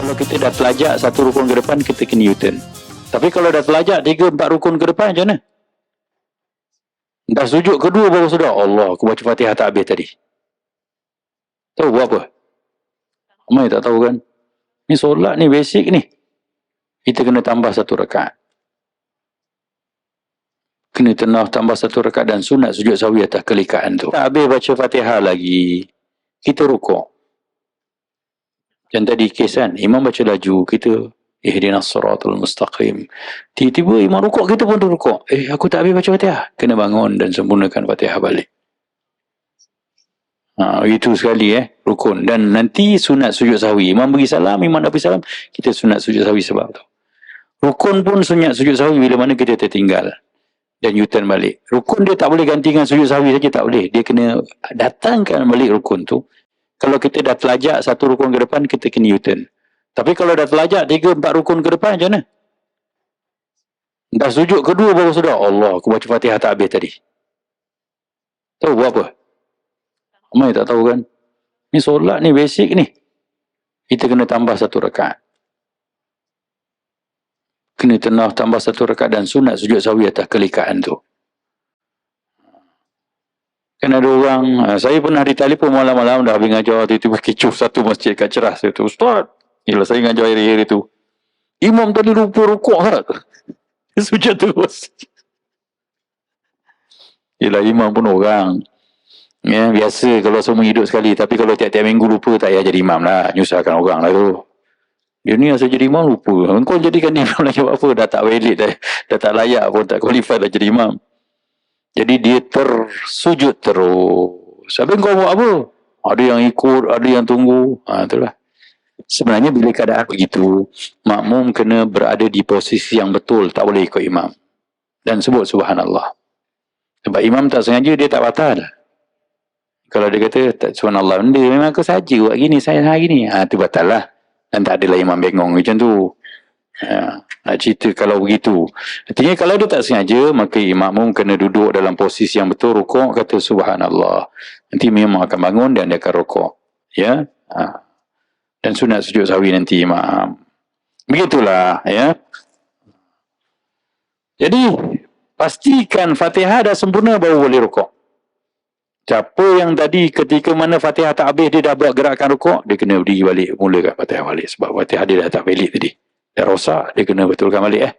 Kalau kita dah telajak satu rukun ke depan, kita kena U-turn. Tapi kalau dah telajak 3-4 rukun ke depan, macam mana? Dah sujud kedua baru sedar, Allah, aku baca Fatihah tak habis tadi. Tahu buat apa? Ramai tak tahu kan? Ni solat ni basic ni. Kita kena tambah satu rakaat. Kena tenah tambah satu rakaat dan sunat sujud sahwi atas kelikaan tu. Tak habis baca Fatihah lagi, kita rukuk. Macam tadi kes kan, imam baca laju, kita ihdinas siratal mustaqim. Tiba-tiba imam rukuk, kita pun rukuk. Aku tak habis baca Fatihah. Kena bangun dan sempurnakan Fatihah balik. Itu sekali rukun. Dan nanti sunat sujud sahwi. Imam bagi salam, imam dah bagi salam, kita sunat sujud sahwi sebab tu. Rukun pun sunat sujud sahwi bila mana kita tertinggal dan U-turn balik. Rukun dia tak boleh gantikan sujud sahwi saja, tak boleh. Dia kena datangkan balik rukun tu. Kalau kita dah telajak satu rukun ke depan, kita kena U-turn. Tapi kalau dah telajak 3-4 rukun ke depan, macam mana? Dah sujud kedua baru sedar, Allah, aku baca Fatihah tak habis tadi. Tahu buat apa? Ramai tak tahu kan? Ni solat ni basic ni. Kita kena tambah satu rakaat. Kena tenah tambah satu rakaat dan sunat sujud sahwi atas kelikaan tu. Kan ada orang, saya pernah ditelefon malam-malam dah habis ngajar, tiba-tiba kecoh satu masjid kat Cerah. Saya tu, Ustaz, yelah saya ngajar hari-hari tu. Imam tadi lupa rukuk tak? Sujud terus. Yelah imam pun orang. Ya, biasa kalau semua hidup sekali. Tapi kalau tiap-tiap minggu lupa, tak payah jadi imam lah. Nyusahkan orang lah tu. Dia ni asal jadi imam lupa. Kau jadikan imam lagi apa? Dah tak valid dah. Dah tak layak pun, tak qualified dah jadi imam. Jadi dia tersujud terus. Habis kau buat apa? Ada yang ikut, ada yang tunggu. Itulah. Sebenarnya bila keadaan begitu, makmum kena berada di posisi yang betul. Tak boleh ikut imam. Dan sebut subhanallah. Sebab imam tak sengaja, dia tak batal. Kalau dia kata, tak subhanallah, benda memang aku saja buat gini, saya hari ni. Itu batal lah. Dan tak adalah imam bengong macam tu. Nak cerita kalau begitu. Artinya kalau dia tak sengaja, maka makmum kena duduk dalam posisi yang betul, rukuk, kata subhanallah. Nanti memang akan bangun dan dia akan rukuk. Ya. Dan sunat sujud sahwi nanti imam. Begitulah. Ya. Jadi, pastikan Fatihah dah sempurna baru boleh rukuk. Siapa yang tadi ketika mana Fatihah tak habis, dia dah buat gerakan rukuk, dia kena berdiri balik, mulakan Fatihah balik. Sebab Fatihah dia dah tak valid tadi. Dah rosak, dia kena betulkan balik.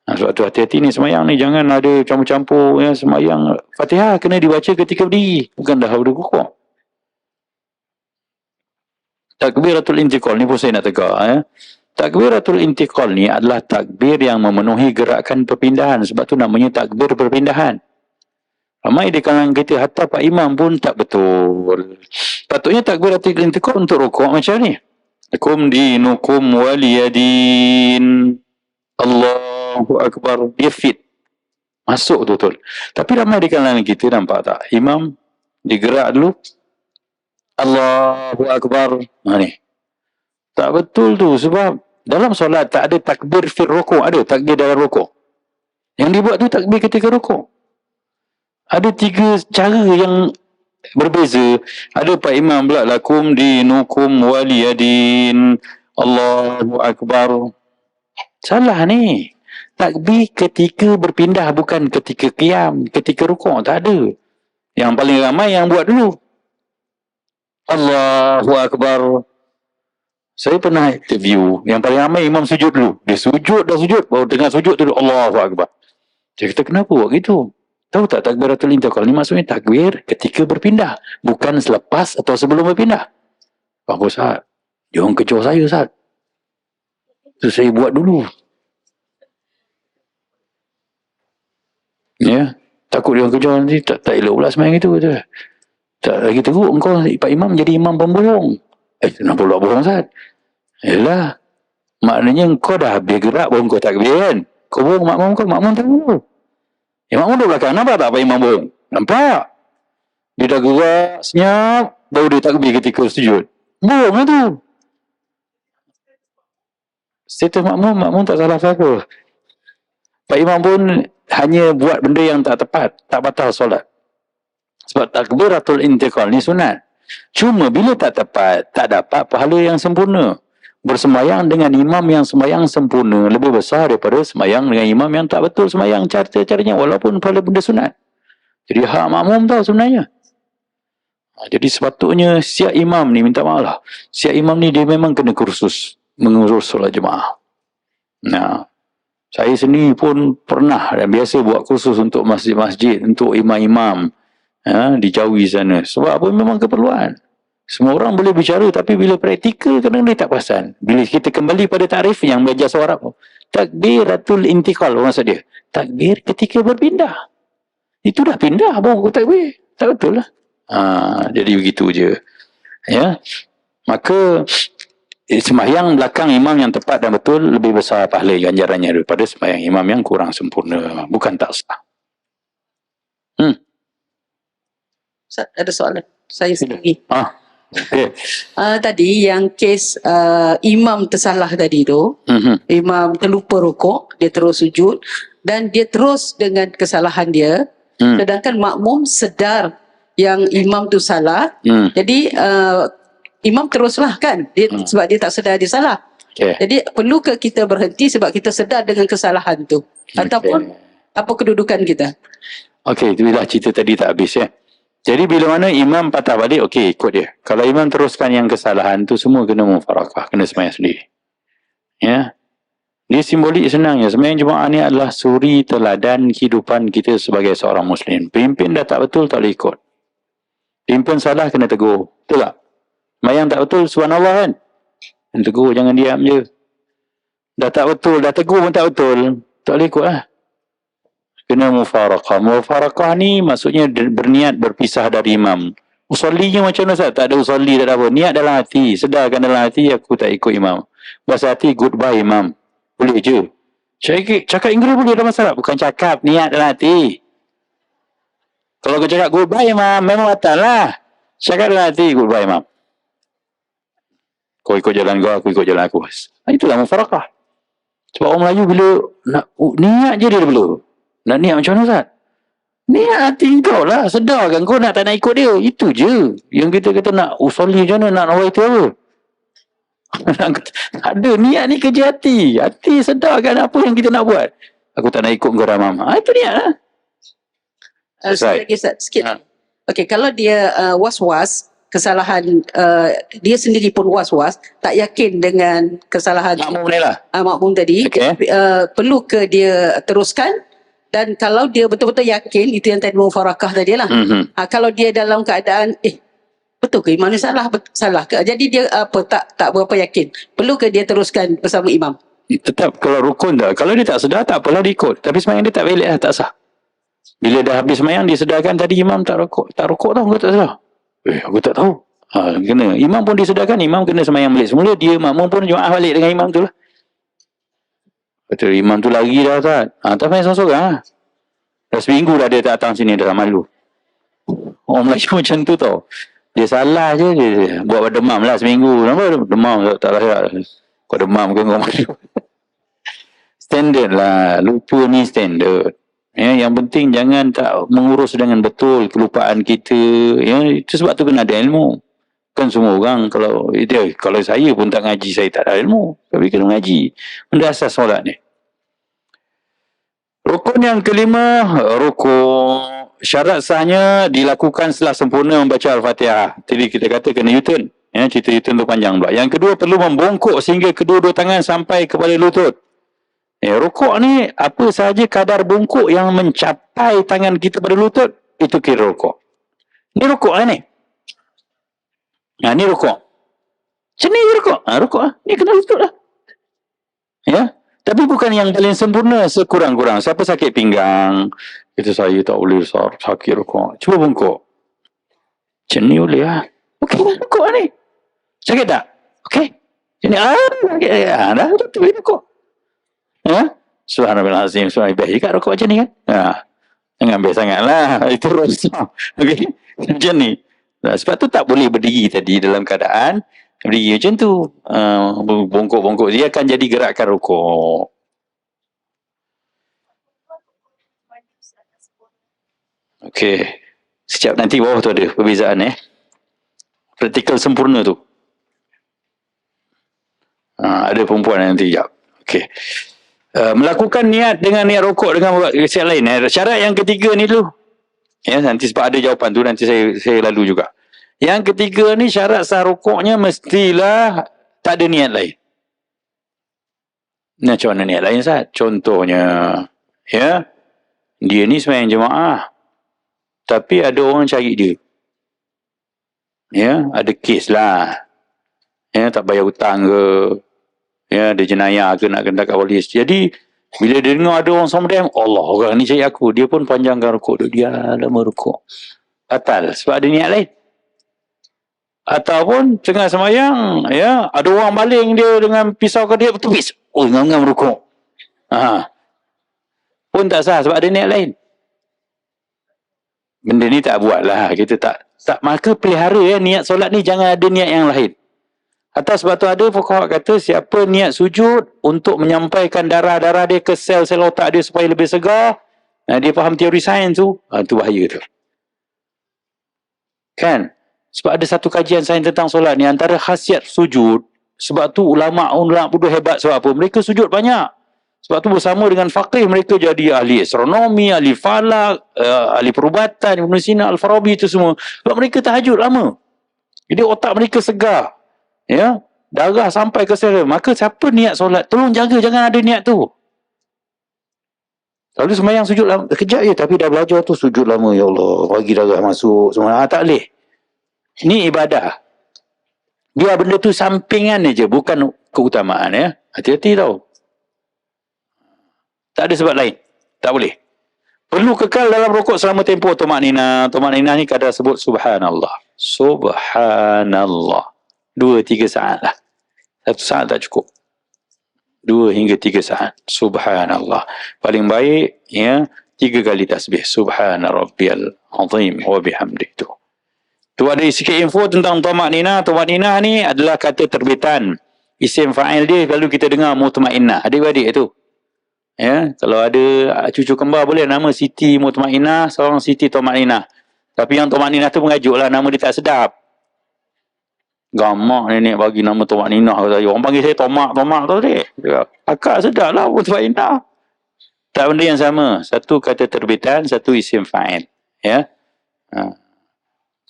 Sebab tu hati-hati ni semayang ni, jangan ada campur-campur ya, semayang. Fatihah kena dibaca ketika berdiri, bukan dah ada rukuk. Takbiratul intiqal ni pun saya nak tegak. Takbiratul intiqal ni adalah takbir yang memenuhi gerakan perpindahan. Sebab tu namanya takbir perpindahan. Ramai di kalangan kita, hatta Pak Imam pun tak betul. Patutnya takbiratul intiqal untuk rukuk macam ni. Lakum dinukum waliyadin. Allahu Akbar. Dia fit. Masuk betul-betul. Tapi ramai di kalangan kita nampak tak? Imam digerak dulu. Allahu Akbar. Ni. Tak betul tu. Sebab dalam solat tak ada takbir fit rukuk. Ada takbir dalam rukuk. Yang dibuat tu takbir ketika rukuk. Ada 3 cara yang berbeza. Ada Pak Imam pula, lakum dinukum waliyadin. Allahu Akbar. Salah ni. Takbir ketika berpindah, bukan ketika qiyam, ketika rukuk. Tak ada. Yang paling ramai yang buat dulu. Allahu Akbar. Saya pernah interview, yang paling ramai imam sujud dulu. Dia sujud, dah sujud, baru tengah sujud tu Allahu Akbar. Saya kata, kenapa buat gitu? Tahu tak takbiratul intiqal ni maksudnya takbir ketika berpindah, bukan selepas atau sebelum berpindah. Apa Ustaz? Jangan kecoh saya Ustaz. Itu saya buat dulu. Ya, takut dia kecoh nanti tak elok pula semayang itu kata. Tak lagi teruk engkau Pak Imam jadi imam pembohong. Kenapa pula bohong Ustaz? Yalah. Maknanya engkau dah habis gerak baru engkau takbir kan. Kau bohong makmum kau, makmum tahu. Makmum duduk belakang. Nampak tak Pak Imam bohong? Nampak. Dia dah gerak, senyap, baru dia takbir ketika sujud. Bohong lah tu. Status makmum tak salah apa-apa. Pak Imam pun hanya buat benda yang tak tepat, tak batal solat. Sebab takbiratul intiqal ni sunat. Cuma bila tak tepat, tak dapat pahala yang sempurna. bersembahyang dengan imam yang sembahyang sempurna lebih besar daripada sembahyang dengan imam yang tak betul sembahyang caranya walaupun pada benda sunat. Jadi hak makmum tahu sebenarnya. Jadi sepatutnya siap imam ni, minta maaf lah, siap imam ni dia memang kena kursus mengurus solat jemaah. Nah, saya sendiri pun pernah dan biasa buat kursus untuk masjid-masjid, untuk imam-imam di Jawi sana. Sebab apa? Memang keperluan. Semua orang boleh bicara, tapi bila praktikal kadang dia tak perasan. Bila kita kembali pada tarif yang belajar suara, takbiratul intiqal, maksud dia. Takbir ketika berpindah. Itu dah pindah, baru takbir. Tak betul lah. Jadi begitu je. Ya. Maka sembahyang belakang imam yang tepat dan betul lebih besar pahala ganjarannya daripada sembahyang imam yang kurang sempurna. Bukan tak sah. Ada soalan saya sendiri. Okay. Tadi yang kes imam tersalah tadi tu, imam terlupa rukuk, dia terus sujud dan dia terus dengan kesalahan dia, sedangkan makmum sedar yang imam tu salah, jadi imam teruslah kan, dia, sebab dia tak sedar dia salah. Jadi perlukah kita berhenti sebab kita sedar dengan kesalahan tu, ataupun apa kedudukan kita? Okey, itu dah cerita tadi tak habis ya. Jadi bila mana imam patah balik, okey, ikut dia. Kalau imam teruskan yang kesalahan tu, semua kena mufarakah, kena sembahyang sendiri. Ya. Dia simbolik senang ya. Sembahyang jemaah ni adalah suri teladan kehidupan kita sebagai seorang muslim. Pimpin dah tak betul, tak boleh ikut. Pimpin salah, kena tegur. Betul tak? Sembahyang tak betul, subhanallah kan? Kena tegur, jangan diam je. Dah tak betul, dah tegur pun tak betul, tak boleh ikut lah. Kena mufarakah. Mufarakah ni maksudnya berniat berpisah dari imam. Usallinya macam mana Ustaz? Tak ada usalli, tak ada apa. Niat dalam hati. Sedarkan dalam hati, aku tak ikut imam. Bahasa hati, goodbye imam. Boleh je. Cakap Inggeris boleh, ada masalah. Bukan cakap, niat dalam hati. Kalau kau cakap goodbye imam, memang batal lah. Cakap dalam hati, goodbye imam. Kau ikut jalan kau, aku ikut jalan aku. Itulah mufarakah. Sebab orang Melayu bila nak niat je dia belum. Nak niat macam mana Ustaz? Niat hati kau lah. Sedarkan kau nak tak nak ikut dia. Itu je. Yang kita kata nak usolli macam mana, nak nawaitu apa? Ada niat ni kerja hati. Hati sedarkan apa yang kita nak buat. Aku tak nak ikut kau ramam. Itu niat lah. Sekali lagi Ustaz, sikit. Okey, kalau dia was-was, kesalahan dia sendiri pun was-was, tak yakin dengan kesalahan makmum ni lah. Makmum tadi, perlu ke dia teruskan? Dan kalau dia betul-betul yakin, itu yang tadi mufarakah tadi lah. Kalau dia dalam keadaan, betul ke imam ni salah? Salah ke? Jadi dia tak berapa yakin. Perlu ke dia teruskan bersama imam? Tetap kalau rukun dah. Kalau dia tak sedar, tak apalah dia ikut. Tapi sembahyang dia tak valid lah, tak sah. Bila dah habis sembahyang, dia sedarkan tadi imam tak rukuk tau, aku tak sedar. Aku tak tahu. Kena. Imam pun disedarkan, imam kena sembahyang balik. Semula dia makmum pun jemaah balik dengan imam tu lah. Betul, imam tu lari dah tak. Tak main seorang-seorang lah. Dah seminggu dah dia tak datang sini, dah malu. Orang Melayu macam tu tau. Dia salah je, dia buat demam lah seminggu. Kenapa demam? Tak layak. Kau demam ke kau malu? Standard lah. Lupa ni standard. Ya, yang penting jangan tak mengurus dengan betul kelupaan kita. Ya, itu sebab tu kena ada ilmu. Kan semua orang kalau saya pun tak ngaji, saya tak ada ilmu. Tapi kena ngaji. Benda asas solat ni. Rukun yang kelima, rukun syarat sahnya dilakukan setelah sempurna membaca Al-Fatihah. Jadi kita kata kena U-turn. Ya, cerita U-turn tu panjang pula. Yang kedua, perlu membongkok sehingga kedua-dua tangan sampai kepada lutut. Rukuk ni, apa sahaja kadar bongkok yang mencapai tangan kita pada lutut, itu kira rukuk. Ni rukuk lah ni. Ni rukuk. Macam ni rukuk. Rukuk lah. Ni kena lutut lah. Ya. Tapi bukan yang paling sempurna, sekurang-kurang. Siapa sakit pinggang, itu saya tak boleh sakit rukuk. Cuba bongkok. Macam ni boleh lah. Okey lah, rukuk lah ni. Sakit tak? Okey. Macam ni. Sakit. Dah, betul boleh rukuk. Subhanallahazim. Best juga rukuk macam ni kan. Jangan best sangat lah. Itu rosak. Okey. Macam ni. Sebab tu tak boleh berdiri tadi dalam keadaan berdiri macam tu. Bongkok-bongkok. Dia akan jadi gerakan rukuk. Okey. Sekejap, nanti bawah tu ada perbezaan Praktikal sempurna tu. Ada perempuan nanti jawab. Okey. Melakukan niat dengan niat rokok dengan siap lain. Syarat yang ketiga ni dulu. Ya, nanti sebab ada jawapan tu nanti saya lalu juga. Yang ketiga ni syarat sah rokoknya mestilah tak ada niat lain. Macam mana niat lain Ustaz? Contohnya, ya, dia ni sembahyang jemaah. Tapi ada orang cari dia. Ya, ada kes lah. Ya, tak bayar hutang ke. Ya, ada jenayah ke nak kena kat polis. Jadi, bila dia dengar ada orang sembahyang, Allah, orang ni cari aku. Dia pun panjangkan rokok dia. Dia lama rokok. Batal. Sebab ada niat lain. Ataupun tengah sembahyang, ya, ada orang baling dia dengan pisau ke dia bertepis. Oh, ngam-ngam rokok. Pun tak sah sebab ada niat lain. Benda ni tak buat lah. Kita tak maka pelihara ya, niat solat ni jangan ada niat yang lain. Atas sebab tu ada fuqaha kata siapa niat sujud untuk menyampaikan darah-darah dia ke sel-sel otak dia supaya lebih segar, dia faham teori sains tu, tu bahaya tu. Kan? Sebab ada satu kajian sains tentang solat ni, antara khasiat sujud, sebab tu ulama' bodoh hebat sebab apa? Mereka sujud banyak. Sebab tu bersama dengan faqih mereka jadi ahli astronomi, ahli falak, ahli perubatan, Ibn Sina, Al-Farabi itu semua. Sebab mereka tahajud lama. Jadi otak mereka segar. Ya, darah sampai ke sel. Maka siapa niat solat, tolong jaga jangan ada niat tu. Lalu sembahyang sujud lama, kejap je tapi dah belajar tu sujud lama, ya Allah, bagi darah masuk semua. Tak boleh. Ini ibadah. Biar benda tu sampingan je, bukan keutamaan ya. Hati-hati tau. Tak ada sebab lain. Tak boleh. Perlu kekal dalam rokok selama tempoh tumakninah. Tumakninah ni kadang sebut subhanallah. Subhanallah. 2-3 saat lah. 1 saat tak cukup. 2 hingga 3 saat. Subhanallah. Paling baik, ya, 3 kali tasbih. Subhana rabbiyal azim wa bihamdih tu. Tu ada sikit info tentang tumakninah. Tumakninah ni adalah kata terbitan. Isim fa'il dia lalu kita dengar mutmainnah. Adik-adik tu. Ya, kalau ada cucu kembar boleh nama Siti Mutmainnah, seorang Siti Tumakninah. Tapi yang Tumakninah tu mengajuk lah, nama dia tak sedap. Gamak nenek bagi nama Tumakninah. Orang panggil saya Tomak tau dek. Akak sedap lah Mutmainnah. Tak benda yang sama. Satu kata terbitan, satu isim fa'il. Ya.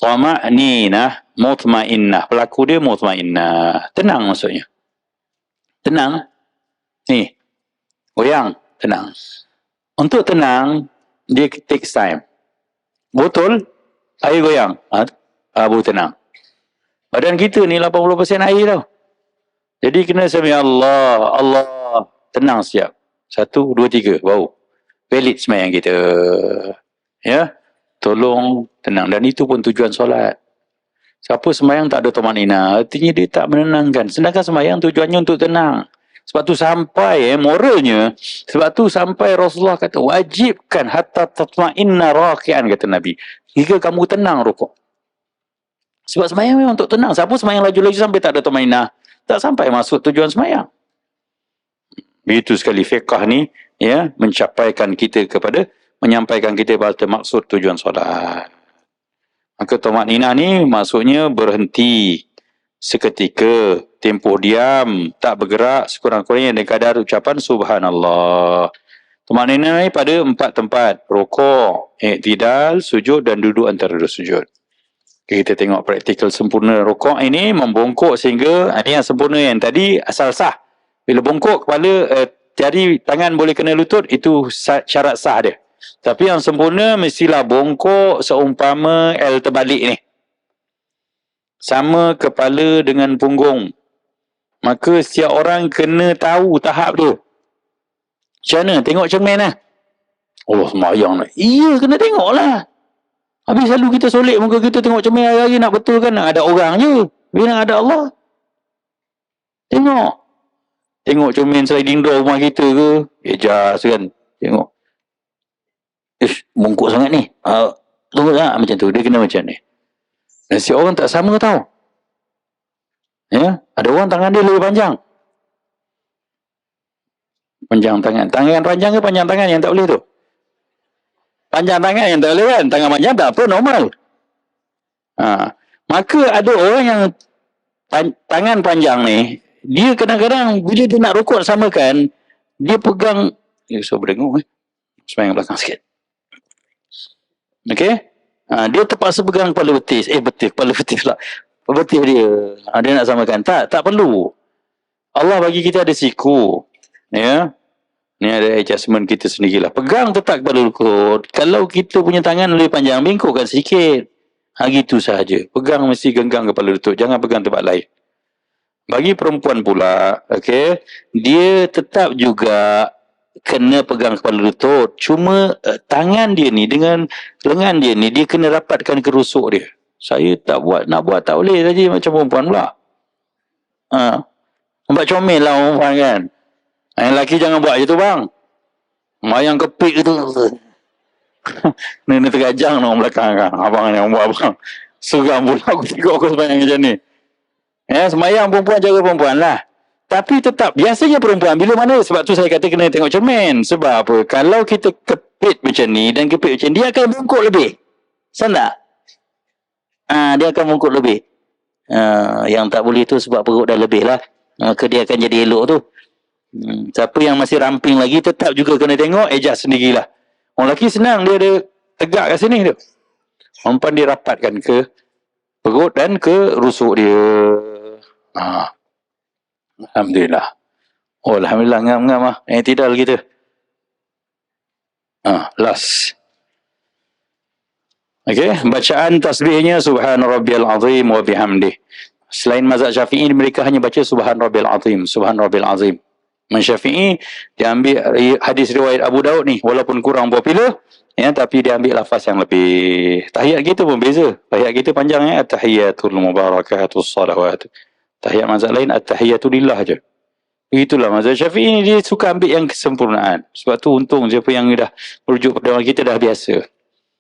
Tumakninah, mutmainnah. Pelaku dia mutmainnah. Tenang maksudnya. Tenang. Ni. Goyang, tenang. Untuk tenang, dia takes time. Botol, air goyang. Baru tenang. Badan kita ni 80% air tau. Jadi kena sami Allah, Allah. Tenang siap. 1, 2, 3, baru. Valid sembahyang kita. Ya. Tolong tenang. Dan itu pun tujuan solat. Siapa sembahyang tak ada tumakninah, artinya dia tak menenangkan. Sedangkan sembahyang tujuannya untuk tenang. Sebab tu sampai moralnya, sebab tu sampai Rasulullah kata wajibkan hatta tatma'inna raki'an, kata Nabi. Hingga kamu tenang rukuk. Sebab sembahyang memang untuk tenang. Siapa sembahyang laju-laju sampai tak ada tumakninah, tak sampai masuk tujuan sembahyang. Begitu sekali fiqh ni, ya, menyampaikan kita kepada maksud tujuan solat. Maka tumakninah ni maksudnya berhenti seketika, tempoh diam, tak bergerak sekurang-kurangnya dengan kadar ucapan subhanallah. Tumakninah ni pada 4 tempat: rukuk, i'tidal, sujud dan duduk antara 2 sujud. Kita tengok praktikal sempurna rukuk ini, membongkok sehingga ini yang sempurna. Yang tadi asal sah. Bila bongkok kepala, jari tangan boleh kena lutut, itu syarat sah dia. Tapi yang sempurna mestilah bongkok seumpama L terbalik ni. Sama kepala dengan punggung. Maka setiap orang kena tahu tahap tu. Macam mana? Tengok cermin lah. Allah sembahyang lah. Iya, kena tengok lah. Habis selalu kita solik muka kita tengok cermin hari-hari, nak betul kan? Nak ada orang je. Bila nak ada Allah. Tengok. Tengok cermin sliding door rumah kita ke. Ejas kan. Tengok. Bongkok sangat ni. Tunggu lah macam tu. Dia kena macam ni. Dan si orang tak sama tau. Ya, ada orang tangan dia lebih panjang. Panjang tangan. Tangan panjang ke panjang tangan yang tak boleh tu? Panjang tangan yang tak boleh kan? Tangan panjang tak apa, normal. Maka ada orang yang tangan panjang ni, dia kadang-kadang bila dia nak rukuk samakan, dia pegang, so berdengung semayang belakang sikit. Okey? Dia terpaksa pegang kepala betis. Kepala betis lah. Betis dia. Dia nak samakan. Tak perlu. Allah bagi kita ada siku. Ya. Ni ada adjustment kita sendirilah. Pegang tetap kepala lutut. Kalau kita punya tangan lebih panjang, bengkokkan sikit. Gitu sahaja. Pegang mesti genggam kepala lutut. Jangan pegang tempat lain. Bagi perempuan pula, okey, dia tetap juga kena pegang kepala lutut. Cuma tangan dia ni dengan lengan dia ni, dia kena rapatkan ke rusuk dia. Saya nak buat tak boleh saja macam perempuan pula. Nampak comel lah perempuan kan. Yang lelaki jangan buat je tu bang. Mayang kepik tu. Ni tergajang orang belakang kan. Abang yang buat abang. Seram pula aku tengok aku semayang macam ni. Semayang perempuan jaga perempuan lah. Tapi tetap, biasanya perempuan bila mana, sebab tu saya kata kena tengok cermin. Sebab apa? Kalau kita kepit macam ni dan kepit macam ni, dia akan bungkuk lebih. Sama tak? Dia akan bungkuk lebih. Yang tak boleh tu sebab perut dah lebih lah. Maka dia akan jadi elok tu. Siapa yang masih ramping lagi, tetap juga kena tengok, adjust sendirilah. Orang lelaki senang, dia ada tegak kat sini tu. Perempuan dia rapatkan ke perut dan ke rusuk dia. Alhamdulillah. Alhamdulillah, ngam-ngam lah. I'tidal kita. Last. Okey, bacaan tasbihnya Subhan Rabbiyal Azim wa bihamdih. Selain mazhab Syafi'i, mereka hanya baca Subhan Rabbiyal Azim, Subhan Rabbiyal Azim. Syafi'i dia ambil hadis riwayat Abu Daud ni, walaupun kurang popular, tapi dia ambil lafaz yang lebih. Tahiyat kita pun beza. Tahiyat kita panjang at-tahiyatul mubarakatus salawat. Tahiyat mazhab lain at-tahiyatu lillah je. Itulah mazhab Syafi'i ni, dia suka ambil yang kesempurnaan. Sebab tu untung siapa yang dah merujuk pada orang kita dah biasa.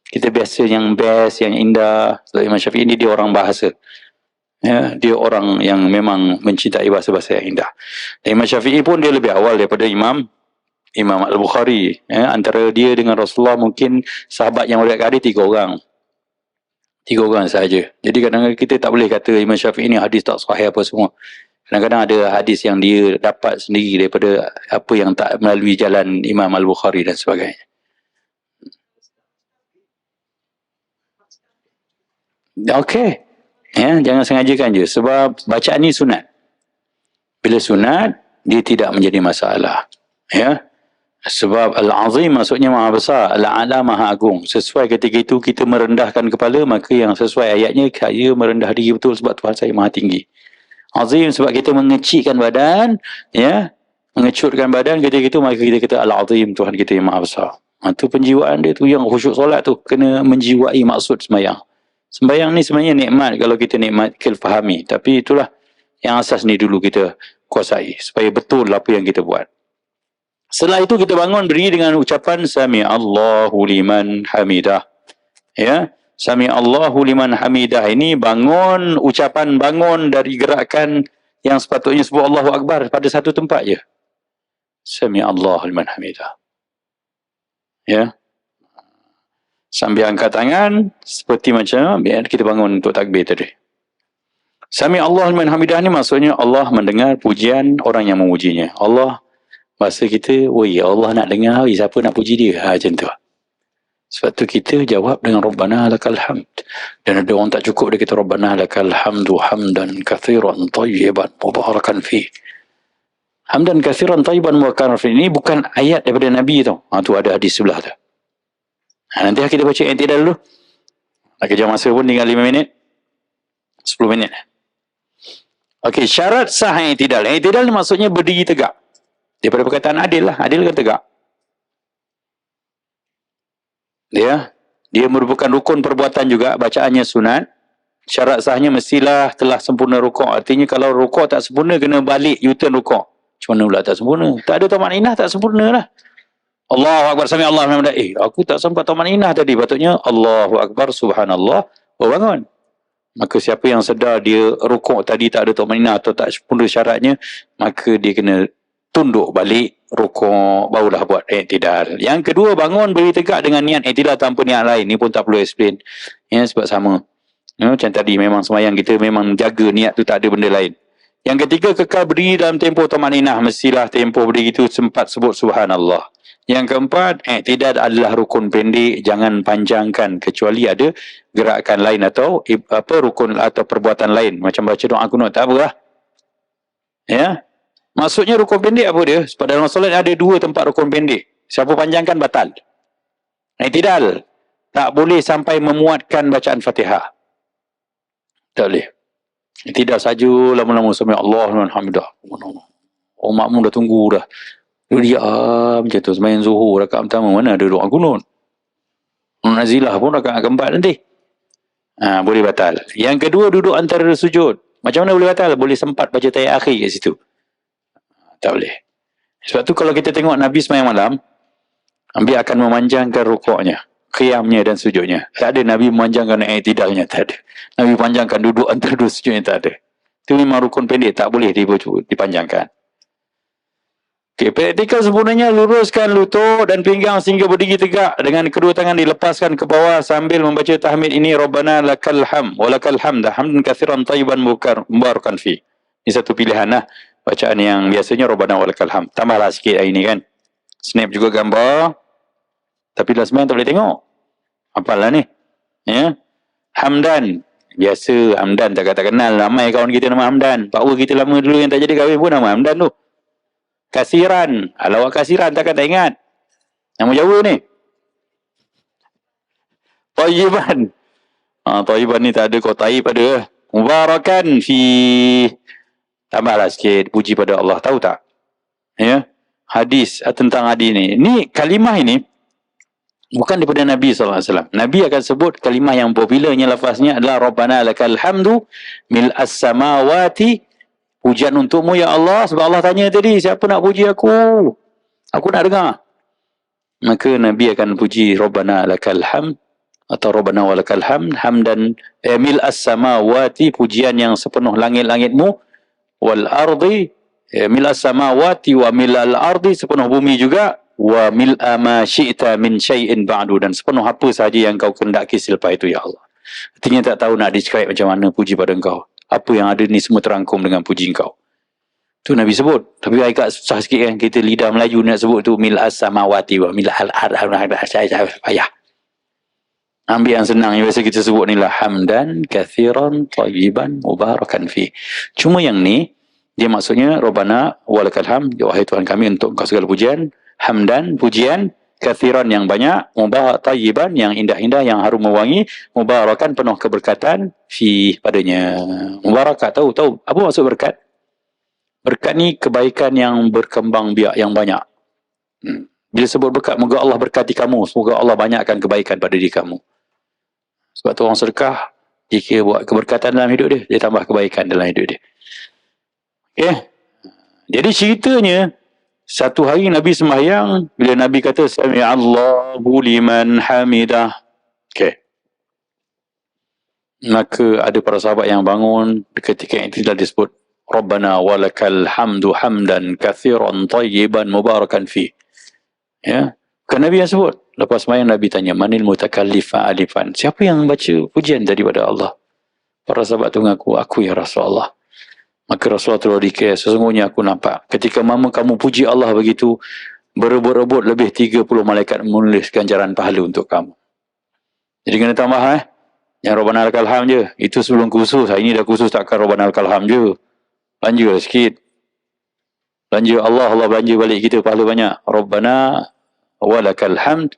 Kita biasa yang best, yang indah. Sebab Imam Syafi'i ni dia orang bahasa. Dia orang yang memang mencintai bahasa-bahasa yang indah. Dan Imam Syafi'i pun dia lebih awal daripada Imam Al-Bukhari. Antara dia dengan Rasulullah mungkin sahabat yang meriwayatkan hadis 3 orang. 3 orang sahaja. Jadi kadang-kadang kita tak boleh kata Imam Syafi'i ni hadis tak sahih apa semua. Kadang-kadang ada hadis yang dia dapat sendiri daripada apa yang tak melalui jalan Imam Al-Bukhari dan sebagainya. Okey. Jangan sengajakan je. Sebab bacaan ni sunat. Bila sunat, dia tidak menjadi masalah. Sebab Al-Azim maksudnya maha besar. Al-A'la maha agung. Sesuai ketika itu kita merendahkan kepala, maka yang sesuai ayatnya, saya merendah diri betul sebab Tuhan saya maha tinggi. Azim sebab kita mengecikkan badan, mengecutkan badan, ketika itu maka kita kata Al-Azim, Tuhan kita yang maha besar. Itu penjiwaan dia tu, yang khusyuk solat tu, kena menjiwai maksud sembahyang. Sembahyang ni sebenarnya nikmat kalau kita nikmat kita fahami. Tapi itulah yang asas ni dulu kita kuasai. Supaya betul apa yang kita buat. Setelah itu kita bangun berdiri dengan ucapan Sami Allahu liman hamidah. Sami Allahu liman hamidah ini bangun, ucapan bangun dari gerakan yang sepatutnya sebut Allahu Akbar pada satu tempat je. Sami Allahu liman hamidah. Sambil angkat tangan, seperti macam biar kita bangun untuk takbir tadi. Sami Allah liman hamidah ni maksudnya Allah mendengar pujian orang yang memujinya. Allah, bahasa kita, Allah nak dengar, siapa nak puji dia? Macam tu. Sebab tu kita jawab dengan Rabbana lakal hamd. Dan ada orang tak cukup, dia kata Rabbana lakal hamdu hamdan kathiran tayyiban mubarakan fi. Hamdan kathiran tayyiban mubarakan fi. Ini bukan ayat daripada Nabi tau. Tu ada hadis sebelah tu. Nanti kita baca i'tidal dulu. Kejar masa pun tinggal 5 minit. 10 minit. Okey, syarat sah i'tidal. I'tidal ni maksudnya berdiri tegak. Daripada perkataan adil lah. Adil kan tegak. Dia merupakan rukun perbuatan juga. Bacaannya sunat. Syarat sahnya mestilah telah sempurna rukuk. Artinya kalau rukuk tak sempurna, kena balik U-turn rukuk. Macam mana pula tak sempurna? Tak ada taman'inah, tak sempurna lah. Allahu Akbar, Sami Allah Alhamdulillah. Aku tak sempat taman'inah tadi. Patutnya Allahu Akbar, Subhanallah. Bangun. Maka siapa yang sedar dia rukuk tadi tak ada taman'inah atau tak sempurna syaratnya, maka dia kena tunduk balik rukuk, barulah buat i'tidal. Yang kedua, bangun berdiri tegak dengan niat i'tidal tanpa niat lain. Ni pun tak perlu explain. Sebab sama. Macam tadi memang semayang kita memang jaga niat tu, tak ada benda lain. Yang ketiga, kekal berdiri dalam tempoh tumaninah. Mestilah tempoh berdiri itu sempat sebut subhanallah. Yang keempat, i'tidal adalah rukun pendek, jangan panjangkan kecuali ada gerakan lain atau rukun atau perbuatan lain. Macam baca doa kunut, tak apalah. Ya. Maksudnya rukun pendek apa dia? Sebab dalam solat ada 2 tempat rukun pendek. Siapa panjangkan batal. I'tidal, tak boleh sampai memuatkan bacaan Fatihah. Tak boleh. Tidak saja lama-lama sampai Allah alhamdulillah. Oh, makmum dah tunggu dah. Dia diam macam tu. Sembahyang zuhur rakaat pertama mana ada doa kunut. Nazilah pun rakaat keempat nanti. Boleh batal. Yang kedua, duduk antara sujud. Macam mana boleh batal? Boleh sempat baca tayat akhir kat situ. Tak boleh. Sebab tu kalau kita tengok Nabi sembahyang malam, Nabi akan memanjangkan rukuknya, qiyamnya dan sujudnya. Tak ada Nabi memanjangkan i'tidalnya, tak ada. Nabi panjangkan duduk antara 2 sujudnya, tak ada. Itu memang rukun pendek, tak boleh dipanjangkan. Okay, praktikal sempurnanya, luruskan lutut dan pinggang sehingga berdiri tegak dengan kedua tangan dilepaskan ke bawah sambil membaca tahmid ini, Rabbana lakal hamd wa lakal hamd hamdan katsiran tayyiban mubarakan fi. Ini satu pilihan lah. Bacaan yang biasanya Rabbana wa lakal hamd. Tambahlah sikit hari ni kan. Snap juga gambar. Tapi dalam sembahyang tak boleh tengok. Apalah ni. Ya. Hamdan. Biasa Hamdan tak kenal. Ramai kawan kita nama Hamdan. Pak kita lama dulu yang tak jadi kahwin pun nama Hamdan tu. Kasiran. Alawak kasiran takkan tak ingat. Nama Jawa ni. Tayyiban. Tayyiban ni tak ada. Kau tayyib ada. Mubarakan fi. Tambahlah sikit. Puji pada Allah. Tahu tak? Ya. Hadis tentang hadis ni. Ni kalimah ini bukan daripada Nabi SAW. Nabi akan sebut kalimah yang popularnya lafaznya adalah Rabbana lakal hamdu mil'as samawati. Pujian untukmu ya Allah. Sebab Allah tanya tadi, siapa nak puji aku? Aku nak dengar. Maka Nabi akan puji Rabbana lakal hamd atau Rabbana walakal hamd hamdan mil'as samawati, pujian yang sepenuh langit-langitmu, wal ardi mil'as samawati wa mil'al ardi, sepenuh bumi juga, wa mil'a ma syi'ta min syai'in ba'du, dan sepenuh apa sahaja yang kau kendaki selepas itu ya Allah. Artinya tak tahu nak describe macam mana puji pada engkau. Apa yang ada ni semua terangkum dengan puji engkau. Tu Nabi sebut. Tapi agak susah sikit kan, kita lidah Melayu nak sebut tu mil'as samawati wa mil'al ardi, payah. Ambil yang senang yang biasa kita sebut ni lah, hamdan kathiran tayyiban mubarakan fi. Cuma yang ni dia maksudnya Rabbana walakal hamd, wahai Tuhan kami untuk engkau segala pujian, hamdan pujian, kathiran yang banyak, mubarak tayyiban yang indah-indah, yang harum mewangi, mubarakan penuh keberkatan fi padanya. Mubarakat, tahu apa maksud berkat? Berkat ni kebaikan yang berkembang biak yang banyak. Bila sebut berkat, moga Allah berkati kamu, semoga Allah banyakkan kebaikan pada diri kamu. Sebab tu orang sedekah, jika buat keberkatan dalam hidup dia, dia tambah kebaikan dalam hidup dia. Okay. Jadi ceritanya, satu hari Nabi sembahyang, bila Nabi kata Sami'allahu liman hamidah. Okay. Maka ada para sahabat yang bangun ketika itu dah disebut Rabbana walakal hamdu hamdan kathiran tayyiban mubarakan fi. Ya. Kan Nabi yang sebut. Lepas sembahyang Nabi tanya, manil mutakallif alifan. Siapa yang baca pujian daripada Allah? Para sahabat tu mengaku, aku ya Rasulullah. Maka Rasulullah terus dikir, sesungguhnya aku nampak ketika mama kamu puji Allah begitu, berebut-rebut lebih 30 malaikat menulis ganjaran pahala untuk kamu. Jadi kena tambah yang Rabbana lakal hamd je. Itu sebelum khusus. Hari ni dah khusus, takkan Rabbana lakal hamd je. Belanja lah sikit. Belanja Allah belanja balik kita pahala banyak. Rabbana walakal hamd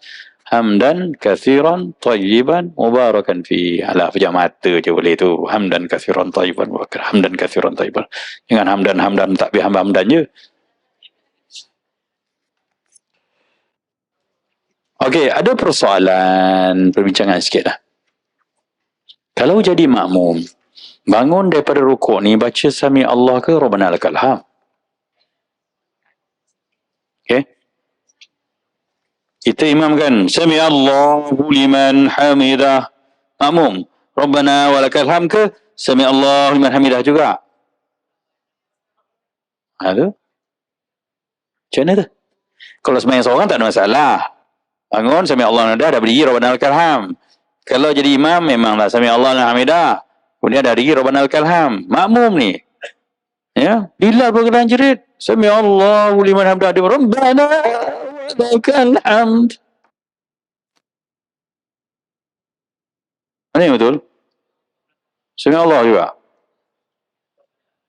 hamdan kathiran tayyiban mubarakan fi. Alah, pejam mata je boleh tu. Hamdan kathiran tayyiban mubarakan. Hamdan kathiran tayyiban. Jangan hamdan tak biar hamdan je. Okey, ada persoalan perbincangan sikit lah. Kalau jadi makmum, bangun daripada rukuk ni baca Sami Allah ke Rabbana lakal hamd? Okey. Kita imamkan Sami Allahu liman hamidah. Makmum, Rabbana walakal hamd ke Sami Allahu liman hamidah juga? Ada? Macam mana tu? Kalau sembahyang seorang tak ada masalah. Bangun Sami Allah dah berdiri Rabbana lakal hamd. Kalau jadi imam memanglah Sami Allah liman hamidah. Kemudian dah berdiri Rabbana lakal hamd. Makmum ni, Ya, bila berkenan jerit, Sami Allahu liman hamdah, dia Rabbana walakal hamd. Mana yang betul? Sami Allah juga.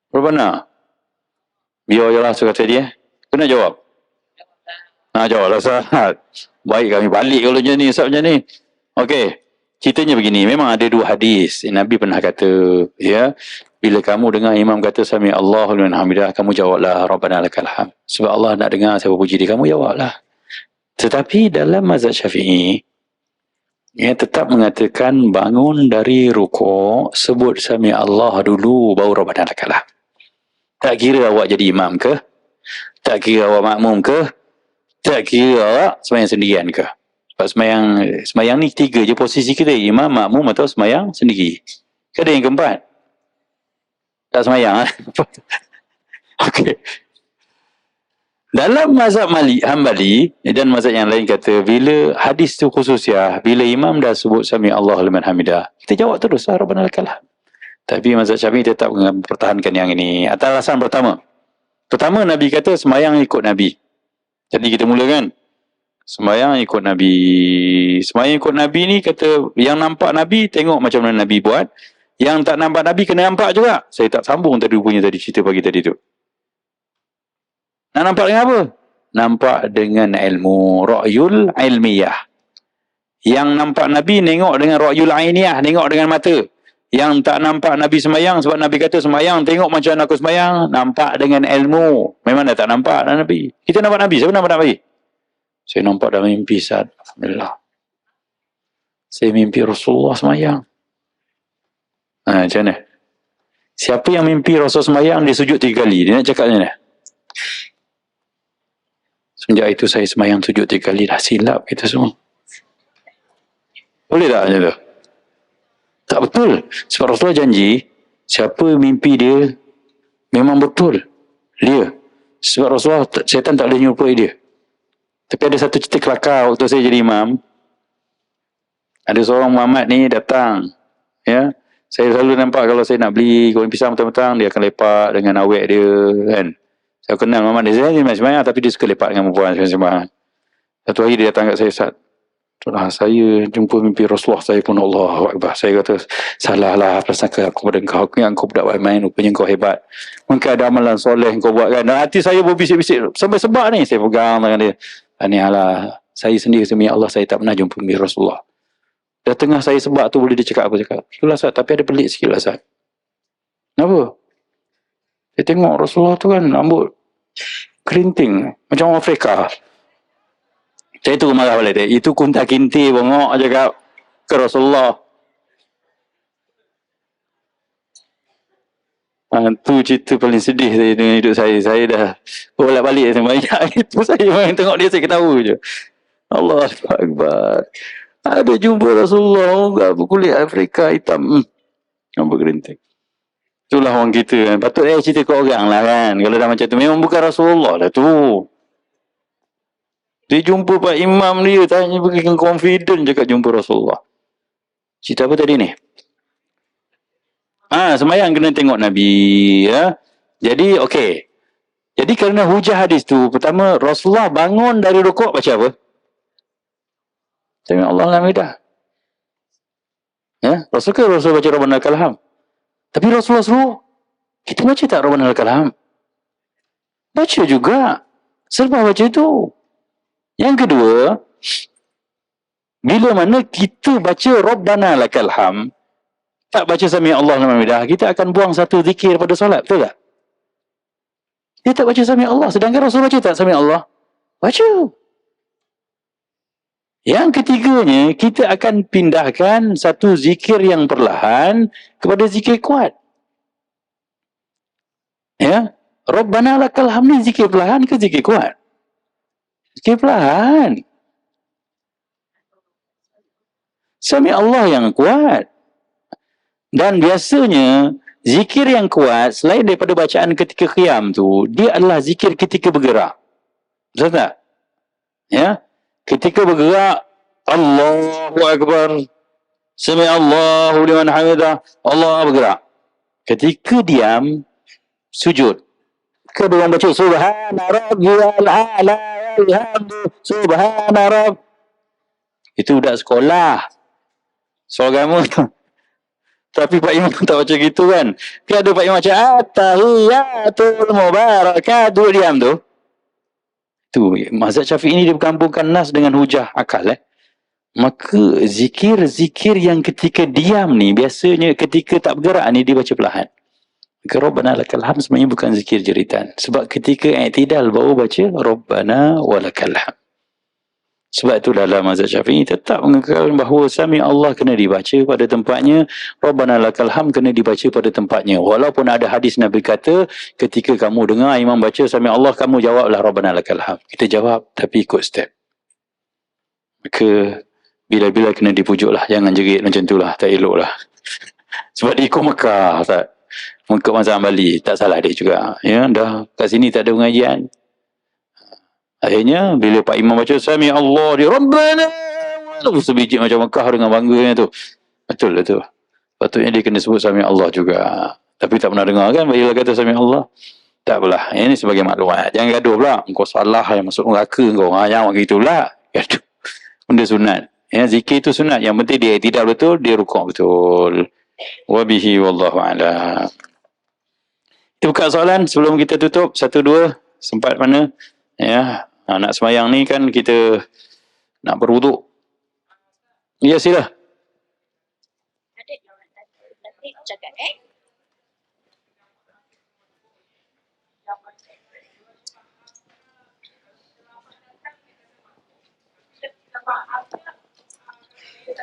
Rabbana. Biar je lah kata dia. Kena jawab. Jawablah Ustaz. Baik kami balik kalau macam ni, Ustaz macam ni. Okey. Ceritanya begini, memang ada dua hadis. Nabi pernah kata, ya, bila kamu dengar imam kata Sami Allahu liman hamidah, kamu jawablah Rabbana lakal hamd. Sebab Allah nak dengar siapa puji dia, kamu jawablah. Tetapi dalam mazhab Syafi'i, ia tetap mengatakan bangun dari rukuk, sebut Sami Allah dulu, baru Rabbana lakal hamd. Tak kira awak jadi imam ke, tak kira awak makmum ke, tak kira awak sembahyang sendirian ke. Sebab sembahyang ni tiga je posisi kita, imam, makmum atau sembahyang sendiri. Ke ada yang keempat? Tak sembahyang. Okey. Dalam mazhab Hambali dan mazhab yang lain kata, bila hadis tu khususiah, bila imam dah sebut Sami Allah liman hamidah, kita jawab terus Rabbana lakal hamd. Tapi mazhab Syafi'i tetap mempertahankan yang ini. Atas alasan pertama. Pertama, Nabi kata sembahyang ikut Nabi. Jadi kita mulakan. Sembahyang ikut Nabi. Sembahyang ikut Nabi ni kata, yang nampak Nabi, tengok macam mana Nabi buat. Yang tak nampak Nabi, kena nampak juga. Saya tak sambung tadi cerita pagi tadi tu. Nak nampak dengan apa? Nampak dengan ilmu. Ra'yul ilmiyah. Yang nampak Nabi, tengok dengan ra'yul ainiyah. Tengok dengan mata. Yang tak nampak Nabi sembahyang, sebab Nabi kata sembahyang, tengok macam aku sembahyang, nampak dengan ilmu. Memang dah tak nampak dah Nabi. Kita nampak Nabi. Siapa nampak Nabi? Saya nampak dalam mimpi, Ustaz. Alhamdulillah. Saya mimpi Rasulullah sembahyang. Macam mana? Siapa yang mimpi Rasul sembahyang, dia sujud 3 kali. Dia nak cakap macam mana? Sejak itu saya sembahyang sujud 3 kali. Dah silap kita semua. Boleh tak macam tu? Tak betul. Sebab Rasulullah janji, siapa mimpi dia, memang betul. Dia. Sebab Rasulullah, syaitan tak boleh nyurupai dia. Tapi ada satu cerita kelakar waktu saya jadi imam. Ada seorang Muhammad ni datang. Ya. Saya selalu nampak kalau saya nak beli goreng pisang petang-petang, dia akan lepak dengan awek dia. Kan. Saya kenal Muhammad dia. Saya sebenarnya, tapi dia suka lepak dengan perempuan. Satu hari dia datang kat saya, Ustaz. Itulah saya jumpa mimpi Rasulullah, saya pun Allahu Akbar. Saya kata, salahlah prasangka aku pada engkau, yang kau budak main, rupanya kau hebat. Mungkin ada amalan soleh kau buat kan. Dan hati saya berbisik-bisik, sampai sebab ni, saya pegang tangan dia. Anialah, saya sendiri demi Allah, saya tak pernah jumpa mimpi Rasulullah. Dah tengah saya sebab tu, boleh dia cakap apa cakap. Itulah Ustaz, tapi ada pelik sikit lah Ustaz. Kenapa? Saya tengok Rasulullah tu kan, rambut kerinting, macam orang Afrika. Saya tu marah balik dia. Itu kunta kinti bongok cakap ke Rasulullah. Tu cerita paling sedih saya dengan hidup saya. Saya dah bolak-balik banyak. Itu saya main tengok dia, saya ketawa je. Allah Akbar. Ada jumpa Rasulullah, berkulit Afrika hitam. Rambut kerinting. Itulah orang kita kan. Patut cerita ke orang lah kan. Kalau dah macam tu. Memang bukan Rasulullah lah tu. Dia jumpa Pak Imam dia, tanya dengan confident cakap jumpa Rasulullah. Cerita apa tadi ni? Sembahyang kena tengok Nabi. Ya. Jadi, okey. Jadi kerana hujah hadis tu, pertama, Rasulullah bangun dari rukuk baca apa? Sami Allah Alhamdulillah. Ya, Rasul baca Rabbana lakal hamd. Tapi Rasulullah suruh, kita baca tak Rabbana lakal hamd? Baca juga. Selepas baca itu. Yang kedua, bila mana kita baca Rabbana lakal hamd, tak baca Sami Allah Alhamdulillah, kita akan buang satu zikir pada solat, betul tak? Dia tak baca Sami Allah, sedangkan Rasul baca tak Sami Allah? Baca. Yang ketiganya, kita akan pindahkan satu zikir yang perlahan kepada zikir kuat. Ya, Rabbana lakal hamd ni zikir perlahan ke zikir kuat? Zikir perlahan. Sami Allah yang kuat. Dan biasanya, zikir yang kuat, selain daripada bacaan ketika qiyam tu, dia adalah zikir ketika bergerak. Betul tak? Ya? Ketika bergerak, Allahu Akbar. Sami Allahu liman hamidah. Allah bergerak. Ketika diam, sujud. Kedua orang baca subhana rabbiyal a'la walhamdu subhana rabb. Itu budak sekolah. Seorang agama. Tapi Pak Imam tak baca gitu kan. Dia ada Pak Imam macam At-tahiyatul mubarakatuh, diam tu. Tu mazhab Syafi'i ini dia berkampungkan nas dengan hujah akal. Maka zikir-zikir yang ketika diam ni, biasanya ketika tak bergerak ni dia baca perlahan. Maka Rabbana lakal hamd sebenarnya bukan zikir jeritan. Sebab ketika i'tidal baru baca Rabbana walakal hamd. Sebab itu dalam mazhab Syafi'i tetap mengekalkan bahawa Sami Allah kena dibaca pada tempatnya, Rabbana lakal hamd kena dibaca pada tempatnya. Walaupun ada hadis Nabi kata, ketika kamu dengar imam baca Sami Allah, kamu jawablah Rabbana lakal hamd. Kita jawab tapi ikut step. Maka bila-bila kena dipujuklah, jangan jerit macam itulah, tak eloklah. Sebab dia ikut Mekah, tak? Mengikut mazhab Bali, tak salah dia juga. Ya, dah kat sini tak ada pengajian. Akhirnya bila Pak Imam baca Sami Allah, dia Rabbana sebiji macam Mekah dengan bangganya tu. Betul lah tu. Patutnya dia kena sebut Sami Allah juga. Tapi tak pernah dengar kan bila kata Sami Allah. Tak apalah. Ini sebagai maklumat. Jangan gaduh pula. Engkau salah yang masuk neraka kau. Jangan begitu pula. Gaduh. Benda sunat. Ya, zikir itu sunat. Yang penting dia tidak betul, dia rukuk betul. Wabihi wallahu a'lam. Kita buka soalan sebelum kita tutup. 1, 2. Sempat mana? Ya. Nak semayang ni kan kita nak berwuduk. Ya, sila. Adik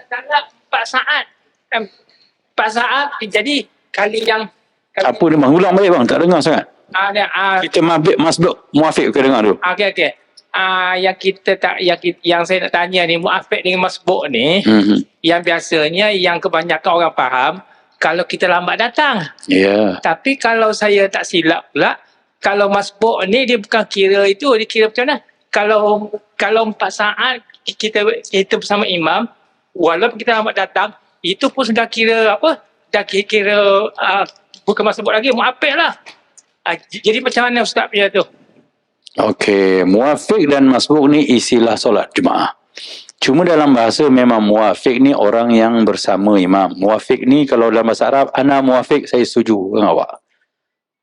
cakap Pak Saad. Pak Saad, jadi kali yang apa dia bang? Ulang balik bang, tak dengar sangat. Kita masbuk muafiq ke dengar dulu. Okey. Yang saya nak tanya ni, muafiq dengan masbuk ni, yang biasanya yang kebanyakan orang faham kalau kita lambat datang. Ya. Tapi kalau saya tak silap pula, kalau masbuk ni dia bukan kira itu, dia kira macam mana? Kalau 4 saat kita bersama imam, walaupun kita lambat datang, itu pun sudah kira apa? Dah kira bukan masbuk lagi, muafiq lah. Jadi macam mana Ustaz punya tu? Okey, muafiq dan masbuk ni istilah solat Jumaat. Cuma dalam bahasa memang muafiq ni orang yang bersama imam. Muafiq ni kalau dalam bahasa Arab, ana muafiq, saya setuju dengan awak.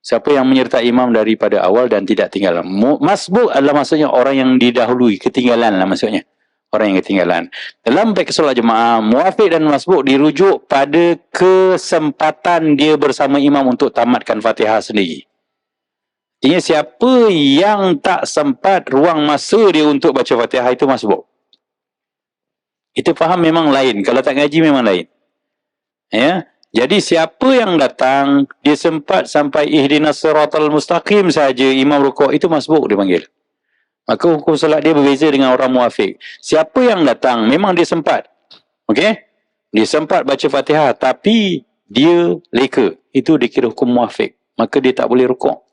Siapa yang menyertai imam daripada awal dan tidak tinggal. Masbuk adalah maksudnya orang yang didahului, ketinggalan lah maksudnya. Orang yang ketinggalan. Dalam baik solat Jumaat, muafiq dan masbuk dirujuk pada kesempatan dia bersama imam untuk tamatkan Fatihah sendiri. Artinya siapa yang tak sempat ruang masa dia untuk baca Fatihah itu masbuk. Kita faham memang lain. Kalau tak ngaji memang lain. Ya. Jadi siapa yang datang, dia sempat sampai ihdinas siratal mustaqim saja imam rukuk, itu masbuk dia panggil. Maka hukum solat dia berbeza dengan orang muafiq. Siapa yang datang, memang dia sempat. Okey? Dia sempat baca Fatihah tapi dia leka. Itu dikira hukum muafiq. Maka dia tak boleh rukuk.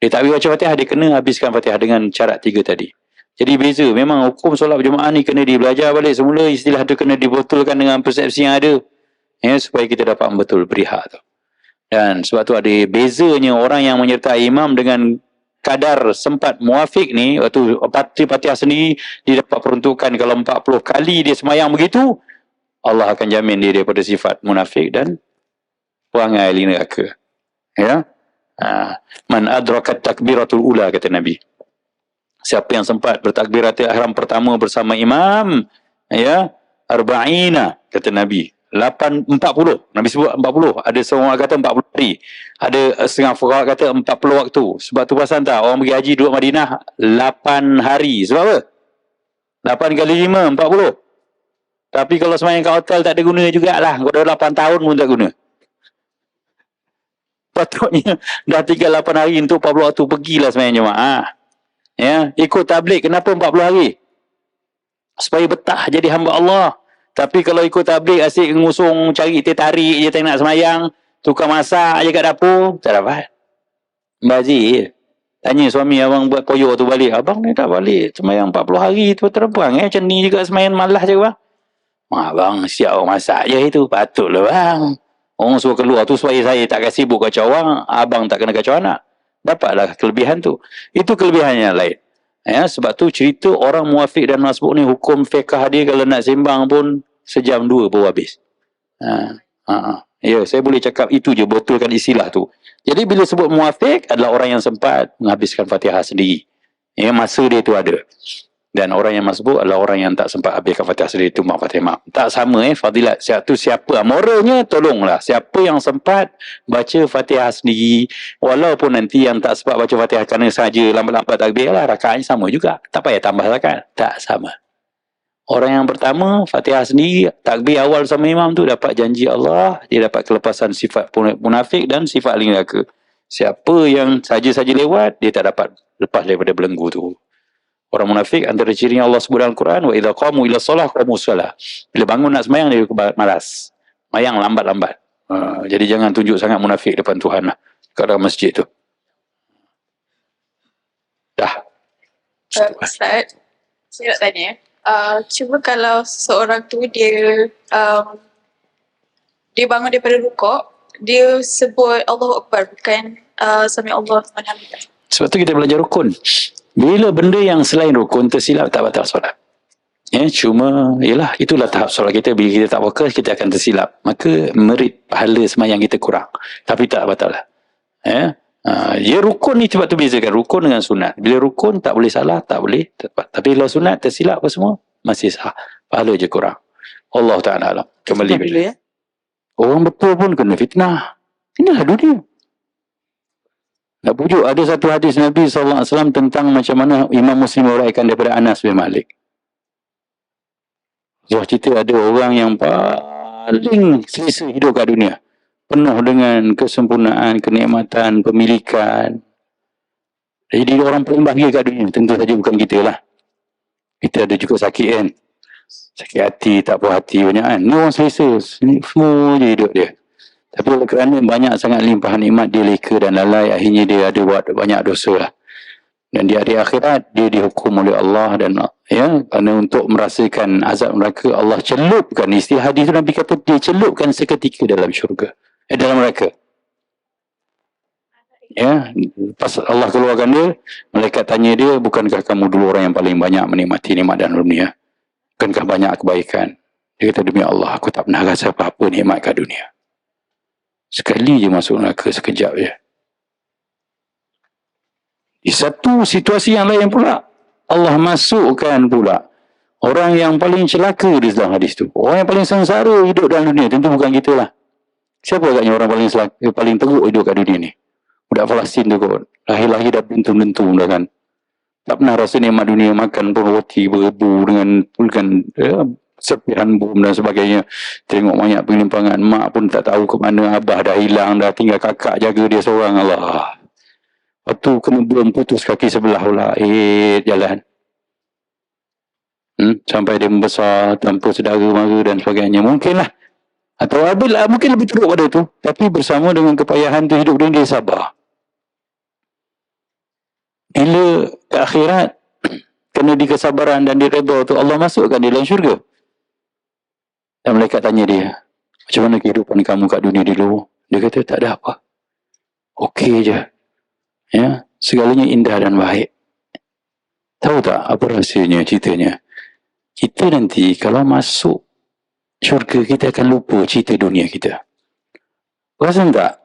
Dia tak boleh baca Fatihah, dia kena habiskan Fatihah dengan syarat 3 tadi. Jadi beza. Memang hukum solat berjemaah ni kena dibelajar balik semula. Istilah tu kena dibetulkan dengan persepsi yang ada. Ya, supaya kita dapat betul beri hak tu. Dan sebab tu ada bezanya orang yang menyertai imam dengan kadar sempat muafiq ni. Waktu Fatihah sendiri, dia dapat peruntukan kalau 40 kali dia semayang begitu, Allah akan jamin dia daripada sifat munafik dan perangai ahli neraka. Ya. Man adrakat takbiratul ula, kata Nabi. Siapa yang sempat bertakbiratul ihram pertama bersama imam, ya, arba'ina, kata Nabi. 40. Nabi sebut 40. Ada seorang kata 40 hari. Ada setengah fuqaha kata 40 waktu. Sebab tu perasan tak? Orang pergi haji duduk Madinah 8 hari. Sebab apa? 8 kali 5, 40. Tapi kalau semayang kat hotel tak ada guna jugalah. Kau dah 8 tahun pun tak guna. Patutnya dah tinggal 8 hari untuk 40 waktu, pergilah semayang jemaah. Ya, ikut tabligh. Kenapa 40 hari? Supaya betah jadi hamba Allah. Tapi kalau ikut tabligh asyik ngusung cari teh tarik je, tak nak semayang, tukar masak je kat dapur, tak dapat. Bazir. Tanya suami, abang buat koyok tu balik. Abang ni tak balik semayang 40 hari tu terbang macam ni juga semayang malas je bang. Abang siap masak je itu. Patutlah bang. Orang suruh keluar tu supaya saya tak kasi sibuk kacau orang, abang tak kena kacau anak. Dapatlah kelebihan tu. Itu kelebihannya lain. Ya, sebab tu cerita orang muafiq dan masbuk ni, hukum fiqh dia kalau nak sembang pun sejam dua baru habis. Ya, saya boleh cakap itu je, betulkan istilah tu. Jadi bila sebut muafiq adalah orang yang sempat menghabiskan Fatihah sendiri. Ya, masa dia tu ada. Dan orang yang masbuk adalah orang yang tak sempat habiskan Fatihah sendiri, tu Fatihah. Tak sama fadilat. Siapa moralnya, tolonglah siapa yang sempat baca Fatihah sendiri, walaupun nanti yang tak sempat baca Fatihah kerana saja lambat-lambat takbir lah, rakaatnya sama juga, tak payah tambah rakaat, tak sama. Orang yang pertama Fatihah sendiri, takbir awal sama imam tu, dapat janji Allah, dia dapat kelepasan sifat munafik dan sifat ahli neraka. Siapa yang saja-saja lewat, dia tak dapat lepas daripada belenggu tu. Orang munafik antara ciri yang Allah sebut dalam Quran, wa idza qamu ila shalah qamu shalah. Bila bangun nak sembahyang dia malas. Sembahyang lambat-lambat. Jadi jangan tunjuk sangat munafik depan Tuhan lah kat dalam masjid tu. Dah. Ustaz, saya nak tanya. Cuma kalau seorang tu dia bangun daripada rukuk, dia sebut Allahu Akbar, bukan sami Allah liman hamidah. Sebab tu kita belajar rukun. Bila benda yang selain rukun tersilap, tak batal solat. Ya, cuma yalah, itulah tahap solat kita. Bila kita tak fokus, kita akan tersilap. Maka merit pahala semayang kita kurang. Tapi tak batal lah. Ya, rukun ni sebab tu bezakan rukun dengan sunat. Bila rukun tak boleh salah, tak boleh tepat. Tapi kalau sunat tersilap apa semua, masih sah. Pahala je kurang. Allah Ta'ala alam. Kembali bila. Orang betul pun kena fitnah. Inilah dunia. Nak pujuk, ada satu hadis Nabi SAW tentang macam mana Imam Muslim meraihkan daripada Anas bin Malik. Wah, cerita ada orang yang paling selesa hidup kat dunia. Penuh dengan kesempurnaan, kenikmatan, pemilikan. Jadi orang paling bahagia kat dunia. Tentu saja bukan kita lah. Kita ada juga sakit kan. Sakit hati, tak puas hati banyak kan. Ni orang selesa. Semua je hidup dia. Tapi oleh kerana banyak sangat limpahan nikmat, dia leka dan lalai, akhirnya dia ada buat banyak dosa lah. Dan di hari akhirat, dia dihukum oleh Allah dan ya, kerana untuk merasakan azab neraka, Allah celupkan, istilah hadis itu Nabi kata, dia celupkan seketika dalam syurga. Dalam neraka. Ya, pas Allah keluarkan dia, malaikat tanya dia, bukankah kamu dulu orang yang paling banyak menikmati nikmat dan dunia? Bukankah banyak kebaikan? Dia kata, demi Allah, aku tak pernah rasa apa-apa nikmat kat dunia. Sekali je masuk neraka, sekejap je. Di satu situasi yang lain pula, Allah masukkan pula orang yang paling celaka di dalam hadis tu. Orang yang paling sengsara hidup dalam dunia, tentu bukan kita lah. Siapa agaknya orang paling teruk hidup kat dunia ni? Budak Palestin tu kot. Lahir-lahir dah bentum-bentum dah kan. Tak pernah rasa nikmat dunia, makan pun roti berebu dengan serpihan bom dan sebagainya. Tengok banyak penyimpangan. Mak pun tak tahu ke mana, abah dah hilang, dah tinggal kakak jaga dia seorang. Allah. Lepas tu kena bom putus kaki sebelah pula. Jalan. Sampai dia membesar tanpa saudara mara dan sebagainya. Mungkinlah. Atau mungkin lebih teruk pada tu. Tapi bersama dengan kepayahan tu hidup dia sabar. Bila ke akhirat, kena di kesabaran dan di redha tu, Allah masukkan dia dalam syurga. Dan malaikat tanya dia, macam mana kehidupan kamu kat dunia dulu? Dia kata, tak ada apa. Okey je. Ya, segalanya indah dan baik. Tahu tak apa rahsianya, ceritanya? Kita nanti kalau masuk syurga, kita akan lupa cerita dunia kita. Rasa tak?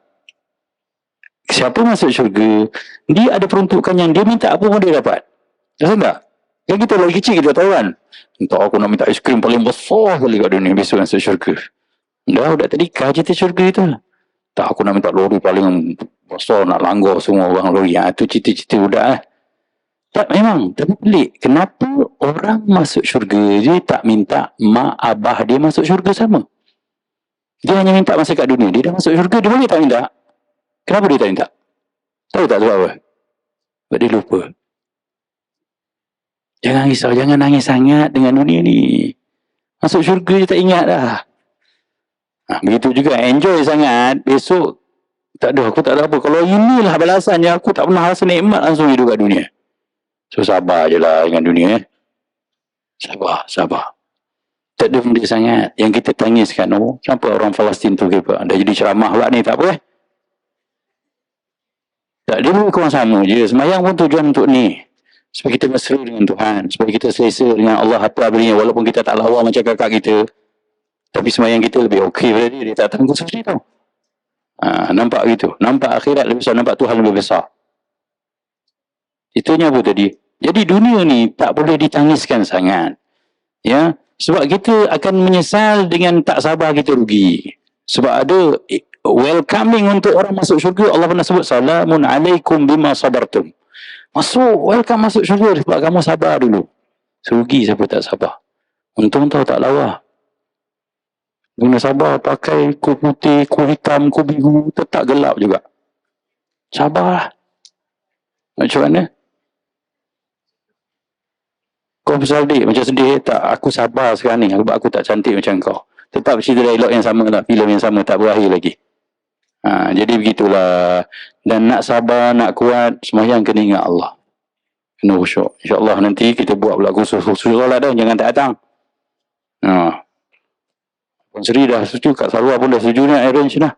Siapa masuk syurga, dia ada peruntukan yang dia minta apa pun dia dapat. Rasa tak? Yang kita lagi kecil kita tahu kan. Entah aku nak minta aiskrim paling besar kali kat dunia, besok masuk syurga. Dah terikah cerita syurga itu. Tak, aku nak minta lori paling besar, nak langgar semua orang lori. Itu cita-cita budak . Tak, memang. Tapi pelik. Kenapa orang masuk syurga je tak minta mak abah dia masuk syurga sama? Dia hanya minta masa kat dunia. Dia dah masuk syurga, dia boleh tak minta? Kenapa dia tak minta? Tahu tak sebab apa? Sebab dia lupa. Jangan risau, jangan nangis sangat dengan dunia ni. Masuk syurga je tak ingat dah. Begitu juga, enjoy sangat. Besok, tak ada, aku tak ada apa. Kalau inilah balasannya, aku tak pernah rasa nikmat langsung hidup kat dunia. So, sabar je lah dengan dunia. Sabar. Tak ada benda sangat. Yang kita tangiskan, oh, kenapa orang Palestin tu hebat? Dah jadi ceramah pula ni, tak apa. Tak, dia lebih kurang sama je. Semayang pun tujuan untuk ni. Supaya kita mesra dengan Tuhan. Supaya kita selesa dengan Allah apa belinya. Walaupun kita tak lawa macam kakak kita. Tapi semayang kita lebih okey pada dia. Dia tak tangguh sendiri tau. Nampak gitu. Nampak akhirat lebih besar. Nampak Tuhan lebih besar. Itunya apa tadi? Jadi dunia ni tak boleh ditangiskan sangat. Ya. Sebab kita akan menyesal dengan tak sabar kita rugi. Sebab ada welcoming untuk orang masuk syurga. Allah pernah sebut, salamun alaikum bima sabartum. Welcome masuk syurga sebab kamu sabar dulu. Serugi siapa tak sabar. Untung tahu tak lawa. Guna sabar pakai kuih putih, kuih hitam, kuih biru, tetap gelap juga. Sabarlah. Macam mana? Kau bersaldik macam sedih, tak, aku sabar sekarang ni sebab aku tak cantik macam kau. Tetap cerita dialog yang sama lah, filem yang sama, tak berakhir lagi. Jadi begitulah. Dan nak sabar, nak kuat, semayang kena ingat Allah. Kena khusyuk. InsyaAllah nanti kita buat pula khusus solat dah, jangan tak datang. Puan Seri dah setuju, Kak Sarwa pun dah setuju ni, arrange dah.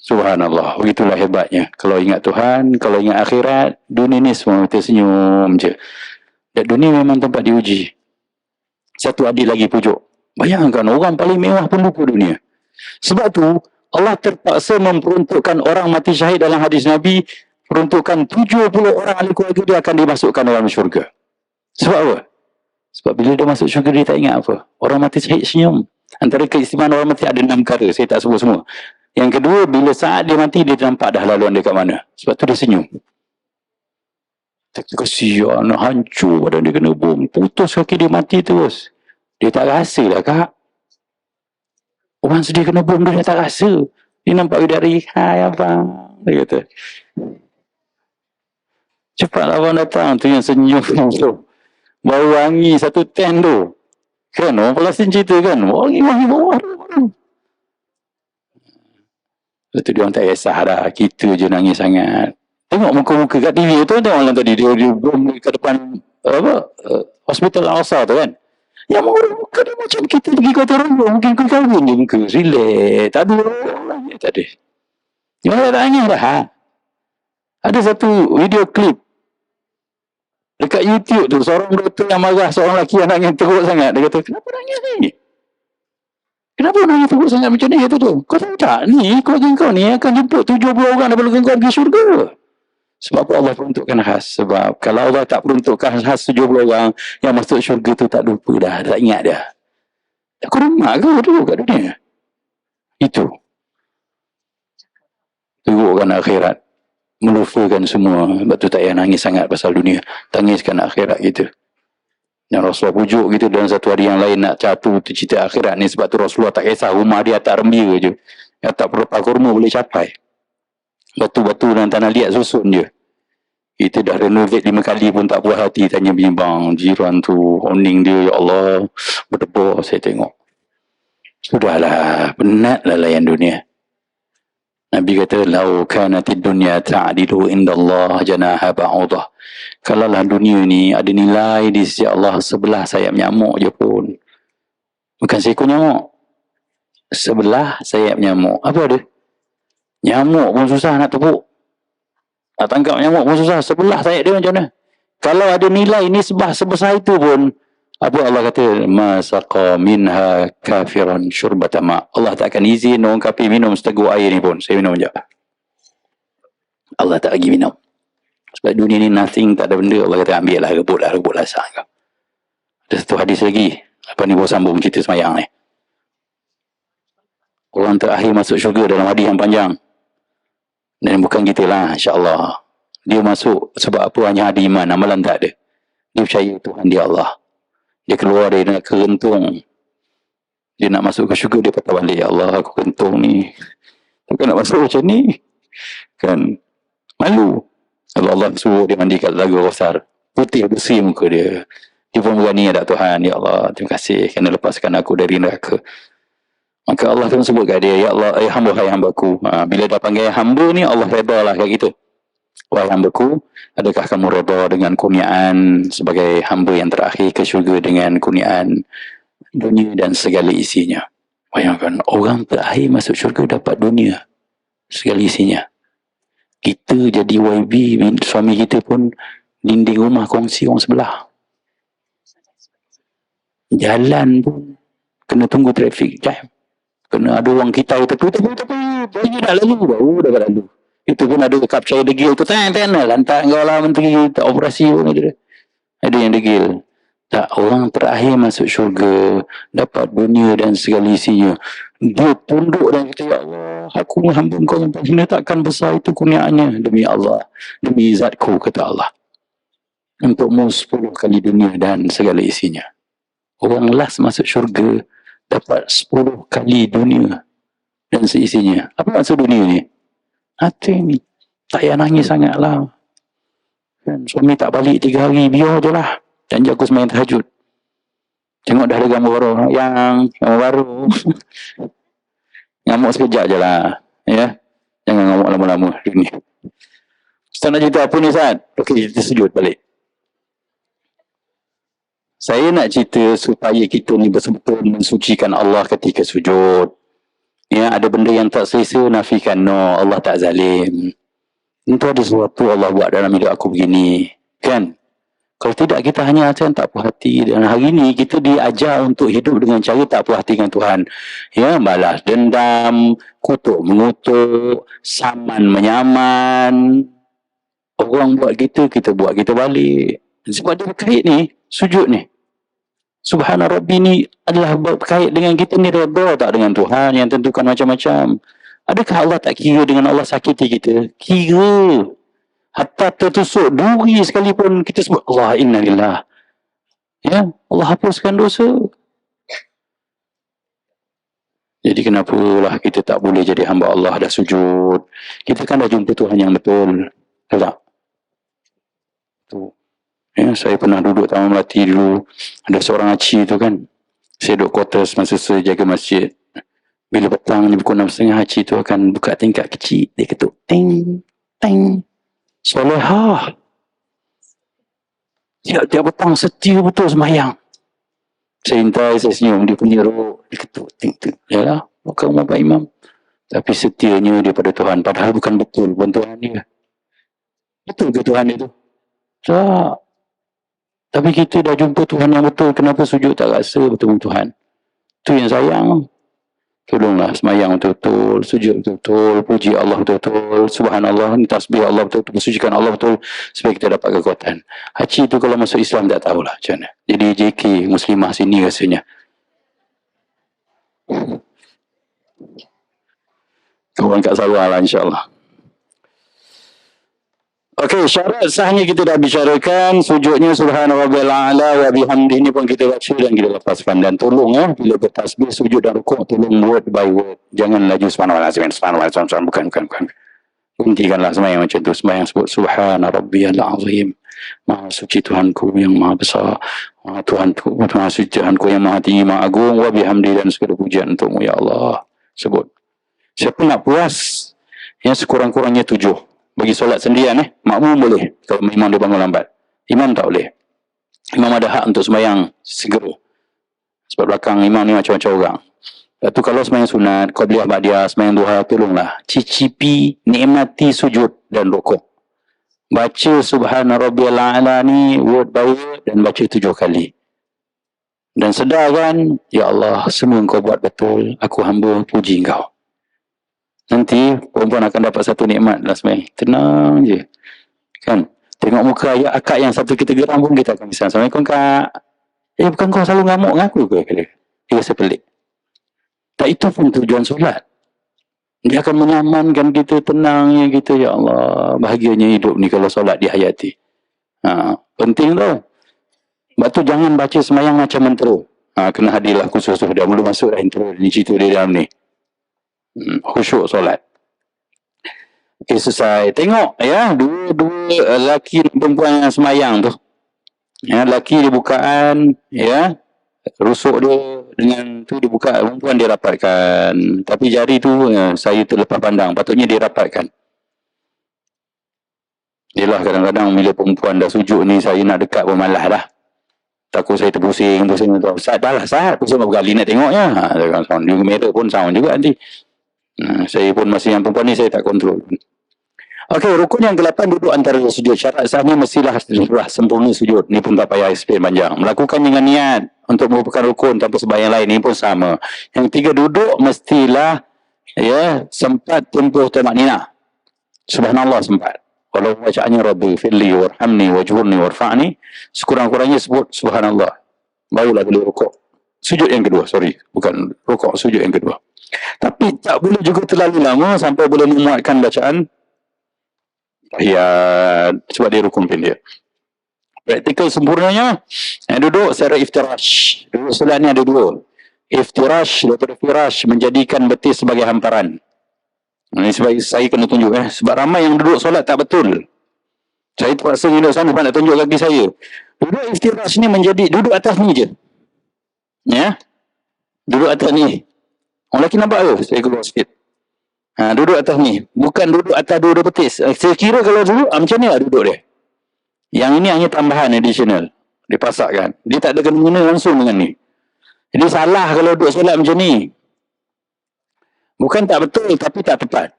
Subhanallah, begitulah hebatnya. Kalau ingat Tuhan, kalau ingat akhirat, dunia ni semua kita senyum je. Dan dunia memang tempat diuji. Satu adik lagi pujuk. Bayangkan orang paling mewah pun lupa dunia. Sebab tu, Allah terpaksa memperuntukkan orang mati syahid dalam hadis Nabi, peruntukkan 70 orang ahli keluarga dia akan dimasukkan dalam syurga. Sebab apa? Sebab bila dia masuk syurga, dia tak ingat apa. Orang mati syahid senyum. Antara keistimewaan orang mati ada 6 perkara. Saya tak sebut semua. Yang kedua, bila saat dia mati, dia nampak dah laluan dia kat mana. Sebab tu dia senyum. Kesian, hancur badan dia kena bom. Putus kaki dia mati terus. Dia tak rasa lah, Kak. Orang sedih kena bom, dia tak rasa. Dia nampak dari, hai abang. Dia kata. Cepat abang datang. Tu yang senyum tu. Bau wangi satu ten tu. Kan, orang Palestin cerita kan. Wangi-wangi bawah tu. Lepas tu dia orang tak kisah dah. Kita je nangis sangat. Tengok muka-muka kat TV tu. Tengok orang tadi. Dia bom kat depan hospital Al-Aqsa tu kan. Yang muka dia macam kita pergi Kota Raya. Mungkin kau kahwin je muka. Relax. Tak ada orang. Tak ada. Yang tak nangis dah. Ada satu video klip. Dekat YouTube tu. Seorang doktor yang marah. Seorang lelaki yang nangis teruk sangat. Dia kata, kenapa nangis ni? Kenapa nangis teruk sangat macam ni? Kata tu. Kau tahu tak? Ni, keluarga kau ni akan jemput 70 orang daripada kau pergi syurga. Sebab apa Allah peruntukkan khas? Sebab kalau Allah tak peruntukkan khas 70 orang yang masuk syurga tu tak lupa dah. Tak ingat dah. Aku rumah ke dulu kat dunia? Itu. Terukkan akhirat. Melupakan semua. Sebab tu tak payah nangis sangat pasal dunia. Tangiskan akhirat kita. Yang Rasulullah pujuk gitu dalam satu hari yang lain nak catu cerita akhirat ni. Sebab tu Rasulullah tak kisah rumah dia tak rembia je. Yang tak perlu kurma boleh capai. Batu-batu dan tanah liat susun je. Kita dah renovate 5 kali pun tak puas hati. Tanya bimbang jiran tu. Oning dia, ya Allah. Berdebar saya tengok. Sudahlah. Penatlah layan dunia. Nabi kata, lau kanatid dunya ta'adilu indallah janaha ba'udah. Kalaulah dunia ni ada nilai di sisi Allah sebelah sayap nyamuk je pun. Bukan seekor nyamuk. Sebelah sayap nyamuk. Apa ada? Nyamuk pun susah nak tepuk. Nak tangkap nyamuk pun susah. Sebelah sayap dia macam mana? Kalau ada nilai ni sebesar itu pun, apa Allah kata? Masaqa minha kafiran syurbatama. Allah tak akan izin orang kafir minum seteguk air ni pun. Saya minum sekejap. Allah tak lagi minum. Sebab dunia ni nothing, tak ada benda. Allah kata ambil lah, rebut lah sah kau. Ada satu hadis lagi. Apa ni bawa sambung cerita semayang ni. Orang terakhir masuk syurga dalam hadis yang panjang. Dan bukan kita lah, insyaAllah. Dia masuk sebab apa? Hanya ada iman, amalan tak ada. Dia percaya Tuhan dia Allah. Dia keluar dari nak kerentung. Dia nak masuk ke syurga, dia patah balik. Ya Allah, aku kentung ni. Takkan nak masuk macam ni. Kan? Malu. Kalau Allah suruh dia mandi kat Lagu Kausar. Putih bersih muka dia. Dia pun berani ada Tuhan. Ya Allah, terima kasih kerana lepaskan aku dari neraka. Maka Allah pun sebut kat dia, ya Allah, hamba-hambaku. Bila dah panggil hamba ni, Allah redha lah kat kita. Wahai hambaku, adakah kamu redha dengan kurniaan sebagai hamba yang terakhir ke syurga dengan kurniaan dunia dan segala isinya? Bayangkan, orang terakhir masuk syurga dapat dunia segala isinya. Kita jadi YB, suami kita pun dinding rumah kongsi orang sebelah. Jalan pun kena tunggu traffic jam. Kena ada orang kita tepi, bagi dah lalu, baru dapat lalu. Itu pun ada kap cair degil tu, lantak kau lah menteri tak operasi pun ada. Ada yang degil. Tak, orang terakhir masuk syurga, dapat dunia dan segala isinya. Dia tunduk dan kata, ya Allah, aku hamba kau yang paling takkan besar itu kurniaannya. Demi Allah, demi zatku, kata Allah. Untukmu 10 kali dunia dan segala isinya. Orang last masuk syurga, dapat 10 kali dunia dan seisinya. Apa maksud dunia ni? Hati ni, tak payah nangis sangat lah. Kan, suami tak balik 3 hari, biar je lah. Janji aku semain tahajud. Tengok dah ada gambar baru. Yang gambar baru. Ngamuk sekejap je lah. Ya? Jangan ngamuk lama-lama hari ni. Ustaz nak cerita apa ni Ustaz? Okey, kita sujud balik. Saya nak cerita supaya kita ni betul-betul mensucikan Allah ketika sujud. Ya, ada benda yang tak selesa, nafikan. No, Allah tak zalim. Itu ada sesuatu Allah buat dalam hidup aku begini. Kan? Kalau tidak, kita hanya macam tak puas hati. Dan hari ini kita diajar untuk hidup dengan cara tak puas hati dengan Tuhan. Ya, balas dendam, kutuk mengutuk, saman menyaman. Orang buat kita buat kita balik. Sebab dia berkait ni, sujud ni. Subhana Rabbi ni adalah berkait dengan kita ni redha tak dengan Tuhan yang tentukan macam-macam. Adakah Allah tak kira dengan Allah sakiti kita? Kira. Hatta tertusuk duri sekalipun kita sebut Allah inna lillah. Ya, Allah hapuskan dosa. Jadi kenapalah kita tak boleh jadi hamba Allah dah sujud? Kita kan dah jumpa Tuhan yang betul. Tak? Tu. Ya, saya pernah duduk Taman Melati dulu. Ada seorang haji tu kan. Saya duduk quarters masa saya jaga masjid. Bila petang ni pukul 6.30, haji tu akan buka tingkap kecil. Dia ketuk. Ting, ting. Solehah. Tiap-tiap petang setia betul sembahyang. Saya hintai, saya senyum. Dia punya roh. Dia ketuk. Ting, ting. Yalah, bukan Pak Imam. Tapi setianya dia pada Tuhan. Padahal bukan betul pun Tuhan dia. Betul ke Tuhan itu? Tak. Tapi kita dah jumpa Tuhan yang betul. Kenapa sujud tak rasa betul Tuhan? Itu yang sayang. Tolonglah semayang betul-betul. Sujud betul-betul. Puji Allah betul-betul. Subhanallah. Tasbih Allah betul-betul. Bersucikan Allah betul. Supaya kita dapat kekuatan. Haji itu kalau masuk Islam tak tahulah macam mana. Jadi JK Muslimah sini rasanya. Kawan kat Sarawak lah insyaAllah. Okey, syarat sahnya kita dah bicarakan. Sujudnya subhanarabbiyal a'la wa bihamdihi ni pun kita baca dan kita lepaskan. Dan tolong bila bertasbih, sujud dan rukuk, tolong word by word. Jangan laju subhanallah, bukan. Hentikanlah sembahyang macam tu. Sembahyang sebut subhanarabbiyal azim. Maha suci Tuhanku yang maha besar. Maha suci Tuhanku yang maha tinggi, maha agung. Wa bihamdihi dan segala pujian untukmu ya Allah. Sebut. Siapa nak puas? Yang sekurang-kurangnya 7. Bagi solat sendirian makmum boleh kalau imam dia bangun lambat. Imam tak boleh. Imam ada hak untuk sembahyang segera. Sebab belakang imam ni macam-macam orang. Lepas tu kalau sembahyang sunat, qabliyah ba'diyah, sembahyang duha, tolonglah cicipi, nikmati sujud dan rukuk. Baca subhana rabbiyal a'la ni word by word dan baca 7 kali. Dan sedarkan, ya Allah, semua Engkau buat betul. Aku hamba puji Engkau. Nanti perempuan akan dapat satu nikmat lah sebenarnya. Tenang je. Kan? Tengok muka ayah akak yang satu kita geram pun kita akan bisa. Assalamualaikum kak. Bukan kau selalu ngamuk dengan aku ke? Dia rasa pelik. Tak, itu pun tujuan solat. Dia akan menyamankan kita, tenangnya kita. Ya Allah, bahagianya hidup ni kalau solat dihayati. Penting tau. Sebab tu jangan baca semayang macam mentera. Kena hadirlah khusus tu. Dah mula masuk dah intro ni, cerita dia dalam ni. Khusyuk solat. Okey, selesai. Tengok ya, dua lelaki dan perempuan yang semayang tu. Ya, lelaki dia bukaan, ya. Rusuk dia dengan tu dibuka, perempuan dia rapatkan. Tapi jari tu saya terlepas pandang. Patutnya dia rapatkan. Yelah kadang-kadang bila perempuan dah sujud ni, saya nak dekat pun malas dah. Takut saya terpusing tu. Ustaz dah lah Ustaz, pusing berapa kali nak tengoknya. Sound kamera pun sound juga nanti. Saya pun masih yang perempuan ni saya tak kontrol. Okey, rukun yang ke-8 duduk antara sujud. Syarat sahnya mestilah sempurna sujud. Ni pun tak payah explain panjang. Melakukan dengan niat untuk merupakan rukun tanpa sembahyang lain ni pun sama. Yang ketiga, duduk mestilah sempat tempuh tamakninah. Subhanallah sempat. Kalau bacaannya Rabbi firli warhamni wajburni warfa'ni, sekurang-kurangnya sebut Subhanallah. Barulah boleh rukuk. Sujud yang kedua, bukan rukuk, sujud yang kedua. Tapi tak boleh juga terlalu lama sampai boleh memuatkan bacaan tahiyat, sebab dia rukun pendek. Praktikal sempurnanya, duduk secara iftirash. Duduk solat ni ada dua. Iftirash daripada firash, menjadikan betis sebagai hamparan. Ini sebab saya kena tunjuk sebab ramai yang duduk solat tak betul. Saya terpaksa duduk sana sebab nak tunjuk kaki saya. Duduk iftirash ni menjadi duduk atas ni je. Ya. Duduk atas ni. Orang lelaki nampak ke? Saya keluar sikit. Duduk atas ni. Bukan duduk atas dua betis. Saya kira kalau duduk, macam ni lah duduk dia. Yang ini hanya tambahan additional. Dia pasakkan. Dia tak ada kena-mengena langsung dengan ni. Jadi salah kalau duduk solat macam ni. Bukan tak betul, tapi tak tepat.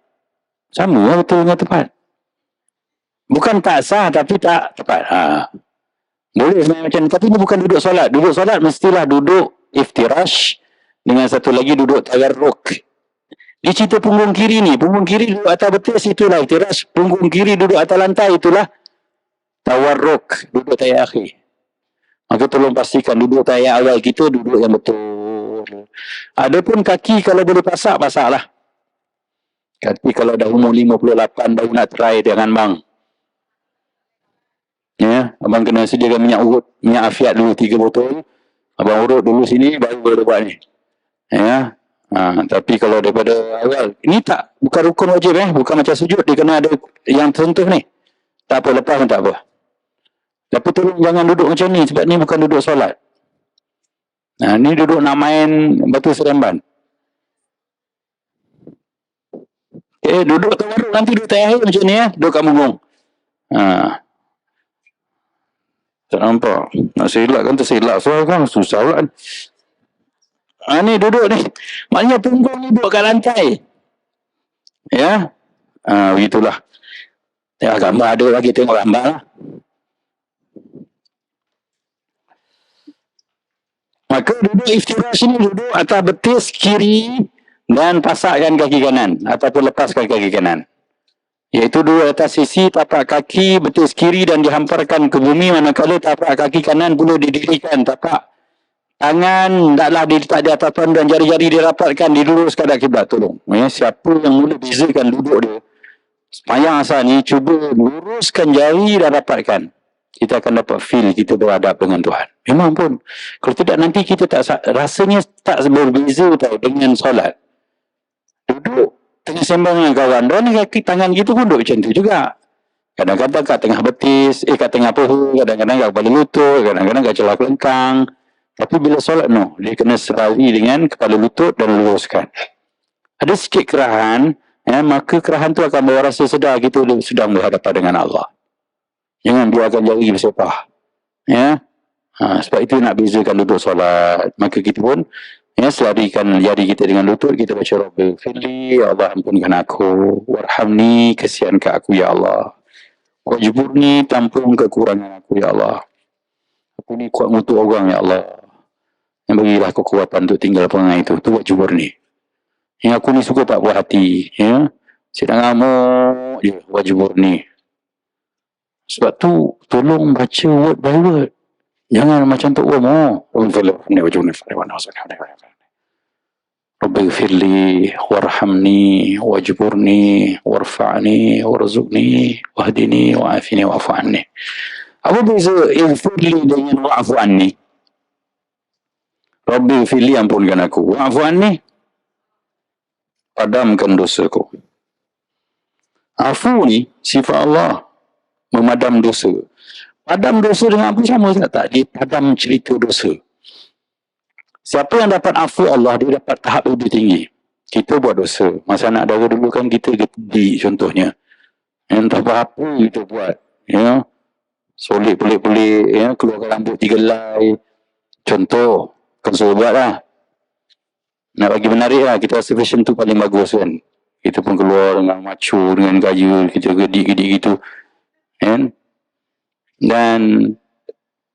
Sama lah betul dengan tepat. Bukan tak sah, tapi tak tepat. Boleh sebenarnya macam ni. Tapi ni bukan duduk solat. Duduk solat mestilah duduk iftirash. Dengan satu lagi duduk tagarruk. Dia cerita punggung kiri ni. Punggung kiri duduk atas betis, itulah iftirash. Punggung kiri duduk atas lantai, itulah tawarruk. Duduk tahiyat akhir. Maka tolong pastikan duduk tahiyat awal kita duduk yang betul. Adapun kaki kalau boleh pasak, pasaklah. Kaki kalau dah umur 58 baru nak try dengan bang. Ya, abang kena sediakan minyak urut, minyak afiat dulu 3 botol. Abang urut dulu sini baru boleh buat ni. Ya. Tapi kalau daripada awal, ini tak bukan rukun wajib bukan macam sujud, dia kena ada yang tersentuh ni. Tak apa, lepas pun tak apa. Tapi tolong jangan duduk macam ni, sebab ni bukan duduk solat. Ni duduk nak main batu seremban. Duduk tawarruk nanti duduk tahiyat macam ni duduk kat punggung. Tak nampak. Nak silap kan tersilap soal kan susah pula. Ni duduk ni. Maknanya punggung ni duduk kat lantai. Ya. Begitulah. Tengok gambar ada lagi, tengok gambar lah. Maka duduk iftirash ni duduk atas betis kiri dan pasakkan kaki kanan ataupun lepaskan kaki kanan. Iaitu duduk atas sisi tapak kaki betis kiri dan dihamparkan ke bumi, manakala tapak kaki kanan pula didirikan. Tapak tangan taklah diletak di atas tuan dan jari-jari dirapatkan, diluruskan ke kiblat. Tolong. Siapa yang mula bezakan duduk dia, semayang asal ni, cuba luruskan jari dan rapatkan. Kita akan dapat feel kita beradab dengan Tuhan. Memang pun. Kalau tidak nanti kita tak rasanya tak berbeza tau dengan solat. Duduk tengah sembang dengan kawan. Dan kaki tangan kita pun duduk macam tu juga. Kadang-kadang kat tengah betis, kat tengah paha, kadang-kadang kat kepala lutut, kadang-kadang kat celah kelengkang. Tapi bila solat dia kena serawi dengan kepala lutut dan luruskan. Ada sikit kerahan, maka kerahan tu akan bawa rasa sedar kita sedang berhadapan dengan Allah. Jangan biarkan jari bersepah. Sebab itu nak bezakan duduk solat. Maka kita pun selarikan jari kita dengan lutut, kita baca Rabbi firli, ya Allah ampunkan aku, warhamni, kasihankan aku ya Allah, wajburni, tampung kekurangan aku ya Allah, aku ni kuat ngutuk orang ya Allah, yang bagilah kekuatan untuk tinggal perangai itu wajburni. Yang aku ni suka tak buat hati, sedang ngamuk je, wajburni. Sebab tu tolong baca word by word. Jangan macam tu Rabbi firli warhamni wajburni warfa'ni warzuqni wahdini wa'afini wa'fu anni. Apa beza firli dengan wa'fu anni? Rabbi firli, ampunkan aku. Wa'fu anni, padamkan dosaku. Afu ni sifat Allah, memadam dosa. Padam dosa dengan apa sama tak? Dia padam cerita dosa. Siapa yang dapat afu Allah, dia dapat tahap lebih tinggi. Kita buat dosa. Masa anak dara dulu kan kita gedi contohnya. Entah apa kita buat. Ya, solid pelik-pelik, ya, keluarkan rambut 3 helai. Contoh, kan suruh buat lah. Nak bagi menarik lah, kita rasa fashion tu paling bagus kan. Kita pun keluar dengan macho, dengan gaya, kita gedik-gedik gitu. Kan? Dan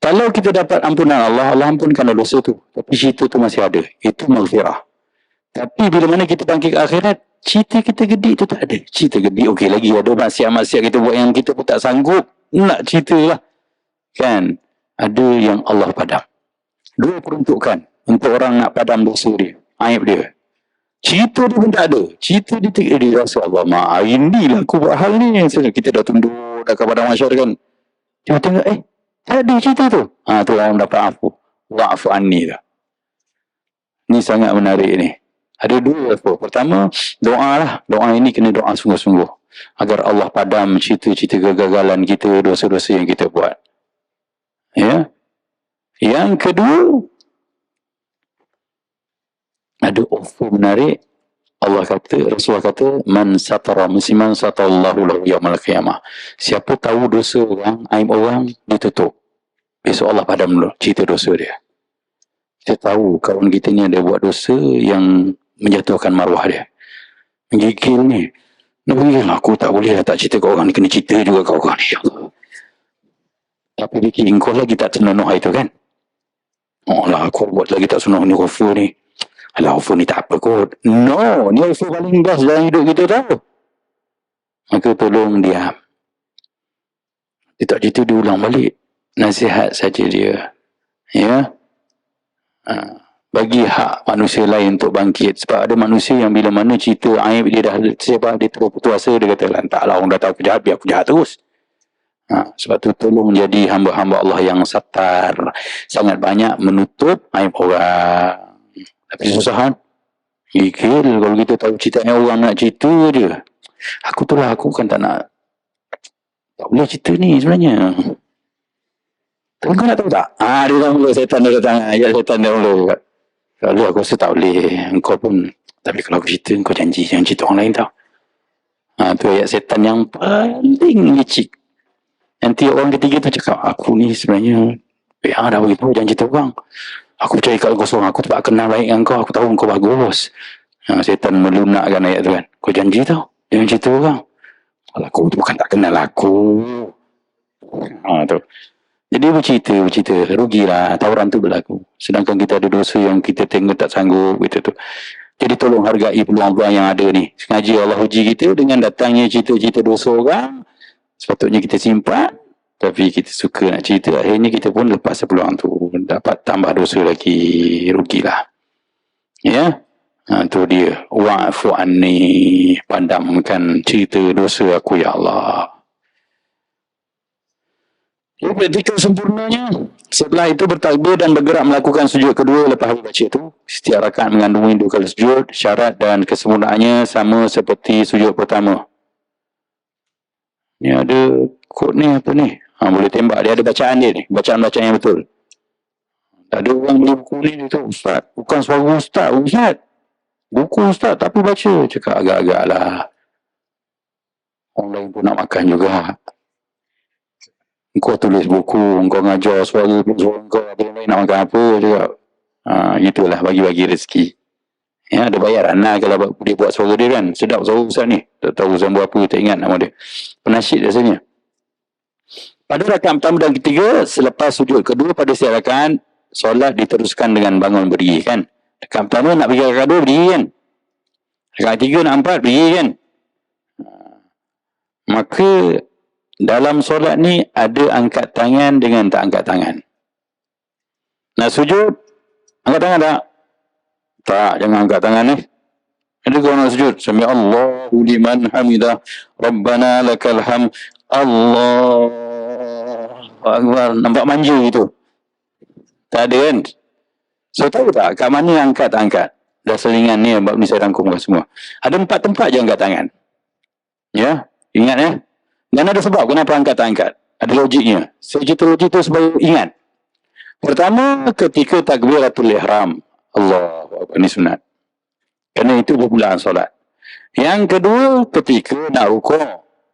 kalau kita dapat ampunan Allah, Allah ampunkan dosa tu. Tapi cerita tu masih ada. Itu maghfirah. Tapi bila mana kita bangkit ke akhirat, cerita kita gedik tu tak ada. Cerita gedik, okey lagi ada maksiat-maksiat kita buat yang kita pun tak sanggup nak cerita lah. Kan? Ada yang Allah padam. Dua peruntukan untuk orang nak padam dosa dia, aib dia. Cerita dia pun tak ada. Cerita dia rasa Allah maaf. Inilah aku buat hal ni. Kita dah tunduk, dah ke padang masyarakat kan. Dia tengok, tak ada cerita tu. Tu orang dapat afu. Wa'fu anni tu. Ni sangat menarik ni. Ada dua apa. Pertama, doa lah. Doa ini kena doa sungguh-sungguh. Agar Allah padam cerita-cerita kegagalan kita, dosa-dosa yang kita buat. Ya. Yang kedua, ada offer menarik. Allah kata, Rasulullah kata, man satara musliman satallahu lahu yaumal qiyamah. Siapa tahu dosa orang, aib orang, ditutup. Besok Allah padam dulu cerita dosa dia. Kita tahu kawan kita ni ada buat dosa yang menjatuhkan maruah dia. Menggigil ni. Nak panggil aku tak boleh lah tak cerita ke orang ni, kena cerita juga ke orang ni. Ya Allah. Tapi fikir engkau lagi tak senonoh itu kan. Oh lah, aku buat lagi tak senonoh ni offer ni. Alah, offer ni tak apa kot. No, ni offer paling best dalam hidup kita tahu. Maka tolong diam. Dia tak cerita, dia ulang balik. Nasihat saja dia. Ya. Bagi hak manusia lain untuk bangkit. Sebab ada manusia yang bila mana cerita aib dia dah sebab dia terus putus asa, dia kata, lantaklah orang dah tahu aku jahat, biar aku jahat terus. Sebab tu tolong jadi hamba-hamba Allah yang satar. Sangat banyak menutup aib orang. Tapi susah kan? Gigil kalau kita tahu cerita yang orang nak cerita je. Aku tu lah, aku kan tak nak. Tak boleh cerita ni sebenarnya. Tapi kau nak tahu tak? Dia dah mula setan dia datang. Ayat setan dia mula. Kalau aku rasa tak boleh. Engkau pun. Tapi kalau aku cerita, kau janji jangan cerita orang lain tau. Tu ayat setan yang paling licik. Nanti orang ketiga tu cakap, aku ni sebenarnya dah beritahu jangan cerita orang. Aku percaya kat kau seorang, aku tak kenal baik dengan kau, aku tahu kau bagus. Setan melunakkan ayat tu kan. Kau janji tau, jangan cerita orang. Kalau kau tu bukan tak kenal aku. Tu. Jadi bercerita, rugilah, tawuran tu berlaku. Sedangkan kita ada dosa yang kita tengok tak sanggup, gitu tu. Jadi tolong hargai peluang-peluang yang ada ni. Sengaja Allah uji kita dengan datangnya cerita-cerita dosa orang. Sepatutnya kita simpan. Tapi kita suka nak cerita. Akhirnya kita pun lepas peluang tu. Dapat tambah dosa lagi. Rugilah. Ya. Tu dia. Wa'fu anni. Padamkan cerita dosa aku ya Allah. Praktikal sempurnanya. Setelah itu bertakbir dan bergerak melakukan sujud kedua lepas baca itu. Setiap rakaat mengandungi 2 kali sujud. Syarat dan kesempurnaannya sama seperti sujud pertama. Ni ada kod ni apa ni? Boleh tembak. Dia ada bacaan dia ni. Bacaan-bacaan yang betul. Tak ada orang beli buku ni. Dia tahu, Ustaz. Bukan suara Ustaz. Ustaz. Buku Ustaz tapi baca. Cakap agak-agak lah. Orang lain pun nak makan juga. Kau tulis buku. Kau ngajar suara kau. Ada yang lain nak makan apa. Cakap. Itulah bagi-bagi rezeki. Ya, ada bayaran lah kalau dia buat suara dia kan. Sedap suara Ustaz ni. Tak tahu Ustaz buat apa. Tak ingat nama dia. Penasyid rasanya. Pada rakaat pertama dan ketiga, selepas sujud kedua pada setiap rakaat, solat diteruskan dengan bangun berdiri kan. Rakaat pertama nak pergi rakaat 2 berdiri kan. Rakaat 3 nak 4 berdiri kan. Maka dalam solat ni ada angkat tangan dengan tak angkat tangan. Nak sujud, angkat tangan tak? Tak, jangan angkat tangan ni. Ada kau nak sujud. Sami Allahu liman hamidah. Rabbana lakal ham. Allah Akbar. Nampak manja gitu. Tak ada kan? So tahu tak kat mana angkat tak angkat? Dah selingan ni bab ni saya rangkumkan semua. Ada 4 tempat je angkat tangan. Ya, ingat ya. Dan ada sebab kenapa angkat tak angkat. Ada logiknya. Saya cerita logik tu supaya ingat. Pertama, ketika takbiratul ihram. Allahu Akbar, ni sunat. Kerana itu permulaan solat. Yang kedua, ketika nak rukuk.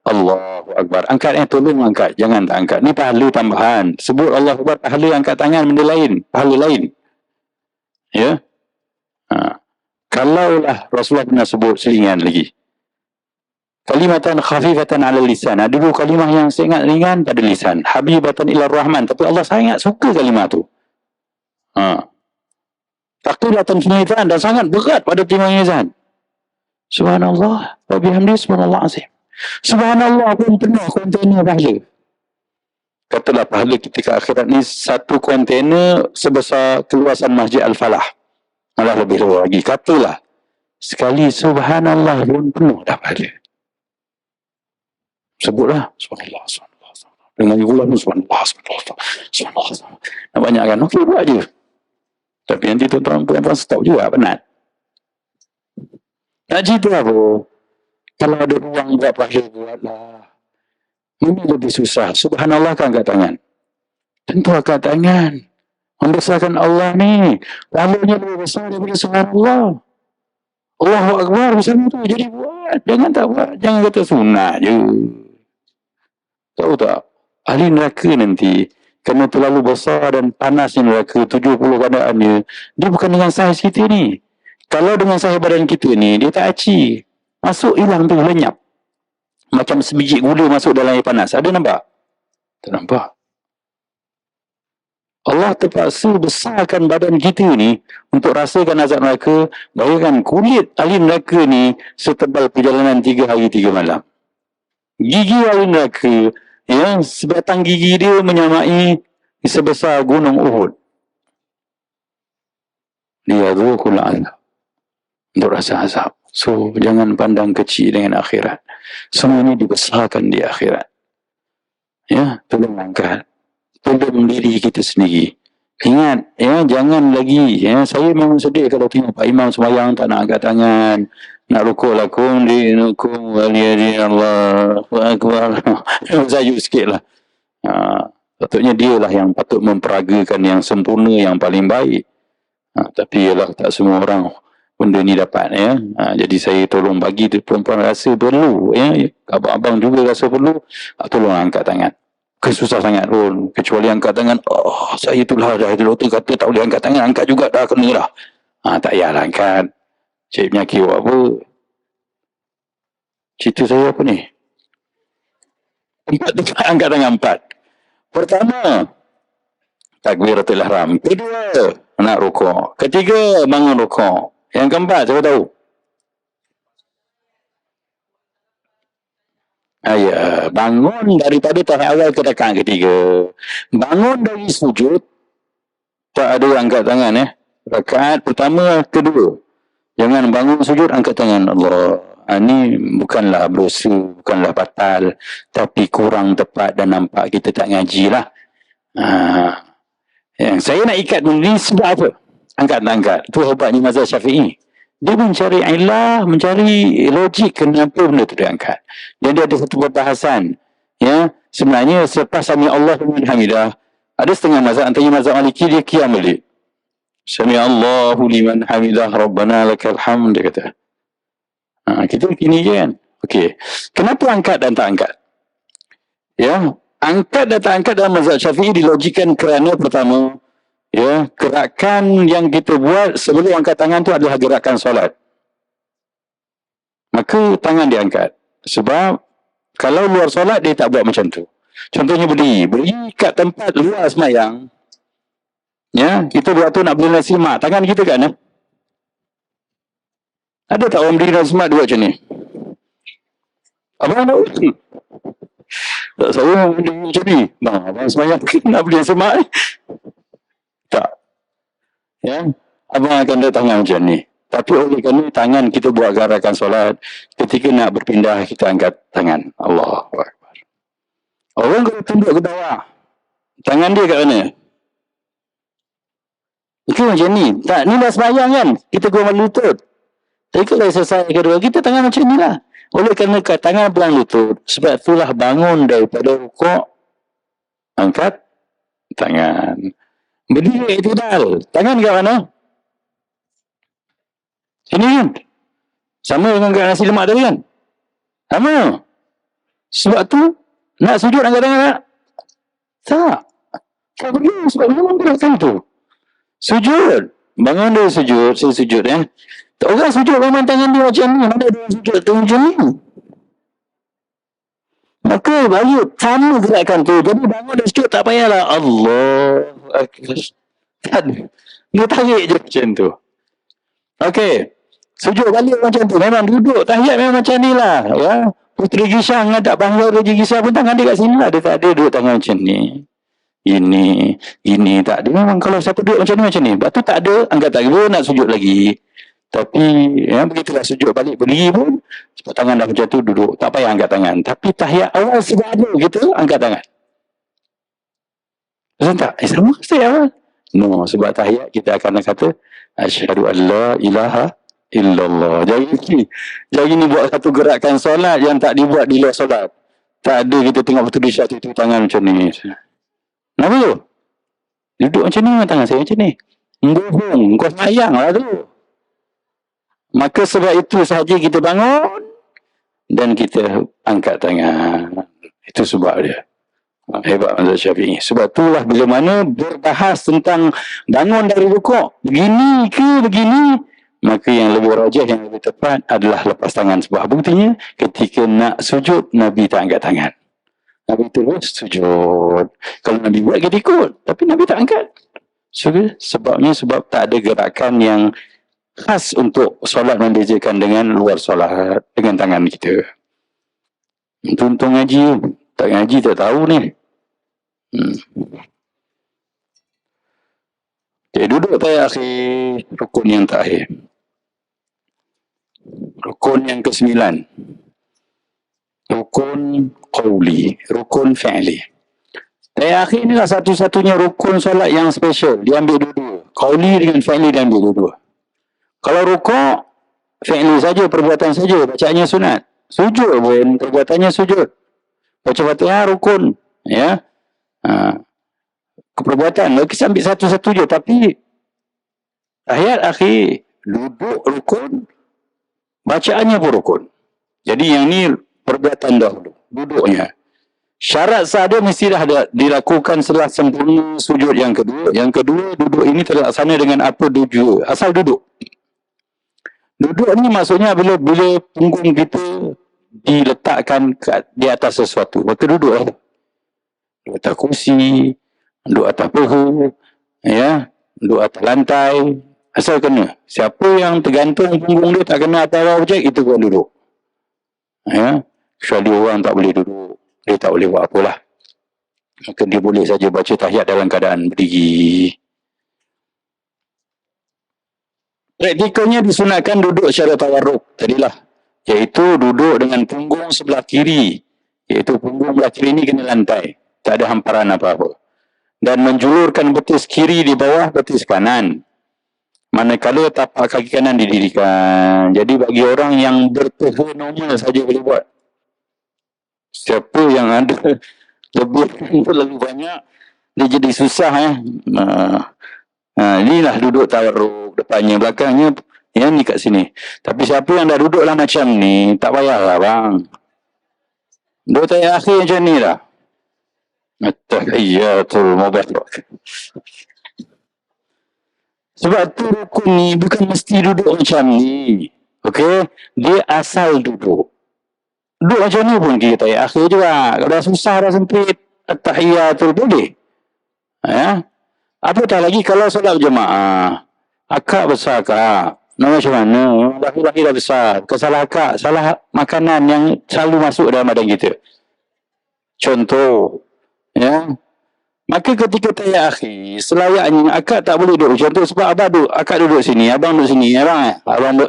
Allahu Akbar. Angkat tolong angkat. Jangan tak angkat. Ni pahala tambahan. Sebut Allahu Akbar, pahala angkat tangan benda lain. Pahala lain. Ya. Kalaulah Rasulullah pernah sebut selingan lagi. Kalimatan khafifatan ala lisan. Ada dua kalimah yang sangat ringan pada lisan. Habibatan ila rahman. Tapi Allah sangat suka kalimah tu. Taqilatan fil mizan, dan sangat berat pada timbangan mizan. Subhanallah wa bihamdihi subhanallah azim. Subhanallah pun penuh kontainer pahala. Katalah pahala ketika akhirat ni satu kontainer sebesar keluasan Masjid Al-Falah. Malah lebih luar lagi. Katalah sekali subhanallah pun penuh dah pahala. Sebutlah subhanallah, subhanallah, subhanallah. Dengan ulang subhanallah, subhanallah, subhanallah. Nak banyak kan? Okey, buat je. Tapi nanti tuan-tuan perempuan stop juga, penat. Nak cerita apa? Kalau ada ruang buat pahala, buatlah. Ini lebih susah. Subhanallah kan angkat tangan. Tentu angkat tangan. Membesarkan Allah ni. Pahalanya lebih besar daripada subhanallah. Allahu Akbar bersama tu. Jadi buat. Jangan tak buat. Jangan kata sunat je. Tahu tak? Ahli neraka nanti, kerana terlalu besar dan panasnya neraka, 70 keadaannya, dia bukan dengan saiz kita ni. Kalau dengan saiz badan kita ni, dia tak aci. Masuk hilang tu, lenyap. Macam sebiji gula masuk dalam air panas. Ada nampak? Tak nampak. Allah terpaksa besarkan badan kita ni untuk rasakan azab neraka. Bayangkan kulit ahli neraka ni setebal perjalanan 3 hari 3 malam. Gigi ahli neraka, ya, sebatang gigi dia menyamai sebesar gunung Uhud. Dia dhuqul azab. Untuk rasa azab. So, jangan pandang kecil dengan akhirat. Semua ini dibesarkan di akhirat. Ya, tolong angkat. Tolong diri kita sendiri. Ingat, ya, jangan lagi. Ya, saya memang sedih kalau tengok Pak Imam sembahyang tak nak angkat tangan. Nak rukuk lakum dinukum waliyadin Allah. Akbar. Zayu sikit lah. Patutnya dialah yang patut memperagakan yang sempurna, yang paling baik. Tapi ialah tak semua orang benda ni dapat, ya. Jadi saya tolong bagi tu perempuan rasa perlu, ya. Abang-abang juga rasa perlu, tolong angkat tangan. Susah sangat pun, kecuali angkat tangan. Oh, saya itulah dah doktor kata tak boleh angkat tangan, angkat juga dah kena dah. Tak payahlah angkat. Cik penyakit buat apa? Cerita saya apa ni? 4 tempat angkat tangan 4. Pertama, takbiratul ihram. Kedua, nak rukuk. Ketiga, bangun rukuk. Yang keempat, siapa tahu? Ya, bangun daripada tahap awal ke rakaat ketiga. Bangun dari sujud, tak ada angkat tangan, ya. Rakaat pertama, kedua. Jangan bangun sujud, angkat tangan. Allah. Ini bukanlah berdosa, bukanlah batal, tapi kurang tepat dan nampak kita tak ngaji lah. Yang saya nak ikat ni sebab apa? Angkat. Itu hebatnya mazhab Syafi'i. Dia mencari ilah, mencari logik kenapa benda tu diangkat. Dan dia ada satu perbahasan. Ya, sebenarnya selepas Sami Allah liman hamidah, ada setengah mazhab, antaranya mazhab Maliki, dia qiyam balik. Sami Allahu liman hamidah, Rabbana lakal hamd, dia kata. Kita begini je kan. Okey. Kenapa angkat dan tak angkat? Ya, angkat dan tak angkat dalam mazhab Syafi'i dilogikan kerana pertama, ya, gerakan yang kita buat sebelum angkat tangan tu adalah gerakan solat. Maka tangan diangkat. Sebab kalau luar solat dia tak buat macam tu. Contohnya berdiri kat tempat luar semayang. Ya, kita buat tu nak beli nasi mak, tangan kita kat mana? Ada tak orang berdiri nasi mak dia buat macam ni? Abang nak uji. Tak, saya berdiri macam ni. Abang semayang nak beli nasi mak ni. Tak. Ya, abang akan ada tangan macam ni. Tapi oleh kerana tangan kita buat gerakan solat, ketika nak berpindah kita angkat tangan. Allahu Akbar. Orang kalau tunduk ke bawah, tangan dia kat mana? Itu macam ni. Tak, ni dah sembahyang kan? Kita guna lutut. Tapi kalau selesai kedua, kita tangan macam ni lah. Oleh kerana tangan belang lutut, sebab itulah bangun daripada rukuk, angkat tangan. Berdiri iktidal. Tangan kat mana? Sini kan? Sama dengan kat nasi lemak tadi kan? Sama. Sebab tu, nak sujud angkat tangan tak? Tak. Tak perlu, sebab memang gerakan tu. Sujud. Bangun dia sujud, saya sujud Orang sujud memang tangan dia macam ni. Mana dia sujud tu macam ni? Maka bagi sama gerakan tu. Jadi bangun dia sujud tak payahlah. Allah Akbar. Kan? Dia tarik je macam tu. Okey. Sujud balik macam tu. Memang duduk. Tahiyat memang macam ni lah. Ya. Puteri Gisah ngadap bangsa Puteri Gisah pun tangan dia kat sini lah. Dia tak ada duduk tangan macam ni. Ini tak ada. Memang kalau siapa duduk macam ni. Lepas tu tak ada. Angkat tangan nak sujud lagi. Tapi begitulah sujud balik berdiri pun. Sebab tangan dah macam tu duduk. Tak payah angkat tangan. Tapi tahiyat awal sudah ada kita angkat tangan. Betul tak? Sama saya awal. No, sebab tahiyat kita akan kata asyhadu an la ilaha illallah. Jadi ni buat satu gerakan solat yang tak dibuat di luar solat. Tak ada kita tengok betul di satu tangan macam ni. Kenapa tu? Duduk macam ni tangan saya macam ni. Menggubung, kau sayang lah tu. Maka sebab itu sahaja kita bangun dan kita angkat tangan. Itu sebab dia. Hebat mazhab Syafi'i. Sebab itulah bila mana berbahas tentang bangun dari rukuk, begini ke begini, maka yang lebih rajih, yang lebih tepat adalah lepas tangan. Sebab buktinya ketika nak sujud, Nabi tak angkat tangan. Nabi terus sujud. Kalau Nabi buat, kita ikut. Tapi Nabi tak angkat. Sebabnya sebab tak ada gerakan yang khas untuk solat membezakan dengan luar solat dengan tangan kita. Untung ngaji. Tak ngaji tak tahu ni. Okay, duduk tayar akhir. Rukun yang terakhir. Rukun yang ke-9. Rukun qawli. Rukun fi'li. Tayar akhir ni lah satu-satunya rukun solat yang special. Dia ambil dua-dua. Qawli dengan fi'li dia ambil dua-dua. Kalau rukuk, fi'li saja, perbuatan saja. Bacaannya sunat. Sujud pun, perbuatannya sujud. Baca Fatihah rukun, ya. Keperbuatan kita ambil satu-satu je, tapi tahiyat akhir duduk rukun, bacaannya pun rukun. Jadi yang ni perbuatan dahulu, duduknya. Syarat sah dia mestilah dilakukan setelah sempurna sujud yang kedua. Yang kedua, duduk ini terlaksana dengan apa duduk? Asal duduk. Duduk ni maksudnya bila punggung kita diletakkan di atas sesuatu, maka duduk lah. Duduk atas kursi, duduk atas peha, ya, duduk atas lantai, asal kena. Siapa yang tergantung punggung dia tak kena atas objek, itu pun duduk. Ya, kecuali orang tak boleh duduk, dia tak boleh buat apalah. Maka dia boleh saja baca tahiyat dalam keadaan berdiri. Praktikalnya disunatkan duduk secara tawarruk tadilah, iaitu duduk dengan punggung sebelah kiri, iaitu punggung sebelah kiri ini kena lantai, tak ada hamparan apa-apa, dan menjulurkan betis kiri di bawah betis kanan, manakala tapak kaki kanan didirikan. Jadi bagi orang yang berpeha normal saja boleh buat. Siapa yang ada lebih terlalu banyak, dia jadi susah. Inilah duduk tawarruk, depannya, belakangnya, yang ni kat sini. Tapi siapa yang dah duduklah macam ni, tak payahlah bang. Duduk tayar akhir macam ni lah. At-tahiyyatul mubarak. Sebab tu rukun ni bukan mesti duduk macam ni. Okey? Dia asal duduk. Duduk macam ni pun kita tayar akhir juga. Kalau dah susah, dah sempit, at-tahiyyatul boleh. Ya? Apatah lagi kalau solat berjemaah. Akak besar akak. Nak macam mana? Laki-laki dah besar. Kesalah akak. Salah makanan yang selalu masuk dalam badan kita. Contoh. Ya. Maka ketika tayar akhir, selayaknya akak tak boleh duduk macam tu. Sebab abang duduk. Akak duduk sini. Abang duduk sini. Abang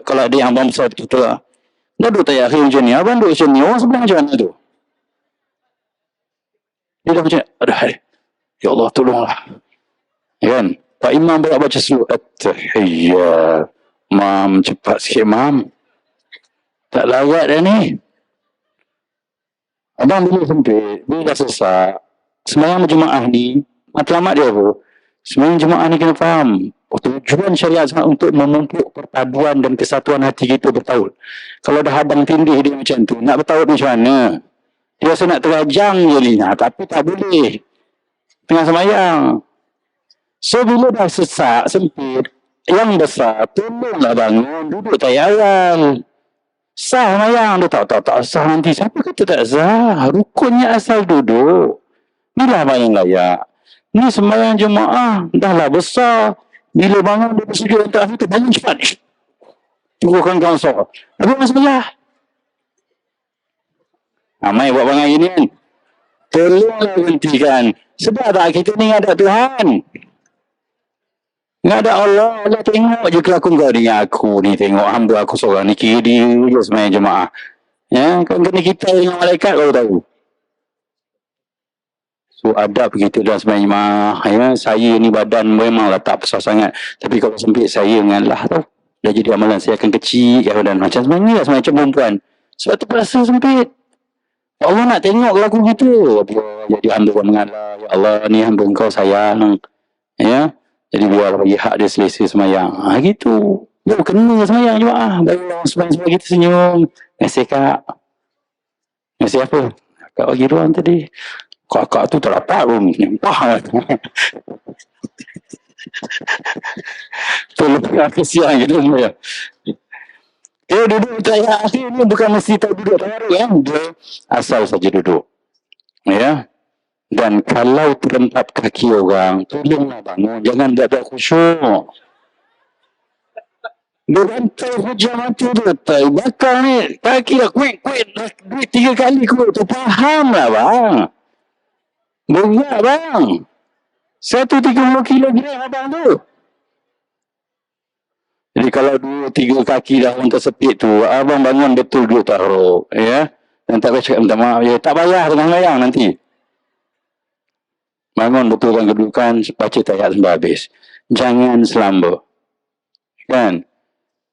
kalau ada yang abang besar kita. Dah duduk tayar akhir macam ni. Abang duduk macam ni. Orang sebelah macam mana tu? Dia dah macam, aduh, ya Allah tolonglah. Kan? Pak Imam baca surah At-Tahiyyat. Mam, cepat sikit mam. Tak larat dah ni. Abang dulu sempit. Bila dah selesai. Sembahyang berjemaah ni, matlamat dia apa? Sembahyang jemaah ni kena faham. Tujuan syariat untuk memupuk perpaduan dan kesatuan hati kita bertaut. Kalau dah abang tindih dia macam tu, nak bertaut macam mana? Dia rasa nak terajang je ni. Tapi tak boleh. Tengah semayang. So, bila dah sesak, sempit, yang besar, tolonglah bangun, duduk tayar awal. Sah semayang. Dia tak sah nanti. Siapa kata tak sah? Rukunnya asal duduk. Inilah yang layak. Ni sembahyang jemaah dah lah besar. Bila bangun dia bersujud yang terakhir tu, bangun cepat. Turunkan kansor. Habis masalah. Mai buat bangang ini kan. Tolonglah hentikan. Sebab tak kita ni ada Tuhan. Ada Allah. Allah tengok je kelakuan kau ni. Aku ni tengok hamba aku seorang ni. Kira dia je sembahyang jemaah. Ya, kan kena kita dengan malaikat kau tahu. So adab kita dalam sembahyang jemaah. Ya, saya ni badan memanglah tak besar sangat. Tapi kalau sempit saya mengalah tau. Dah jadi amalan saya akan kecil badan. Macam sembahyang ni lah sembahyang macam perempuan. Sebab tu berasa sempit. Allah nak tengok kelakuan kita. Jadi hamba buat mengalah. Ya Allah ni hamba engkau sayang. Ya. Jadi biar bagi hak dia selesa sembahyang. Gitu. Ya kena sembahyang jemaah. Barulah sembahyang kita senyum. Terima kak. Terima apa? Kak bagi ruang tadi. Kakak tu tak dapat pun. Nyempah. Tolong kesian gitu. Duduk tayar akhir ni bukan mesti tak duduk tawaruk ya. Dia asal saja duduk. Ya. Dan kalau terempat kaki orang, tolonglah bangun. Jangan tak khusyuk. Berantai hujan mati berantai. Bakal ni, kaki dah kuit. Duit 3 kali kuit tu. Faham lah bang. Berat bang. 130 kilogram abang tu. Jadi kalau 2-3 kaki dah orang tersepit tu, abang bangun betul duduk tahruk. Ya. Dan tak payah cakap minta maaf. Ya, tak payah tengah layang nanti. Bangun betulkan kedudukan, baca tayat sampai habis. Jangan selamba. Kan?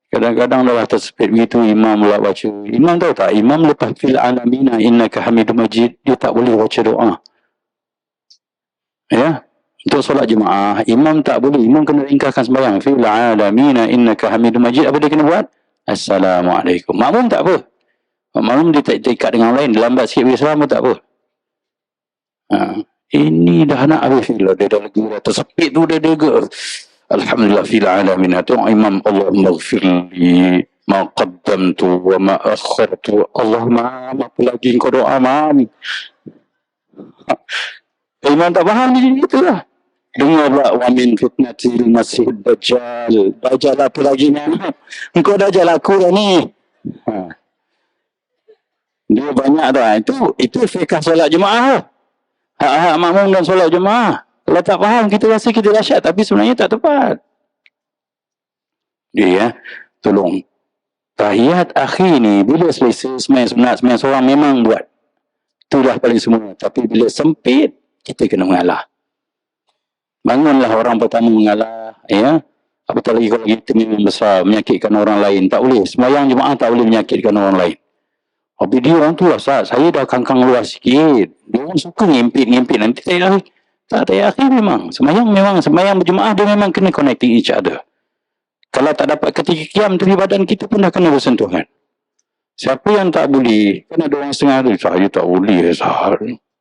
Kadang-kadang dah tersepit begitu, imam pula baca. Imam tahu tak? Imam lepas fil alamina innaka hamidum majid, dia tak boleh baca doa. Ya? Untuk solat jemaah, imam tak boleh. Imam kena ringkaskan sembahyang. Fil alamina innaka hamidum majid. Apa dia kena buat? Assalamualaikum. Makmum tak apa. Makmum dia tak ikat dengan orang lain. Lambat sikit bersama tak apa. Ini dah nak habis fil. Dia dah lagi dah tersepit tu dia dega. Alhamdulillah fil alamina. Tengok imam Allahumma ghafirli ma qaddamtu wa ma akhartu. Allahumma apa lagi kau doa mam. Imam tak faham dia jadi itulah. Dengar pula wa min fitnatil masih dajjal. Dajjal apa lagi ni? Engkau dajjal aku dah ni. Dia banyak dah. Itu fikah solat jemaah. Hak-hak makmum dan solat jemaah. Kalau tak faham kita rasa kita dahsyat tapi sebenarnya tak tepat. Dia ya, tolong. Tahiyat akhir ni bila selesai sembahyang sunat sembahyang seorang memang buat. Itulah paling semua. Tapi bila sempit kita kena mengalah. Bangunlah orang pertama mengalah, ya. Apatah lagi kalau kita memang besar, menyakitkan orang lain. Tak boleh. Sembahyang jemaah tak boleh menyakitkan orang lain. Tapi dia orang tu lah, saya dah kangkang luar sikit. Dia orang suka ngimpit-ngimpit. Nanti saya tak akhir memang. Sembahyang berjemaah dia memang kena connecting each other. Kalau tak dapat ketika kiam tu, badan kita pun dah kena bersentuhan. Siapa yang tak boleh, kan ada orang setengah tu, saya tak boleh.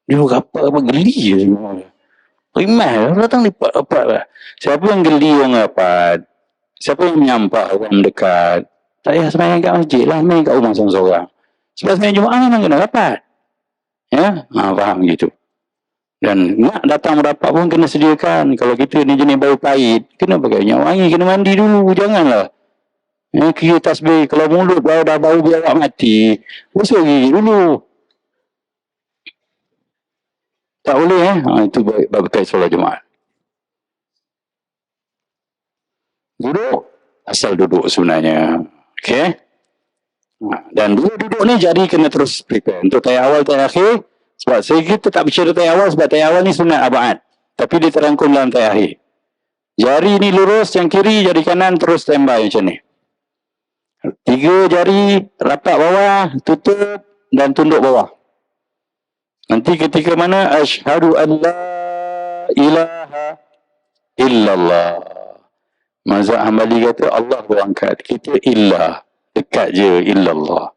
Dia apa geli je semua. Rimah, datang lipat-lipat lah. Siapa yang geli orang rapat? Siapa yang menyampah orang mendekat? Tak payah sembahyang kat masjid lah, main kat rumah seorang-seorang. Sebab sembahyang Jumaat memang kena rapat. Ya, faham gitu. Dan nak datang merapat pun kena sediakan. Kalau kita ni jenis bau pahit, kena pakai minyak wangi, kena mandi dulu. Janganlah. Ya, kira tasbih, kalau mulut dah bau biar mati, basuh gigi dulu. Tak boleh itu berkait solat jemaah. Duduk, asal duduk sebenarnya. Okey. Dan duduk ni jari kena terus prepare. Untuk tayar awal, tayar akhir. Sebab kita tak bicara tayar awal, sebab tayar awal ni sunat abad. Tapi dia terangkum dalam tayar akhir. Jari ni lurus, yang kiri, jari kanan terus standby macam ni. 3 jari, rapat bawah, tutup dan tunduk bawah. Nanti ketika mana asyhadu an la ilaha illallah. Mazhab Hambali kata Allah berangkat. Kita illah. Dekat je illallah.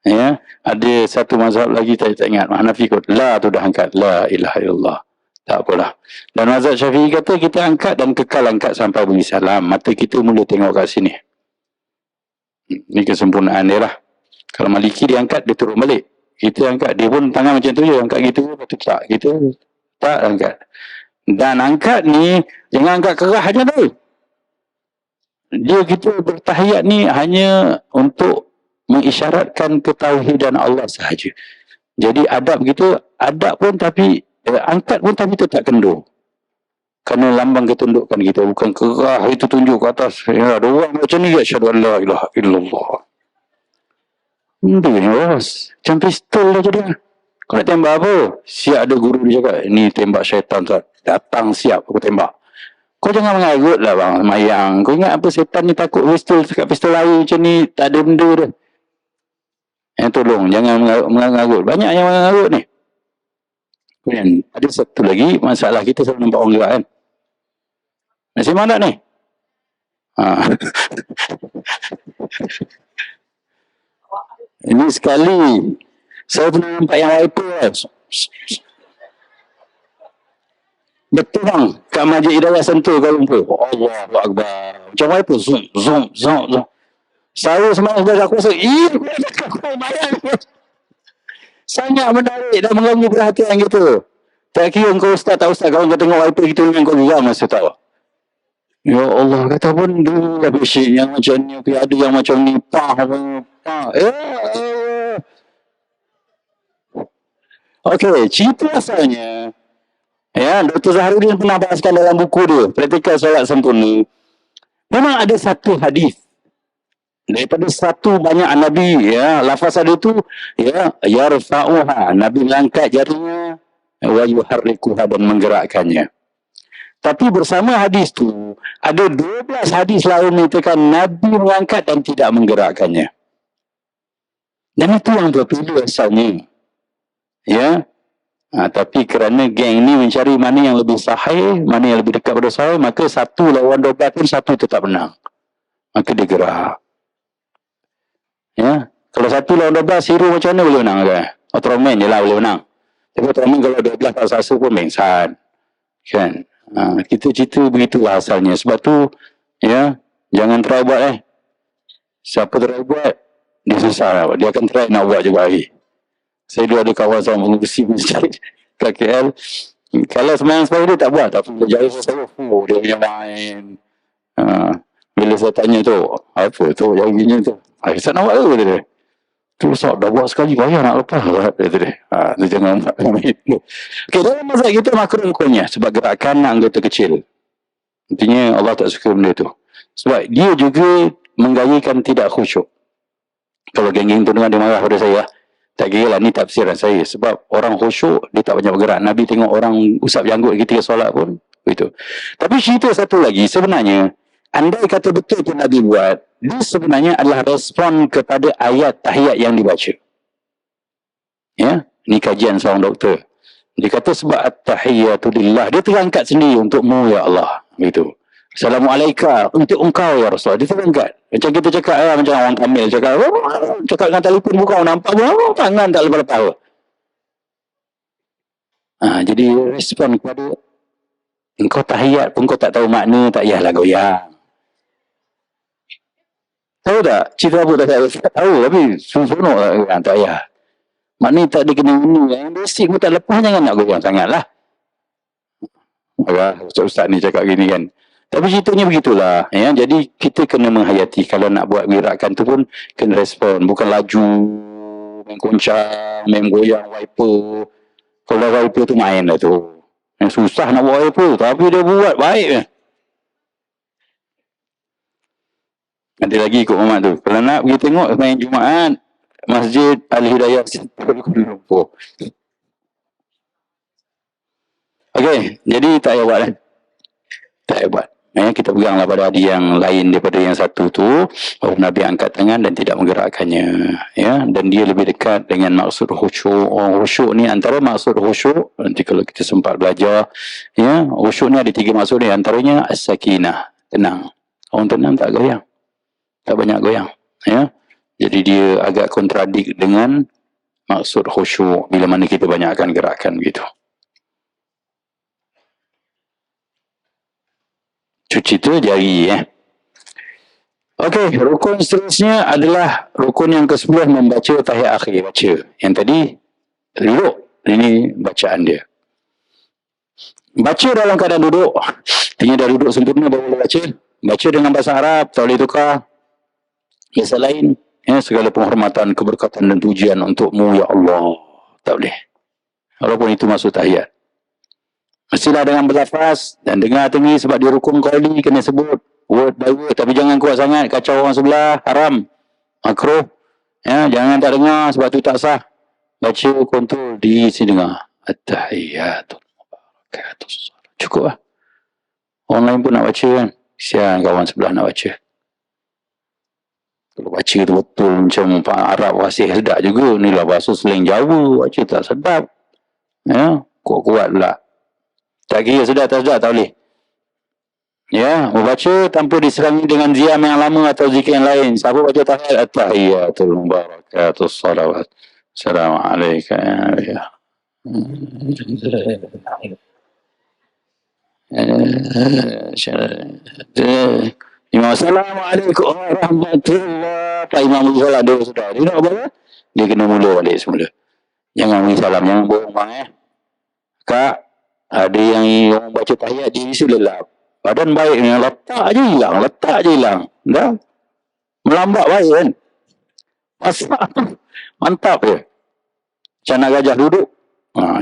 Ya, ada satu mazhab lagi tak ingat. Hanafi kot. La tu dah angkat. La ilaha illallah. Tak apalah. Dan mazhab Syafi'i kata kita angkat dan kekal angkat sampai bagi salam. Mata kita mula tengok kat sini. Ini kesempurnaan dia lah. Kalau Maliki dia angkat, dia turun balik. Kita angkat, dia pun tangan macam tu je. Angkat gitu, lepas tu tak. Kita tak angkat. Dan angkat ni, jangan angkat kerah aja tu. Dia kita bertahiyat ni hanya untuk mengisyaratkan ketauhidan Allah sahaja. Jadi adab kita, adab pun tapi, angkat pun tapi tetap kendur. Kerana lambang ketundukan kita, bukan kerah itu tunjuk ke atas. Ya, ada orang macam ni, asyhadu an la ilaha illallah. Dia ni bos, macam pistol dah jadi. Kau nak tembak apa? Siap ada guru dia cakap, ni tembak syaitan, datang siap aku tembak. Kau jangan mengarut lah bang, mayang. Kau ingat apa setan ni takut pistol, cakap pistol air macam ni, tak ada benda dah. Tolong, jangan mengarut. Banyak yang mengarut ni. Kemudian, ada satu lagi masalah kita selalu nampak orang gerak kan. Nasi mana ni? Ini sekali, saya pernah nampak yang wiper lah. Betul bang, kat Masjid Hidayah Sentul Kuala Lumpur. Allahu Akbar. Macam wiper, zoom, zoom, zoom, zoom. Saya semalam sudah aku rasa, aku bayar. Sangat menarik dan mengganggu perhatian kita. Tak kira kau ustaz tak ustaz, kalau kau tengok wiper kita dengan kau geram masa tahu. Ya Allah, kata pun dulu dah bisik yang macam ni, ada yang macam ni, Okey, cerita asalnya, ya, Dr. Zaharuddin pernah bahaskan dalam buku dia, Praktikal Solat Sempurna. Memang ada satu hadis daripada satu banyak Nabi, ya, lafaz ada tu, ya, yarfa'uha, Nabi mengangkat jarinya, wa yuharrikuha, dan menggerakkannya. Tapi bersama hadis tu, ada 12 hadis lain mengatakan Nabi mengangkat dan tidak menggerakkannya. Dan itu yang berbeza asalnya. Ya. Tapi kerana geng ni mencari mana yang lebih sahih, mana yang lebih dekat pada sahih, maka satu lawan 12 pun satu tetap menang. Maka dia gerak. Ya. Kalau satu lawan 12, hero macam mana boleh menang kan? Ultraman je lah boleh menang. Tapi Ultraman kalau 12 tak sasa pun mengsan. Kan? Kita cerita begitulah asalnya. Sebab tu, ya, jangan try buat Siapa try buat, dia susah lah. Dia akan try nak buat juga lagi. Saya dulu ada kawan sama mengurusi masjid kat KL. Kalau semayang-semayang dia tak buat. Tapi dia jari saya, dia punya main. Bila saya tanya tu, apa tu, yang gini tu. Saya nak buat tu, dia. Tu Ustaz, dah buat sekali, bayar nak lepas. Dia jangan main tu. Okay, dalam mazhab kita makruh hukumnya sebab gerakan anggota kecil. Intinya Allah tak suka benda tu. Sebab dia juga menggayakan tidak khusyuk. Kalau geng-geng tu dengar dia marah pada saya, tak kira lah, ni tafsiran saya. Sebab orang khusyuk, dia tak banyak bergerak. Nabi tengok orang usap janggut ketika solat pun, begitu. Tapi cerita satu lagi, sebenarnya, andai kata betul pun Nabi buat, dia sebenarnya adalah respon kepada ayat tahiyat yang dibaca. Ya, ni kajian seorang doktor. Dia kata sebab at-tahiyatu lillah, dia terangkat sendiri untukmu ya Allah, begitu. Assalamualaikum untuk engkau ya Rasulullah. Dia terangkat. Macam kita cakap macam orang Kamil cakap, cakap dengan telefon bukan nampak tangan tak lepas-lepas. Jadi respon kepada engkau tahiyat pun kau tak tahu makna, tak payahlah goyang. Tahu tak? Cerita apa tak tahu, tapi sunuk tak payah. Maknanya tak ada kena-kena. Yang basic pun tak lepas, jangan nak goyang sangatlah. Ustaz ni cakap gini kan. Tapi ceritanya begitulah. Ya? Jadi kita kena menghayati. Kalau nak buat gerakan tu pun kena respon. Bukan laju, main goncang, main goyang, wiper. Kalau wiper tu main lah tu. Yang susah nak buat wiper. Tapi dia buat baik. Nanti lagi ikut Muhammad tu. Kalau nak pergi tengok main Jumaat, Masjid Al-Hidayah Kuala Lumpur. Okey, jadi tak payah buat Tak payah buat. Kita peganglah pada hadis yang lain daripada yang satu tu, bahawa Nabi angkat tangan dan tidak menggerakkannya, ya, dan dia lebih dekat dengan maksud khusyuk. Khusyuk ni antara maksud khusyuk, nanti kalau kita sempat belajar, ya, khusyuk ni ada 3 maksud ni, antaranya as-sakinah, tenang. Orang tenang tak goyang, tak banyak goyang, ya. Jadi dia agak kontradik dengan maksud khusyuk bila mana kita banyakkan gerakan begitu. Cuci tu jari Okey, rukun seterusnya adalah rukun yang ke-10 membaca tahiyat akhir, baca. Yang tadi duduk, ini bacaan dia. Baca dalam keadaan duduk. Artinya dah duduk sempurna baru boleh baca. Baca dengan bahasa Arab, tak boleh tukar. Bahasa lain, segala penghormatan, keberkatan dan pujian untukmu ya Allah. Tak boleh. Walaupun itu masuk tahiyat. Mestilah dengan berlafaz dan dengar tinggi sebab dia rukun qauli kena sebut word by word, tapi jangan kuat sangat, kacau orang sebelah, haram, makruh. Jangan tak dengar sebab tu tak sah. Baca kontrol diri si dengar. At-tahiyatul mubarakatus. Cukup lah. Orang lain pun nak baca kan. Kesian kawan sebelah nak baca. Kalau baca tu betul macam Arab fasih sedap juga. Ni lah bahasa slang Jawa. Baca tak sedap. Kuat-kuat pula. Tak kira sedap tak sedap tak boleh. Membaca tanpa diserangi dengan ziam yang lama atau zikir yang lain. Siapa baca tahiyat at-tahiyatul mubarakatus salawat. Assalamualaikum. Imam Assalamualaikum warahmatullahi. Pak Imam salat dia sudah. Dia nak apa? Dia kena mula balik semula. Jangan beri salam, jangan bohong bang Kak, ada yang orang baca tahiyat dia isi lelap. Badan baik ni, letak je hilang. Dah. Melambat baik kan. Masak tu. Mantap je. Macam nak gajah duduk.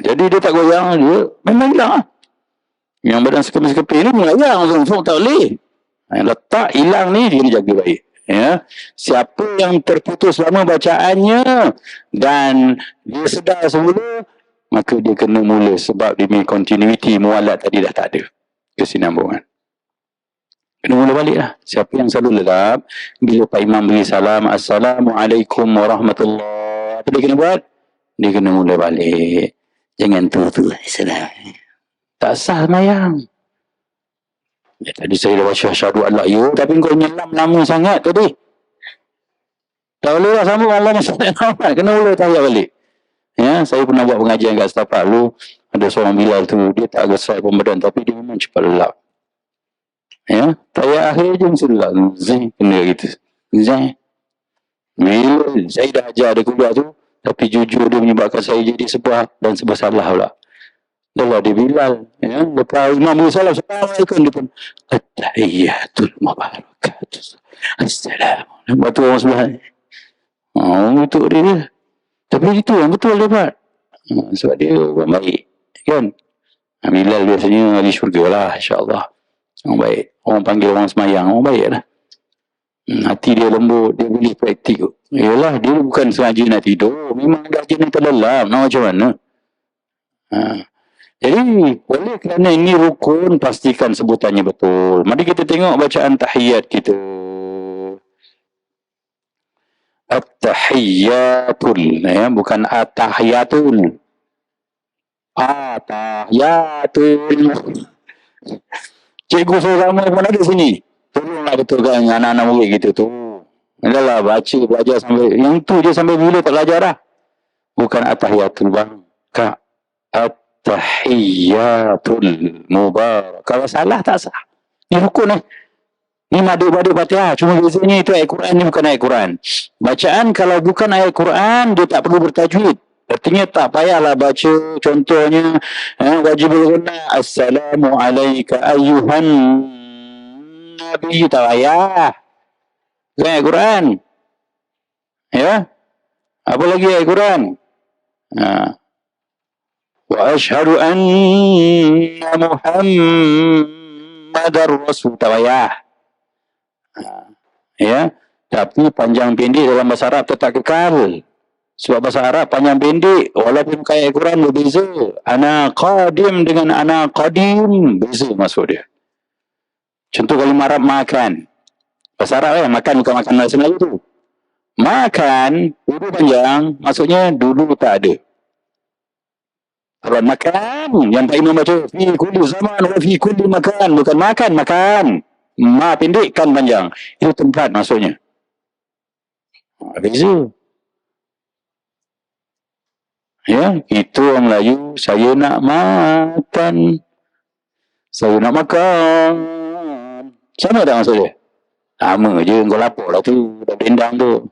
Jadi dia tak goyang, dia memang hilang lah. Yang badan sekepi-sekepi ni melayang langsung, tak boleh. Letak hilang ni, dia jaga baik. Siapa yang terputus lama bacaannya dan dia sedar semula, maka dia kena mula sebab demi continuity mualat tadi dah tak ada kesinambungan. Kena mula balik lah. Siapa yang selalu lelap, bila Pak Imam beri salam, Assalamualaikum warahmatullahi. Apa dia kena buat? Dia kena mula balik. Jangan tu. Assalamualaikum. Tak sah semayang. Tadi saya dah baca asyhadu an la ilaha illallah, tapi kau nyelam lama sangat tadi. Tak boleh lah sambung Allah SWT. Kena mula tahiyat balik. Saya pernah buat pengajian kat setapak dulu. Ada seorang Bilal tu, dia tak agak pun badan, tapi dia memang cepat lelap. Tahiyat akhir je mesti lelap. Kena gitu. Bila saya dah ajar dia keluar tu, tapi jujur dia menyebabkan saya jadi sebuah dan sebuah salah pula. Dah lah dia Bilal. Lepas Imam bersalam, Assalamualaikum, dia pun at-tahiyatul mubarakatus. Assalamualaikum. Lepas tu orang sebelah. Untuk dia. Tapi itu yang betul dia buat. Sebab dia orang baik. Kan? Bilal biasanya ahli syurga lah, insyaAllah. Orang baik. Orang panggil orang semayang, orang baik lah. Hati dia lembut, dia boleh praktik. Yalah, dia bukan sengaja nak tidur. Memang dah jenis terlelap. Nak macam mana? Jadi, oleh kerana ini rukun, pastikan sebutannya betul. Mari kita tengok bacaan tahiyat kita. At-tahiyatul. Bukan at-tahiyatul. At-tahiyatul. Cikgu seorang pun ada sini. Tolonglah betulkan anak-anak murid kita tu. Adalah baca, belajar sampai. Yang tu je sampai bila tak belajar dah. Bukan at-tahiyatul bang. Kak. At-tahiyatul mubarak. Kalau salah tak sah. Ni rukun Ni madu-madu Fatihah. Cuma biasanya itu ayat Quran, ni bukan ayat Quran. Bacaan kalau bukan ayat Quran, dia tak perlu bertajwid. Artinya tak payahlah baca. Contohnya, wajib berguna. Assalamualaikum ayyuhan Nabi. Tak payah. Bukan ayat Quran. Apa lagi ayat Quran? Wa ashhadu anna Muhammadar Rasul. Tak payah. Tapi panjang pendek dalam bahasa Arab tetap kekal. Sebab bahasa Arab panjang pendek walaupun ayat Quran berbeza. Ana qadim dengan ana qadim beza maksud dia. Contoh kalimah Arab makan. Bahasa Arab makan bukan makan bahasa Melayu tu. Makan dulu panjang maksudnya dulu tak ada. Kalau makan yang Pak Imam baca fi kulli zaman wa fi kulli makan, bukan makan. Ma pendek kan panjang. Itu tempat maksudnya. Beza. Ya, itu orang Melayu, saya nak makan. Saya nak makan. Sama tak maksud dia? Sama je, kau lapar lah tu. Dah bendang tu.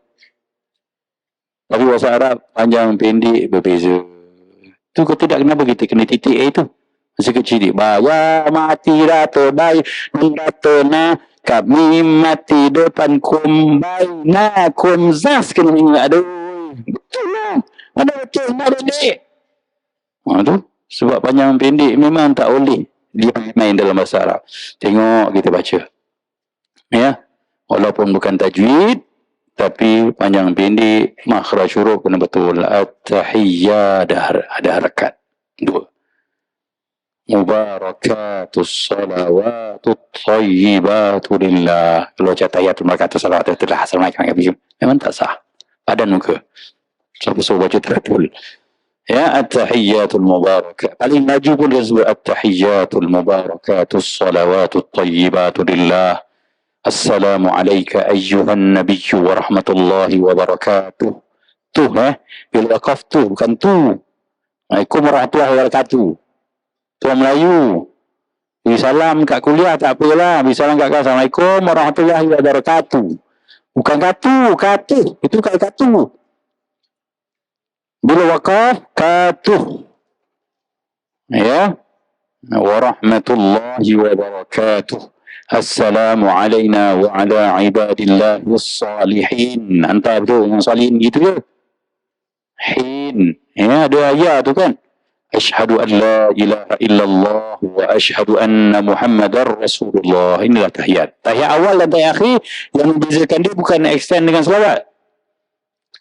Tapi bahasa Arab, panjang pendek berbeza. Tu kau tidak kenapa kita kena titik A tu. Masih kecil dia. Baya mati rata bayi. Rata na. Kami mati depan kumbai. Na kumzas kena ingat. Aduh. Betul lah. Mana betul nak pendek. Tu. Sebab panjang pendek memang tak boleh dia main dalam bahasa Arab. Tengok kita baca. Ya. Walaupun bukan tajwid, tapi panjang pendek, makhraj huruf kena betul. At-tahiyyah ada harakat. 2. Mubarakatus salawatut thayyibatu lillah. Kalau baca tahiyatul barakatus salawatut lillah, assalamualaikum. Memang tak sah. Padan muka. Sampai baca teratul. Ya, at-tahiyyatul mubarakah. Paling maju pun dia sebut at-tahiyyatul mubarakatus salawatut thayyibatu lillah. Assalamu alayka ayyuhan nabiyyu wa rahmatullahi wa barakatuh. Tu, bila wakaf tu, bukan tu. Assalamualaikum warahmatullahi wabarakatuh. Tu orang Melayu. Beri salam kat kuliah tak apalah. Beri salam kat kelas. Assalamualaikum warahmatullahi wabarakatuh. Bukan katu. Itu katu. Bila wakaf, katuh. Ya. Warahmatullahi wabarakatuh. Assalamu alayna wa ala ibadillahi salihin. Hantar betul yang salihin gitu ke? Hin. Ya, ada ayat tu kan? Ashhadu an la ilaha illallah wa ashhadu anna Muhammadar Rasulullah. Inilah tahiyat. Tahiyat awal dan tahiyat akhir yang membezakan dia bukan extend dengan selawat.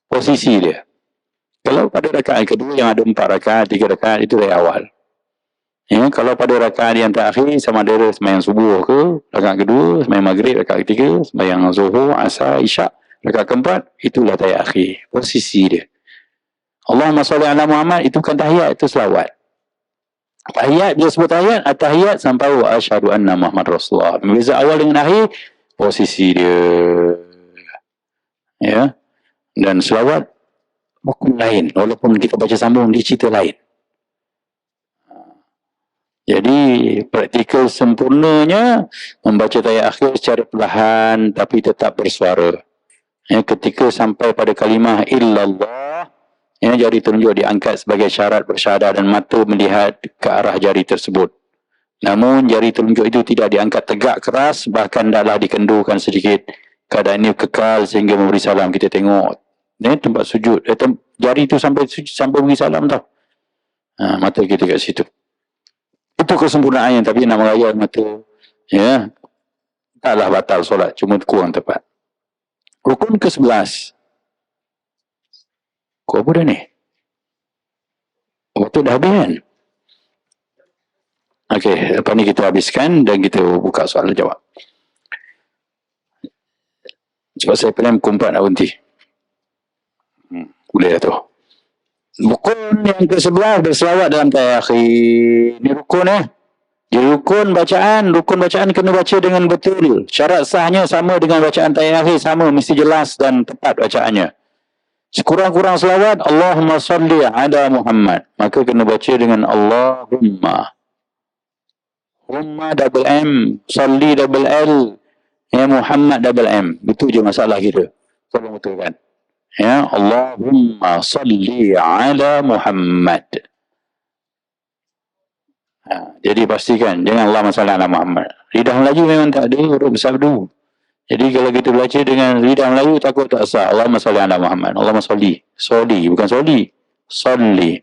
Posisi dia. Kalau pada rakaat kedua yang ada 4 rakaat, 3 rakaat, itu tahiyat awal. Ya, kalau pada rakaat yang terakhir sama ada sembahyang subuh ke, rakaat kedua, sembahyang maghrib, rakaat ketiga, sembahyang zuhur, asar, isyak, rakaat keempat, itulah tahiyat akhir. Posisi dia. Allahumma salli ala Muhammad, itu bukan tahiyat, itu selawat. Tahiyat, dia sebut tahiyat, at-tahiyat sampai wa asyhadu anna Muhammad Rasulullah. Membeza awal dengan akhir, posisi dia. Ya. Dan selawat, bukan lain. Walaupun kita baca sambung, dia cerita lain. Jadi, praktikal sempurnanya, membaca tahiyat akhir secara perlahan, tapi tetap bersuara. Ya, ketika sampai pada kalimah illallah, ya, jari telunjuk diangkat sebagai syarat bersyahadah dan mata melihat ke arah jari tersebut. Namun, jari telunjuk itu tidak diangkat tegak keras, bahkan taklah dikendurkan sedikit. Keadaan ini kekal sehingga memberi salam. Kita tengok, ya, tempat sujud. Jari itu sampai beri salam tau. Mata kita kat situ. Itu kesempurnaan, tapi nak merayat mata, ya, taklah batal solat, cuma kurang tepat. Rukun ke-11. Kau apa dah ni? Waktu dah habis kan? Okey, lepas ni kita habiskan dan kita buka soalan jawab. Sebab saya plan pukul 4 nak berhenti. Boleh dah tu. Rukun yang ke-11 berselawat dalam tahiyat akhir. Ini rukun Jadi rukun bacaan kena baca dengan betul. Syarat sahnya sama dengan bacaan tahiyat akhir, sama, mesti jelas dan tepat bacaannya. Sekurang-kurang selawat, Allahumma salli ala Muhammad. Maka kena baca dengan Allahumma. Humma double M, salli double L, ya, Muhammad double M. Itu je masalah kita. Tolong betulkan. Ya, Allahumma salli ala Muhammad. Jadi pastikan, jangan Allahumma salli ala Muhammad. Lidah Melayu memang tak ada huruf bersabdu. Jadi kalau kita baca dengan lidah Melayu, takut tak sah. Allahumma salli ala Muhammad. Allahumma salli. Soli, bukan soli. Salli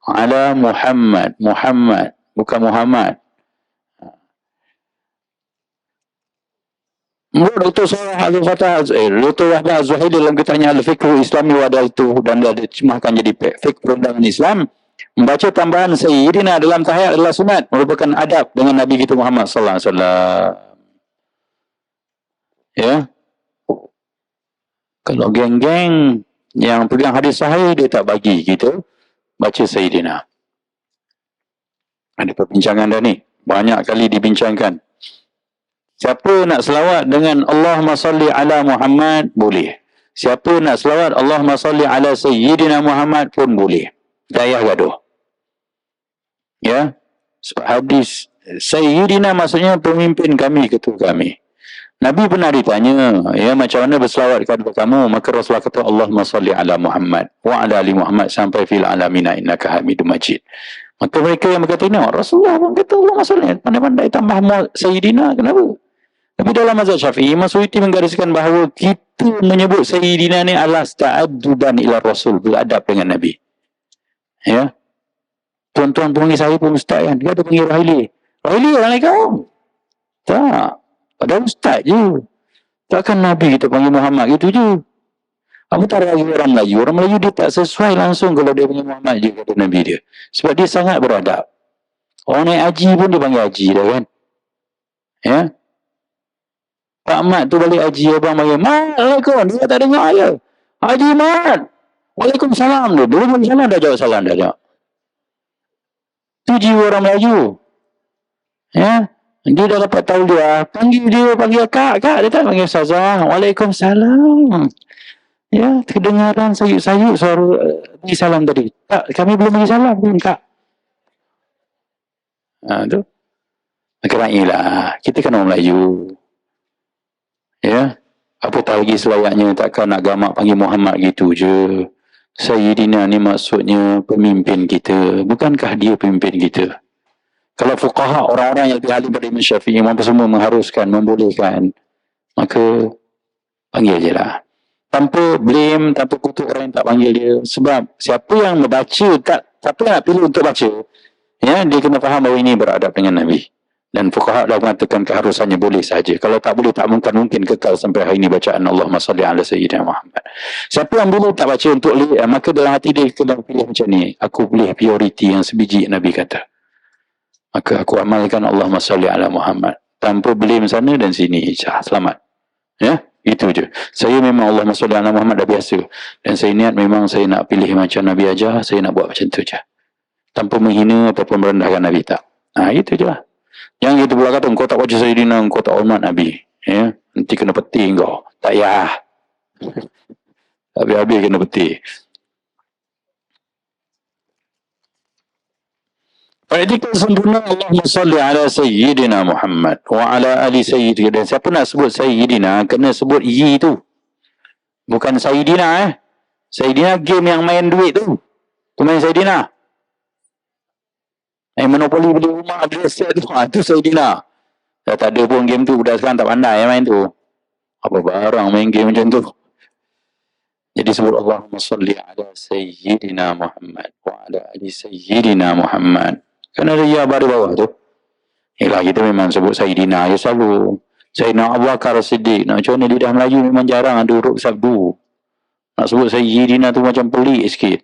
ala Muhammad. Muhammad, bukan Muhammad. Menurut Dr. Sarah Al-Fatah, Dr. Wahdah Az-Zuhaili dalam kitanya Al-Fiqh Islami Wadaltu, dan dia cemahkan jadi fiqh perundangan Islam, membaca tambahan Sayyidina dalam tahiyat adalah sunat, merupakan adab dengan Nabi kita Muhammad sallallahu alaihi wasallam. Ya. Kalau geng-geng yang pegang hadis sahih, dia tak bagi kita baca Sayyidina. Ada perbincangan dah ni, banyak kali dibincangkan. Siapa nak selawat dengan Allahumma salli ala Muhammad, boleh. Siapa nak selawat Allahumma salli ala Sayyidina Muhammad pun boleh. Tak payah gaduh. Ya. Hadis Sayyidina maksudnya pemimpin kami, ketua kami. Nabi pernah ditanya, ya, macam mana berselawat kepada kamu? Maka Rasulullah kata, Allahumma salli ala Muhammad wa ala ali Muhammad sampai fil alamina innaka Hamidum Majid. Maka mereka yang berkata ini, Rasulullah pun kata Allahumma salli, pandai-pandai tambah Sayyidina, kenapa? Tapi dalam mazhab Syafi'i, Imam Suyuti menggariskan bahawa kita menyebut Sayyidina ni adalah ta'addudan ila Rasul, beradab dengan Nabi. Ya. Tuan-tuan panggil saya pun ustaz kan, dia ada panggil Rahili. Rahili orang kau? Tak. Pada ustaz je. Takkan Nabi kita panggil Muhammad gitu je. Kamu tak ada lagi orang Melayu. Orang Melayu dia tak sesuai langsung kalau dia panggil Muhammad je kata Nabi dia. Sebab dia sangat beradab. Orang naik haji pun dia panggil haji dah kan. Ya. Pak Mat tu balik haji, abang panggil, Mat, Assalamualaikum. Dia tak dengar je. Haji Mat. Waalaikumsalam tu. Dia panggil salam dah jawab salam dah jawab. Tu jiwa orang Melayu. Ya. Dia dah dapat tahu dia. Panggil dia, panggil kak. Dia tak panggil Ustazah. Waalaikumsalam. Ya, kedengaran sayuk-sayuk suara bagi salam tadi. Tak, kami belum bagi salam pun, kak. Tu. Maka lah. Kita kan orang Melayu. Ya. Apatah lagi selayaknya takkan nak gamak panggil Muhammad gitu je. Sayyidina ni maksudnya pemimpin kita. Bukankah dia pemimpin kita? Kalau fuqaha, orang-orang yang lebih ahli pada Imam Syafi'i, mereka semua mengharuskan, membolehkan, maka panggil je lah. Tanpa blame, tanpa kutuk orang yang tak panggil dia. Sebab siapa yang membaca, siapa yang nak pilih untuk baca, ya, dia kena faham bahawa ini beradab dengan Nabi. Dan fuqaha dah mengatakan keharusannya boleh saja. Kalau tak boleh, tak mungkin kekal sampai hari ini bacaan Allahumma salli ala Sayyidina Muhammad. Siapa yang boleh tak baca untuk maka dalam hati dia kena pilih macam ni. Aku pilih purity yang sebiji Nabi kata. Maka aku amalkan Allahumma salli ala Muhammad. Tanpa blame sana dan sini. Selamat. Ya, itu je. Saya memang Allahumma salli ala Muhammad dah biasa. Dan saya niat memang saya nak pilih macam Nabi ajar. Saya nak buat macam tu je. Tanpa menghina ataupun merendahkan Nabi tak. Itu je lah. Yang kita pula kata, kau tak baca Sayyidina, kau tak hormat Nabi. Ya, nanti kena peti kau. Tak payah. Habis-habis kena peti. Praktikal sempurna Allahumma salli ala Sayyidina Muhammad wa ala ali Sayyidina. Siapa nak sebut Sayyidina, kena sebut yi tu. Bukan Sayyidina Sayyidina game yang main duit tu. Tu main Sayyidina. Monopoli beli rumah address tu. Tu Sayyidina. Dah tak ada pun game tu. Budak sekarang tak pandai main tu. Apa barang main game macam tu. Jadi sebut Allahumma salli ala Sayyidina Muhammad wa ala ali Sayyidina Muhammad. Kan ada ya baru bawah tu. Yelah, kita memang sebut Sayyidina je selalu. Sayyidina Abu Bakar Siddiq. Nak macam mana lidah Melayu memang jarang ada huruf sabdu. Nak sebut Sayyidina tu macam pelik sikit.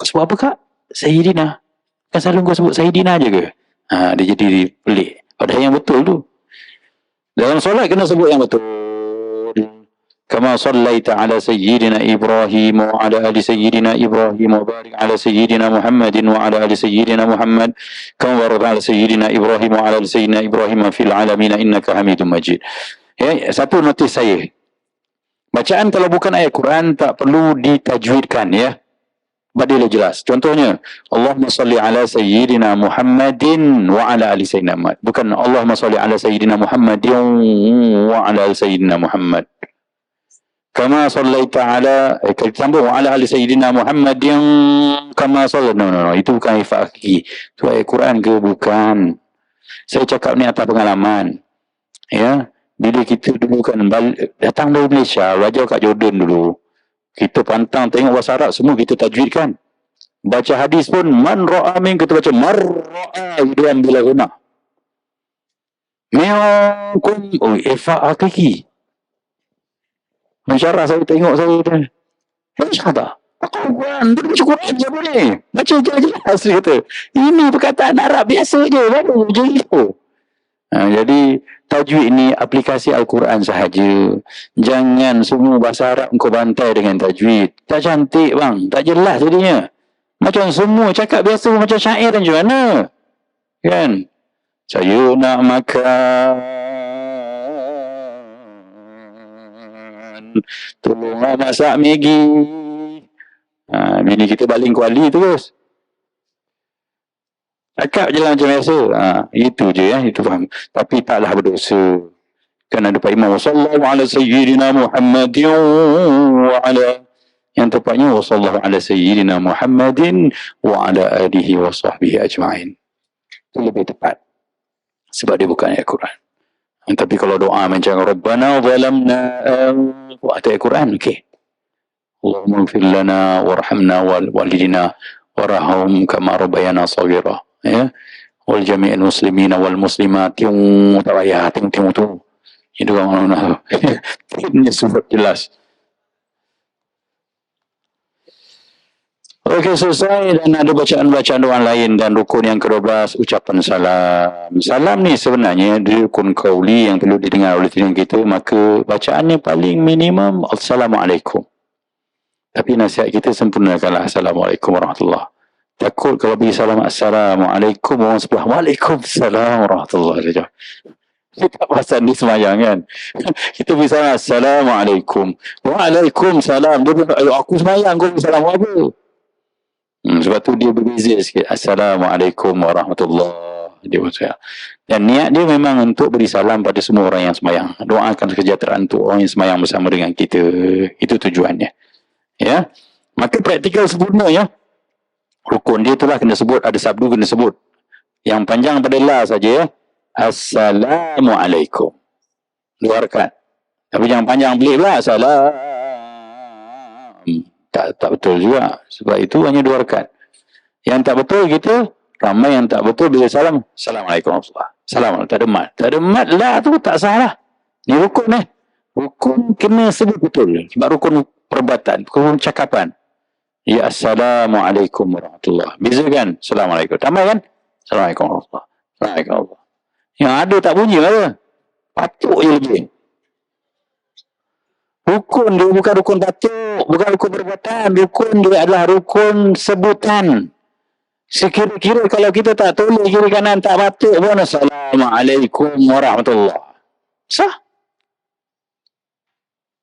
Kau sebut apa kak? Sayyidina. Kan selalu kau sebut Sayyidina je ke? Dia jadi pelik. Padahal yang betul tu. Dalam solat kena sebut yang betul. Kama sallaita ala Sayyidina Ibrahim wa ala ali Sayyidina Ibrahim wa barik ala Sayyidina Muhammadin wa ala ali Sayyidina Muhammad kama barakta ala Sayyidina Ibrahim wa ala ali Sayyidina Ibrahim fil alamin innaka Hamidum Majid. Ya, satu notis saya. Bacaan kalau bukan ayat Quran tak perlu ditajwidkan ya. Badilah jelas. Contohnya, Allahumma salli ala Sayyidina Muhammadin wa ala ali Sayyidina Muhammad. Bukan Allahumma salli ala Sayyidina Muhammadin wa ala ali Sayyidina Muhammad. Kama sallaita ala sambung ala ali Sayyidina Muhammadin kama sallaita. No. Itu bukan ayat hakiki. Itu ayat Quran ke? Bukan. Saya cakap ni atas pengalaman. Ya. Bila kita dulu kan datang dari Malaysia, belajar kat Jordan dulu. Kita pantang tengok bahasa Arab, semua kita tajwidkan. Baca hadis pun, man ra'a min, kita baca mar ra'a yudian bila guna. Me'akum, ifa' hakiki. Masyarakat saya tengok saya dah. Macam kata, Quran, dia baca Quran je boleh. Baca jelas-jelas dia kata. Ini perkataan Arab biasa je, baru je itu. Jadi tajwid ni aplikasi Al-Quran sahaja. Jangan semua bahasa Arab kau bantai dengan tajwid. Tak cantik bang, tak jelas jadinya. Macam semua cakap biasa macam syair macam mana? Kan? Saya nak makan Tolonglah masak Maggi. Bini kita baling kuali terus. Cakap je lah macam biasa. Itu je ya, itu faham. Tapi taklah berdosa. Kan ada Pak Imam, sallallahu ala sayyidina Muhammadin wa ala, yang tepatnya sallallahu ala sayyidina Muhammadin wa ala alihi wa sahbihi ajma'in. Itu lebih tepat. Sebab dia bukan ayat Quran. Tapi kalau doa macam Rabbana zalamna ayat Quran, okey. Allahumma ighfir lana warhamna wal walidina warahum kama rabbayana shaghira. Ya. Wal jami'il muslimina wal muslimat, yang tak payah tengok tu. Itu mana ini surat jelas. Okey, selesai, dan ada bacaan-bacaan doa lain. Dan rukun yang ke-12, ucapan salam. Salam ni sebenarnya dia rukun qauli yang perlu didengar oleh telinga kita, maka bacaannya paling minimum Assalamualaikum. Tapi nasihat kita sempurnakanlah Assalamualaikum warahmatullahi. Takut kalau bagi salam Assalamualaikum, orang sebelah Waalaikumsalam warahmatullahi wabarakatuh. Kita pasal di semayang kan. Kita bisa Assalamualaikum. Waalaikumsalam. Dia bilang, aku semayang, kau salam apa? Sebab tu dia berbeza sikit. Assalamualaikum warahmatullahi wabarakatuh. Dan niat dia memang untuk beri salam pada semua orang yang semayang. Doakan kesejahteraan untuk orang yang semayang bersama dengan kita. Itu tujuannya. Ya. Maka praktikal sempurna ya. Rukun dia itulah kena sebut, ada sabdu kena sebut. Yang panjang pada la saja ya. Assalamualaikum. 2 rakaat. Tapi jangan panjang pelik pula. Salam. Tak betul juga. Sebab itu hanya 2 rakaat. Yang tak betul kita, ramai yang tak betul bila salam. Assalamualaikum warahmatullahi wabarakatuh. Assalamualaikum. Tak ada mat. Tak ada mat lah tu tak salah. Ni rukun Rukun kena sebut betul. Sebab rukun perbuatan. Rukun cakapan. Ya Assalamualaikum warahmatullahi wabarakatuh. Beza kan? Assalamualaikum. Tambah kan? Assalamualaikum warahmatullahi wabarakatuh. Assalamualaikum warahmatullahi wabarakatuh. Yang ada tak bunyi lah. Patuk je lebih. Rukun dia bukan rukun patuk. Bukan rukun perbuatan. Rukun dia adalah rukun sebutan. Sekira-kira kalau kita tak toleh kiri kanan tak patuk pun Assalamualaikum warahmatullahi wabarakatuh. Sah.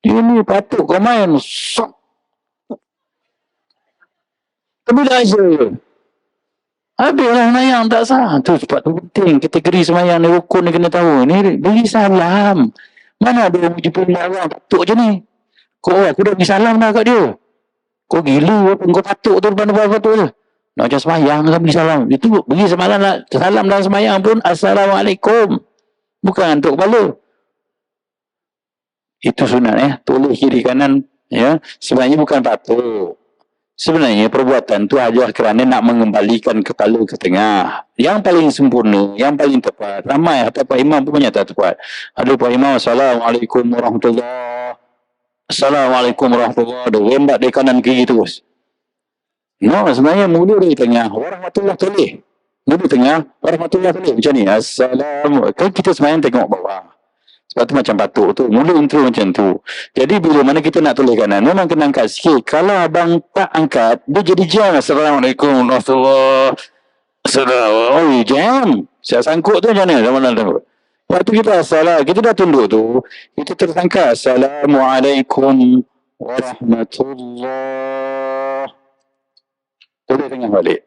Ini patuk kau main. Sah. Tapi dah aja. Habislah semayang tak sah. Tu sebab tu penting. Kategori semayang ni rukun ni kena tahu. Ni beri salam. Mana ada orang jumpa orang patuk je ni. Aku dah beri salam dah kat dia. Kau gila apa? Kau patuk tu depan-depan patuk je. Nak macam semayang kan beri salam. Itu beri semalam lah. Salam dalam semayang pun Assalamualaikum. Bukan untuk kepala. Itu sunat Toleh kiri kanan. Ya. Sebenarnya bukan patuk. Sebenarnya perbuatan tu adalah kerana nak mengembalikan kepala ke tengah. Yang paling sempurna, yang paling tepat. Ramai atau Pak Imam pun banyak tak tepat. Ada Pak Imam, Assalamualaikum warahmatullahi. Assalamualaikum warahmatullahi. Dia rembat dari kanan kiri terus. No, sebenarnya mula dari tengah. Warahmatullahi toleh. Mula tengah, warahmatullahi toleh. Macam ni. Assalamualaikum. Kan kita sebenarnya tengok bawah. Sebab tu macam patuk tu. Mula intro macam tu. Jadi bila mana kita nak toleh kanan, memang kena angkat sikit. Kalau abang tak angkat, dia jadi jam. Assalamualaikum warahmatullahi wabarakatuh. Oh, jam. Siap sangkut tu macam mana? Waktu kita salah, kita dah tunduk tu. Kita tersangka. Assalamualaikum warahmatullahi. Toleh tengah balik.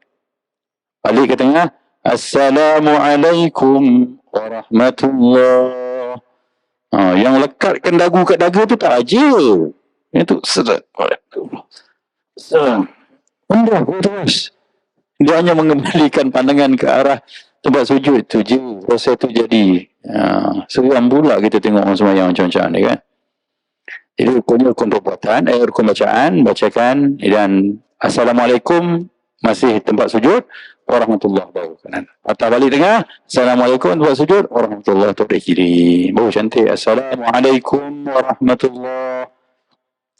Balik ke tengah. Assalamualaikum warahmatullahi. Yang lekatkan dagu kat dagu tu tak aja. Itu seret. Rendah terus. Dia hanya mengembalikan pandangan ke arah tempat sujud tu je. Proses tu jadi. Seram pula kita tengok orang semayang macam-macam ni kan. Jadi rukunnya rukun perbuatan, rukun bacaan, bacakan, dan Assalamualaikum masih tempat sujud. Warahmatullahi wabarakatuh. Patah balik tengah. Assalamualaikum tempat sujud. Warahmatullahi wabarakatuh. Kiri. Baru cantik. Assalamualaikum warahmatullahi.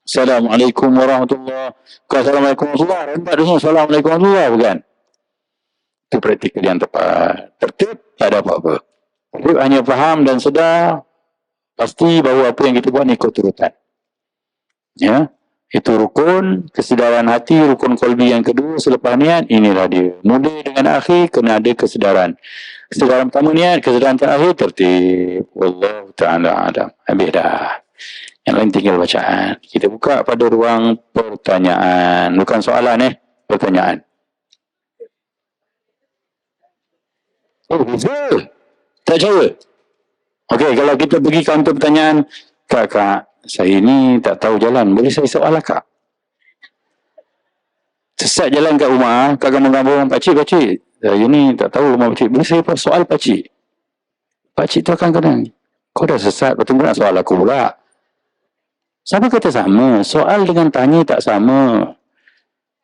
Assalamualaikum warahmatullahi. Bukan Assalamualaikum warahmatullahi. Rembat tu semua. Assalamualaikum warahmatullahi. Bukan. Itu praktikal yang tepat. Tertib. Tak ada apa-apa. Tertib hanya faham dan sedar. Pasti bahawa apa yang kita buat ni ikut turutan. Ya. Itu rukun, kesedaran hati, rukun qalbi yang kedua selepas niat, inilah dia. Mula dengan akhir, kena ada kesedaran. Kesedaran pertama niat, kesedaran terakhir tertib. Wallahu ta'ala alam. Habis dah. Yang lain tinggal bacaan. Kita buka pada ruang pertanyaan. Bukan soalan pertanyaan. Oh, betul. Tak percaya? Okey, kalau kita pergi kaunter pertanyaan, Kak, saya ni tak tahu jalan. Boleh saya soal lah, Kak? Sesat jalan kat rumah, kat kampung-kampung, pakcik, saya ni tak tahu rumah pakcik. Boleh saya soal pakcik? Pakcik tu akan kena, kau dah sesat, lepas tu nak soal aku pula. Siapa kata sama? Soal dengan tanya tak sama.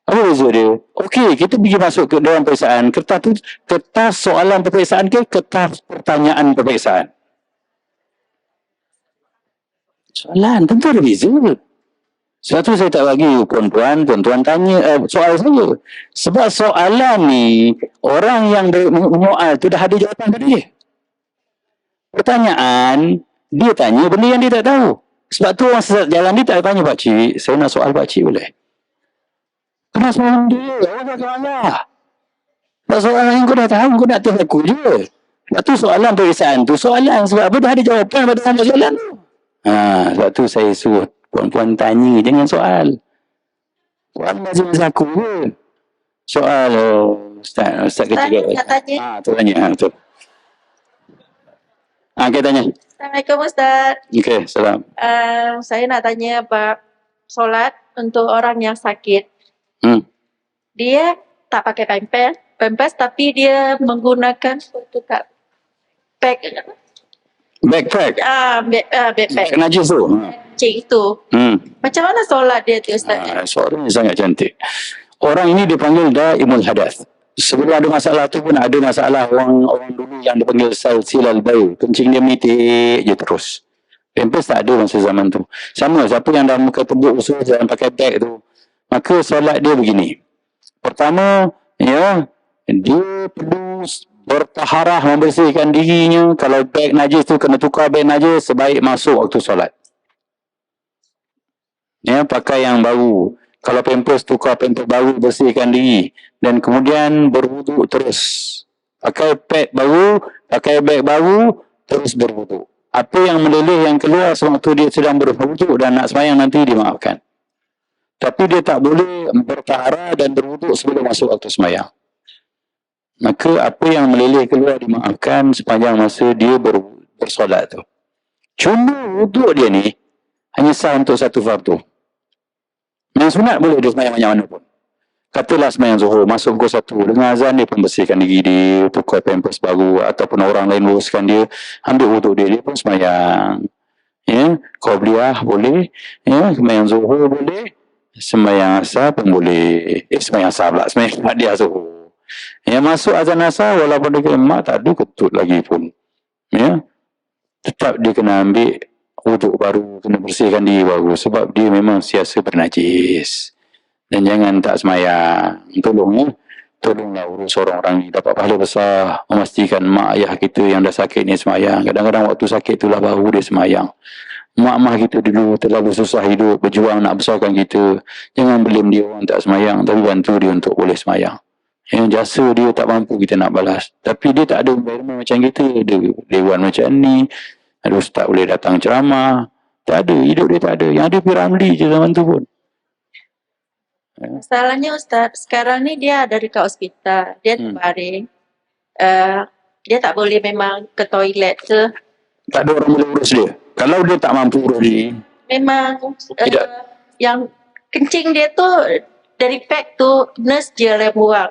Apa beza dia? Okey, kita pergi masuk ke dalam peperiksaan. Kertas tu, kertas soalan peperiksaan ke kertas pertanyaan peperiksaan? Soalan, tentu ada beza. Sebab tu saya tak bagi puan-puan tanya soal saya. Sebab soalan ni, orang yang menyoal tu dah ada jawapan pada dia. Pertanyaan, dia tanya benda yang dia tak tahu. Sebab tu orang sesat jalan dia tak tanya pakcik, saya nak soal pakcik boleh? Kena soalan dia, orang tak malah. Sebab soalan yang kau dah tahu, kau nak tahu aku je. Sebab tu soalan peperiksaan tu, soalan sebab apa dah ada jawapan pada soalan tu. Sebab tu saya suruh puan-puan tanya, jangan soal. Puan masa aku je. Soal, Ustaz kecil. Ustaz nak tanya. Tu tanya, betul. Okey, tanya. Assalamualaikum Ustaz. Okey, salam. Saya nak tanya bab solat untuk orang yang sakit. Dia tak pakai pampers tapi dia menggunakan tukar bag. Backpack. Backpack. Najis tu. Cik tu. Macam mana solat dia tu Ustaz? Soalan sangat cantik. Orang ini dipanggil daimul hadath. Sebelum ada masalah tu pun ada masalah orang dulu yang dipanggil salsilal baul. Kencing dia mitik je terus. Pampers tak ada masa zaman tu. Sama, siapa yang dah muka tebuk usul jangan pakai bag tu. Maka solat dia begini. Pertama, dia perlu bertaharah membersihkan dirinya. Kalau beg najis tu kena tukar beg najis, sebaik masuk waktu solat. Pakai yang baru. Kalau pampers, tukar pampers baru, bersihkan diri. Dan kemudian berwuduk terus. Pakai pad baru, pakai beg baru, terus berwuduk. Apa yang meleleh yang keluar sewaktu dia sedang berwuduk dan nak sembahyang nanti dimaafkan. Tapi dia tak boleh bertaharah dan berwuduk sebelum masuk waktu sembahyang. Maka apa yang meleleh keluar dimaafkan sepanjang masa dia bersolat tu. Cuma wuduk dia ni hanya sah untuk satu fardu. Yang sunat boleh dia sembahyang macam mana pun. Katalah sembahyang zuhur, masuk pukul 1, dengan azan dia pun bersihkan diri dia, tukar pampers baru, ataupun orang lain uruskan dia, ambil wuduk dia pun sembahyang. Qabliyah boleh, sembahyang zuhur boleh, sembahyang asar pun boleh. Sembahyang asar pula, sembahyang ba'diyah zuhur. Masuk azan asar, walaupun dia mak tak ada ketut lagi pun. Tetap dia kena ambil wuduk baru, kena bersihkan diri baru. Sebab dia memang siasa bernajis. Dan jangan tak semayang. Tolonglah urus orang-orang ni. Dapat pahala besar. Memastikan mak ayah kita yang dah sakit ni semayang. Kadang-kadang waktu sakit itulah baru dia semayang. Mak-mak kita dulu terlalu susah hidup, berjuang nak besarkan kita. Jangan blame dia orang tak semayang, tapi bantu dia untuk boleh semayang. Jasa dia tak mampu kita nak balas. Tapi dia tak ada environment macam kita. Ada dewan macam ni. Ada ustaz boleh datang ceramah. Tak ada. Hidup dia tak ada. Yang ada Piramli je zaman tu pun. Masalahnya Ustaz, sekarang ni dia ada dekat hospital. Dia terbaring. Dia tak boleh memang ke toilet ke. Tak ada orang boleh urus dia. Kalau dia tak mampu urus dia. Memang yang kencing dia tu dari pack tu nurse je yang buang.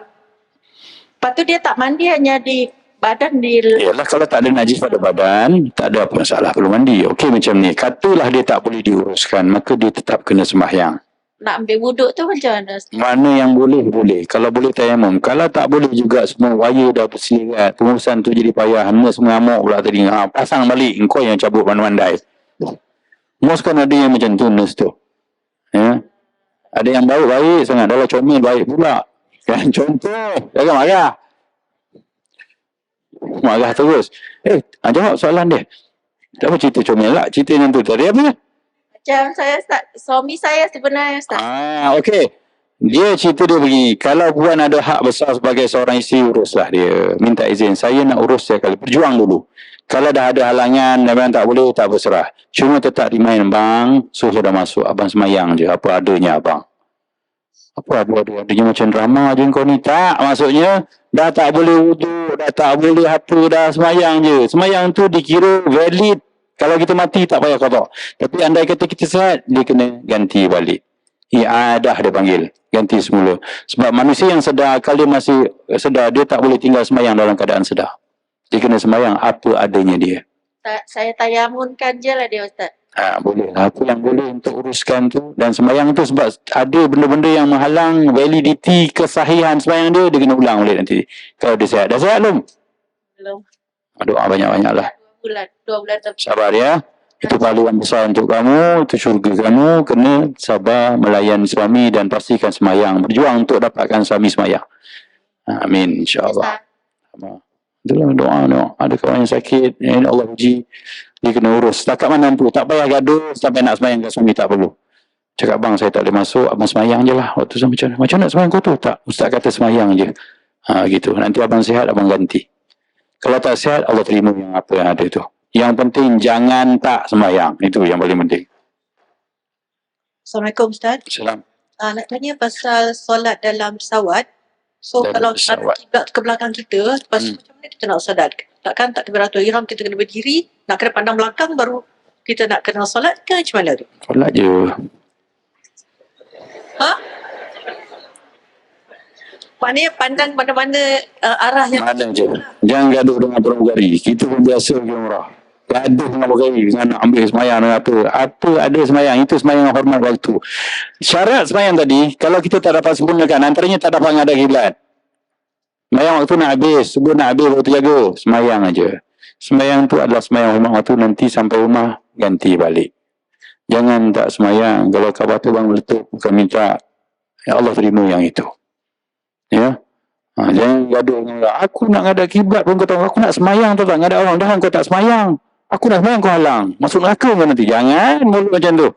Lepas tu dia tak mandi, hanya di badan Yalah, kalau tak ada najis pada badan, tak ada apa masalah perlu mandi. Okey macam ni. Katalah dia tak boleh diuruskan, maka dia tetap kena sembahyang. Nak ambil wuduk tu macam mana? Mana yang boleh, boleh. Kalau boleh tayamum. Kalau tak boleh juga semua wire dah berselirat. Pengurusan tu jadi payah. Nurse mengamuk pula tadi. Pasang balik. Engkau yang cabut pandai-pandai. Most kan ada yang macam tu nurse tu. Ada yang baik sangat. Dalam comel baik pula. Kan contoh. Jangan marah. Marah terus. Jawab soalan dia. Apa cerita comel lah? Cerita yang tu tadi apa? Macam saya suami saya sebenarnya Ustaz. Okey. Dia cerita dia begini. Kalau puan ada hak besar sebagai seorang isteri, uruslah dia. Minta izin. Saya nak urus sekali. Berjuang dulu. Kalau dah ada halangan, memang tak boleh, tak berserah. Cuma tetap remind bang, so sudah masuk, abang semayang je, apa adanya abang. Apa adanya macam drama je kau ni. Tak, maksudnya, dah tak boleh wuduk, dah tak boleh apa, dah semayang je. Semayang tu dikira valid. Kalau kita mati, tak payah qada. Tapi andai kata kita sihat, dia kena ganti balik. I'adah dia panggil. Ganti semula. Sebab manusia yang sedar, kalau dia masih sedar, dia tak boleh tinggal semayang dalam keadaan sedar. Dia kena semayang apa adanya dia. Saya tayamunkan je lah dia Ustaz. Boleh lah. Apa yang boleh untuk uruskan tu. Dan semayang tu sebab ada benda-benda yang menghalang validiti kesahihan semayang dia, dia kena ulang balik nanti. Kalau dia sihat. Dah sihat belum? Belum. Doa banyak-banyak lah. 2 bulan. Sabar ya. Itu pahala yang besar untuk kamu. Itu syurga kamu. Kena sabar melayan suami dan pastikan semayang. Berjuang untuk dapatkan suami semayang. Amin. InsyaAllah. Itulah doa. Ada kawan yang sakit. Ya Allah uji. Dia kena urus. Setakat mana mampu. Tak payah gaduh sampai nak semayang ke suami. Tak perlu. Cakap bang saya tak boleh masuk. Abang semayang je lah. Waktu tu macam nak semayang kau tu? Tak. Ustaz kata semayang je. Gitu. Nanti abang sihat. Abang ganti. Kalau tak sihat. Allah terima yang apa yang ada tu. Yang penting jangan tak semayang. Itu yang paling penting. Assalamualaikum Ustaz. Salam. Nak tanya pasal solat dalam pesawat. So Dalam kalau pesawat. ada kiblat ke belakang kita, lepas tu macam mana kita nak solat? Takkan tak kiblatul ihram kita kena berdiri, nak kena pandang belakang baru kita nak kena solat ke macam mana tu? Solat je. Maknanya pandang mana-mana arah yang Ada je. Jangan gaduh dengan pramugari. Kita pun biasa pergi umrah. Gaduh dengan pramugari. Dengan nak ambil semayang dengan apa. Apa ada semayang. Itu semayang hormat waktu. Syarat semayang tadi, kalau kita tak dapat sempurnakan, antaranya tak dapat menghadap kiblat. Semayang waktu nak habis. Subuh nak habis waktu jaga. Semayang aja. Semayang tu adalah semayang hormat waktu. Nanti sampai rumah, ganti balik. Jangan tak semayang. Kalau khabar tu bang meletup, bukan minta. Ya Allah terima yang itu. Ya. Jangan gaduh dengan orang. Aku nak ngadap kiblat pun kau tahu. Aku nak semayang tu tak ngadap orang. Dah kau tak semayang. Aku nak semayang kau halang. Masuk neraka kau nanti. Jangan mulut macam tu.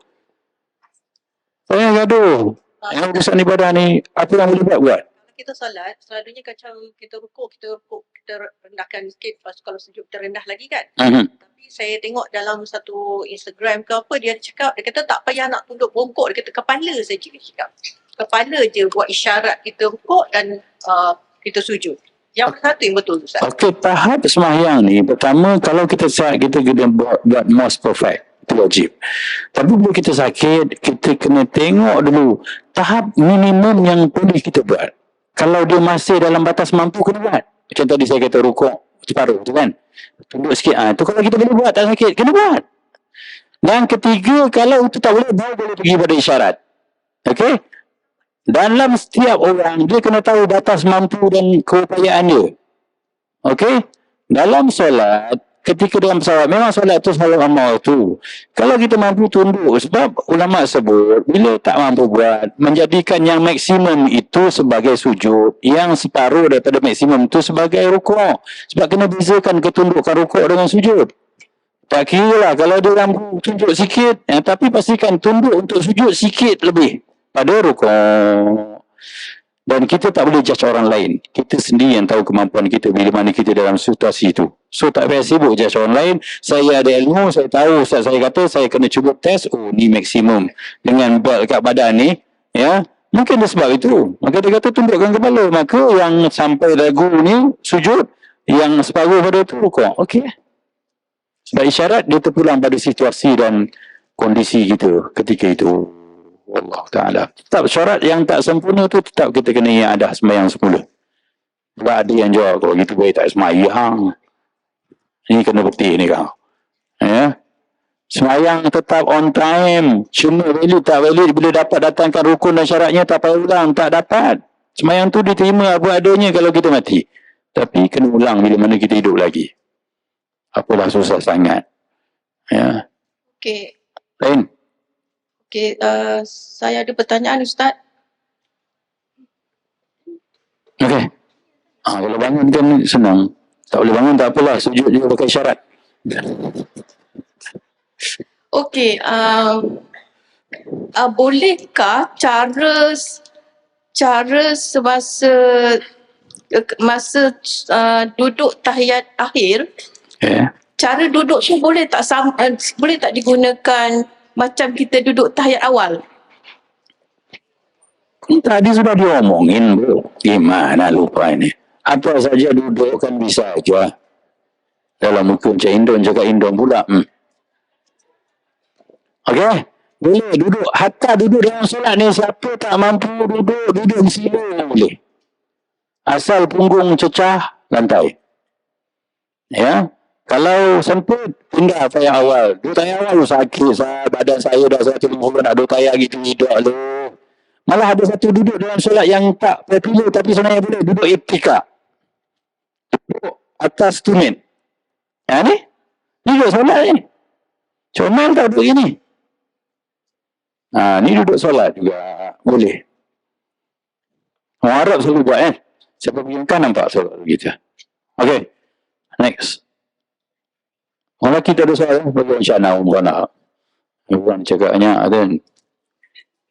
Jangan gaduh. Yang urusan ibadah ni, apa yang boleh buat? kalau kita solat, selalunya macam kita rukuk, kita rendahkan sikit, lepas tu kalau sujud kita rendah lagi kan. Tapi saya tengok dalam satu Instagram ke apa, dia cakap, dia kata tak payah nak tunduk bongkok, dia kata kepala saja dia cakap. Kepala je buat isyarat kita rukuk dan kita sujud. Yang satu yang betul Ustaz. Okey, tahap sembahyang ni, pertama kalau kita sihat, kita kena buat most perfect. Itu wajib. Tapi bila kita sakit, kita kena tengok dulu tahap minimum yang boleh kita buat. Kalau dia masih dalam batas mampu, kena buat. Macam tadi saya kata rukuk separuh tu kan. Tunduk sikit. Tu kalau kita boleh buat, tak sakit, kena buat. Dan ketiga, kalau itu tak boleh, dia boleh pergi pada isyarat. Okey? Dalam setiap orang, dia kena tahu batas mampu dan keupayaan dia. Okey? Dalam solat, ketika dalam pesawat, memang solat tu solat amal tu. Kalau kita mampu tunduk, sebab ulama sebut, bila tak mampu buat, menjadikan yang maksimum itu sebagai sujud, yang separuh daripada maksimum itu sebagai rukuk. Sebab kena bezakan ketundukan rukuk dengan sujud. Tak kira lah, kalau dia mampu tunduk sikit, tapi pastikan tunduk untuk sujud sikit lebih pada rukuk. Dan kita tak boleh judge orang lain. Kita sendiri yang tahu kemampuan kita bila mana kita dalam situasi itu. So tak payah sibuk judge orang lain. Saya ada ilmu, saya tahu. Ustaz saya kata saya kena cuba test. Oh ni maksimum. Dengan belt kat badan ni. Ya. Mungkin dia sebab itu. Maka dia kata tundukkan kepala. Maka yang sampai dagu ni sujud. Yang separuh pada itu rukuk. Okey. Sebab isyarat dia terpulang pada situasi dan kondisi kita ketika itu. Allah Ta'ala. Tetap syarat yang tak sempurna tu tetap kita kena ada sembahyang semula. Sebab ada yang jawab kalau gitu boleh tak sembahyang. Ini kena betul ni kau. Ya. Sembahyang tetap on time. Cuma valid tak valid bila dapat datangkan rukun dan syaratnya tak payah ulang. Tak dapat. Sembahyang tu diterima apa adanya kalau kita mati. Tapi kena ulang bila mana kita hidup lagi. Apalah susah sangat. Ya. Okey. Lain. Okey, saya ada pertanyaan Ustaz. Okey. Kalau bangun kan senang. Tak boleh bangun tak apalah. Sujud juga pakai syarat. Okey, bolehkah cara semasa duduk tahiyat akhir, cara duduk tu boleh tak boleh tak digunakan macam kita duduk tahiyat awal? Tadi sudah diomongin, bro. Gimana lupa ini? Apa saja duduk kan bisa aja. Dalam hukum Cik Indon cakap Indon pula. Okey? Boleh duduk. Hatta duduk dalam solat ni, siapa tak mampu duduk di sini boleh. Asal punggung cecah lantai. Ya? Kalau sempit, pindah tayang awal. Duduk tayang awal sakit. Badan saya dah 150 nak duduk tayang gitu. Tidak loh. Malah ada satu duduk dalam solat yang tak popular tapi sebenarnya boleh. Duduk etika. Duduk atas tumit. Ya ni? Ni duduk solat ni. Comel tak duduk gini? Ni duduk solat juga. Boleh. Orang Arab selalu buat Siapa pergi kan nampak solat begitu. Okay. Next. Orang kita ada solat. Bagaimana syana umrana. Bukan cakapnya ada.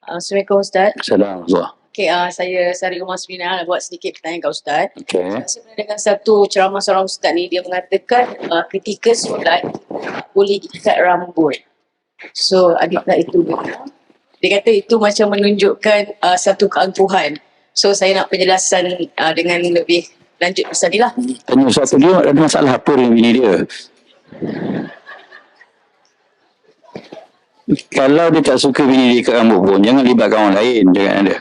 Assalamualaikum Ustaz. Assalamualaikum. Okay, saya Sari Umar Smina nak buat sedikit pertanyaan kat Ustaz. Okay. Saya pernah dengar satu ceramah seorang Ustaz ni, dia mengatakan ketika solat boleh ikat rambut. So adakah itu benar? Dia kata itu macam menunjukkan satu keangkuhan. So saya nak penjelasan dengan lebih lanjut pasal ni lah. Tanya satu dia ada masalah apa dengan bini dia? Kalau dia tak suka bini dia ikat rambut pun, jangan libatkan orang lain. Jangan ada.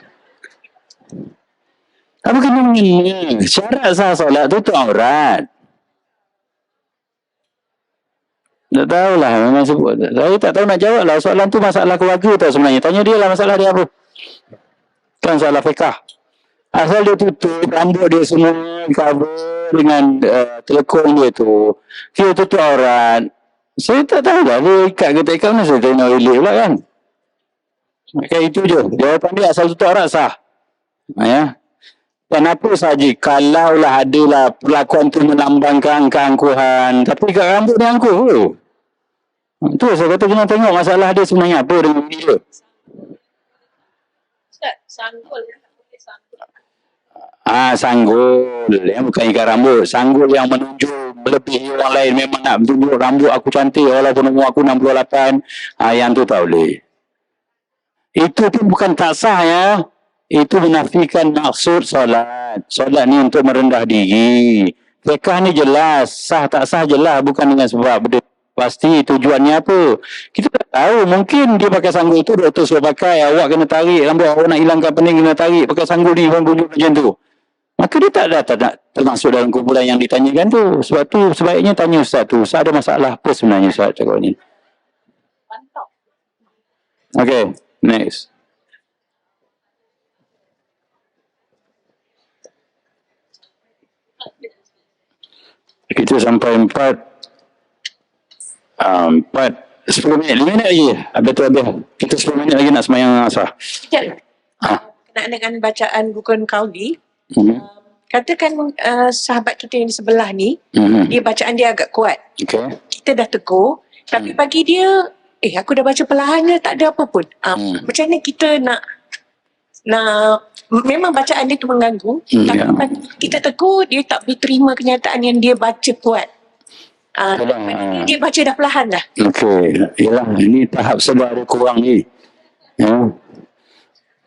Apa kena ni? Syarat sah solat tu aurat. Tak tahulah. Memang sebut. Saya tak tahu nak jawab lah. Soalan tu masalah keluarga tau sebenarnya. Tanya dia lah masalah dia apa. Kan salah fiqah. Asal dia tutup rambut dia semua cover dengan telekung dia tu. Dia tutup aurat. Saya tak tahu lah. Dia ikat ke tak ikat mana saya tengok relate pula kan. Kayak itu je. Jawapan dia asal tutup aurat sah. Ya. Dan apa sahaja, kalaulah adalah perlakuan tu melambangkan keangkuhan, tapi kat rambut dia angkuh tu. Itu saya kata kena tengok masalah dia sebenarnya apa dengan bini dia. Ustaz, sanggul. Sanggul. Yang bukan ikat rambut. Sanggul yang menunjuk melebihi orang lain. Memang nak tunjuk rambut aku cantik walaupun umur aku 68. Yang tu tak boleh. Itu pun bukan tak sah ya. Itu menafikan maksud solat. Solat ni untuk merendah diri. Fiqah ni jelas. Sah tak sah jelas. Bukan dengan sebab benda pasti tujuannya apa. Kita tak tahu. Mungkin dia pakai sanggul tu doktor suruh pakai. Awak kena tarik. Rambut awak nak hilangkan pening kena tarik. Pakai sanggul ni bunyi macam tu. Maka dia tak nak termasuk dalam kumpulan yang ditanyakan tu. Sebab tu sebaiknya tanya Ustaz tu. Ustaz ada masalah apa sebenarnya Ustaz cakap ni. Okay. Next. Kita sampai 10 minit, 5 minit lagi. Habis. Kita 10 minit lagi nak semayang asar. Berkenaan dengan bacaan Rukun Qauli, katakan sahabat kita yang di sebelah ni, dia bacaan dia agak kuat. Okay. Kita dah tegur, tapi bagi dia, aku dah baca perlahan je, tak ada apa pun. Macam mana kita nak memang bacaan dia tu mengganggu, tapi bagi kita tegur, dia tak boleh terima kenyataan yang dia baca kuat. Dia baca dah perlahan dah. Okey. Yalah, ini tahap sabar dia kurang ni. Ya.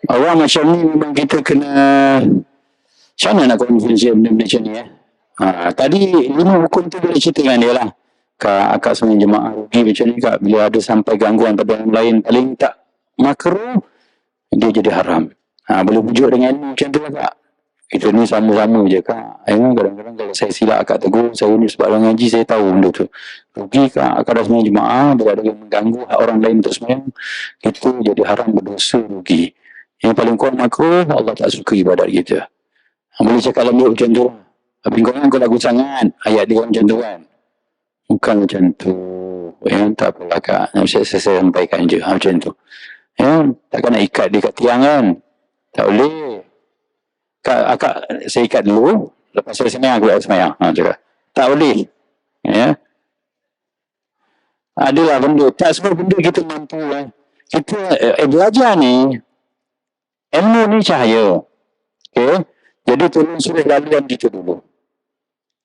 Orang macam ni memang kita kena macam mana nak konvensi benda-benda macam ni tadi 5 hukum tu boleh cerita dengan dia lah. Akak semua jemaah rugi macam ni kak. Bila ada sampai gangguan pada orang lain paling tak makruh, dia jadi haram. Boleh pujuk dengan ilmu macam tu lah kak. Kita ni sama-sama je kak. Kadang-kadang kalau saya silap akak tegur, saya ni sebab orang ngaji saya tahu benda tu. Rugi kak, akak dah semua jemaah, bila ada yang mengganggu hak orang lain untuk semayang, kita jadi haram, berdosa, rugi. Yang paling kuat makruh, Allah tak suka ibadat kita. Boleh cakap lembut macam tu. Tapi kau lagu sangat, ayat dia macam tu kan. Bukan macam tu. Tak apalah kak. Saya sampaikan je macam tu. Takkan nak ikat dia kat tiang kan. Tak boleh. Akak saya ikat dulu. Lepas saya semayang, aku semayang. Cakap. Tak boleh. Adalah benda. Tak semua benda kita mampu. Kita belajar ni. Ilmu ni cahaya. Okay. Jadi tolong suruh laluan kita dulu.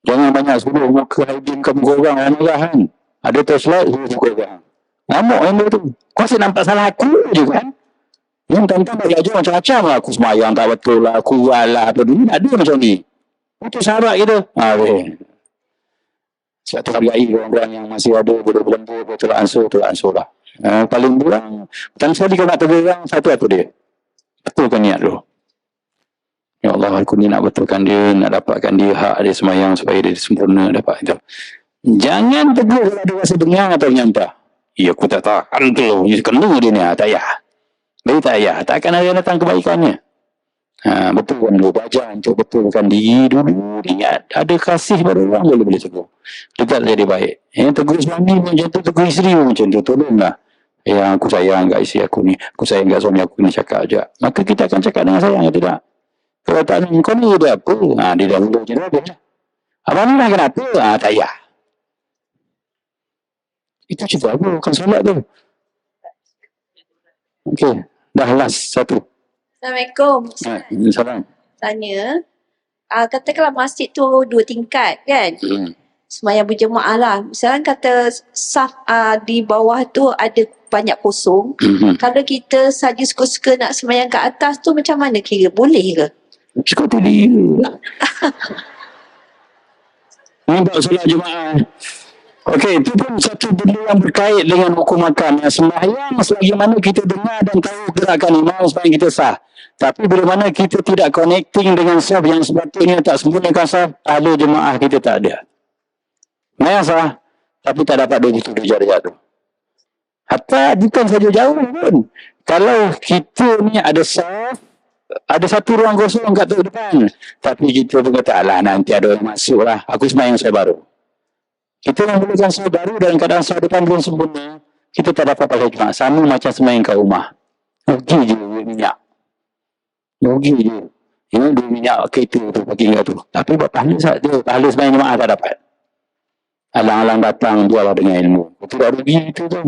Jangan banyak suruh muka hidingkan muka orang. Orang marah kan. Ada torchlight suruh muka orang. Ngamuk yang tu. Kau asyik nampak salah aku je kan. Yang tuan-tuan bagi ajar macam-macam lah. Aku semayang tak betul lah. Aku buat lah. Apa dulu ada macam ni. Itu sahabat kita. Sebab tu hargai orang-orang yang masih ada berlembu, tolak ansur lah. Paling kurang, pertama sekali kalau nak tegur orang, satu apa dia? Betulkan niat dulu. Ya Allah, aku ni nak betulkan dia, nak dapatkan dia hak dia semayang supaya dia sempurna dapat itu. Jangan tegur kalau dia rasa dengar atau nyampah. Ya, aku tak tahan tu. Kena dia ni. Tak payah. Baik tak payah. Takkan ada datang kebaikannya. Betulkan dulu. Baca untuk betulkan diri dulu. Niat. Ada kasih pada orang boleh tegur. Dekat jadi baik. Tegur suami macam tu. Tegur isteri macam tu. Tolonglah. Yang aku sayang kat isteri aku ni. Aku sayang kat suami aku ni. Cakap aja. Maka kita akan cakap dengan sayang atau tidak. Kalau tak ni, kau ni dia apa? Dia dah dulu je dah. Abang ni dah kenapa? Tak payah. Itu cerita apa? Bukan solat tu. Okey. Dah last satu. Assalamualaikum. Salam. Tanya, katakanlah masjid tu 2 tingkat kan? Semayang berjemaah lah. Misalnya kata saf di bawah tu ada banyak kosong. Kalau kita saja suka-suka nak semayang kat atas tu macam mana kira? Boleh ke? Cukup tu dia. Nampak solat jemaah. Okey, itu pun satu benda yang berkait dengan hukum makan. Sembahyang selagi mana kita dengar dan tahu gerakan imam sembahyang kita sah. Tapi bila mana kita tidak connecting dengan saf yang sepatutnya tak sempurnakan saf, pahala jemaah kita tak ada. Sembahyang sah, tapi tak dapat 27 darjat tu. Hatta bukan saja jauh pun. Kalau kita ni ada saf, ada satu ruang kosong kat depan, tapi kita pun kata, alah nanti ada orang masuk lah. Aku sembahyang saya baru. Kita memulakan sah baru dalam keadaan sah depan belum sempurna, kita tak dapat pakai jemaah. Sama macam sembahyang kat rumah. Rugi je duit minyak. Rugi je. Duit minyak kereta tu, pakai ingat tu. Tapi buat pahala sahaja. Pahala sembahyang jemaah tak dapat. Alang-alang datang, jual dengan ilmu. Itu tak rugi itu tu.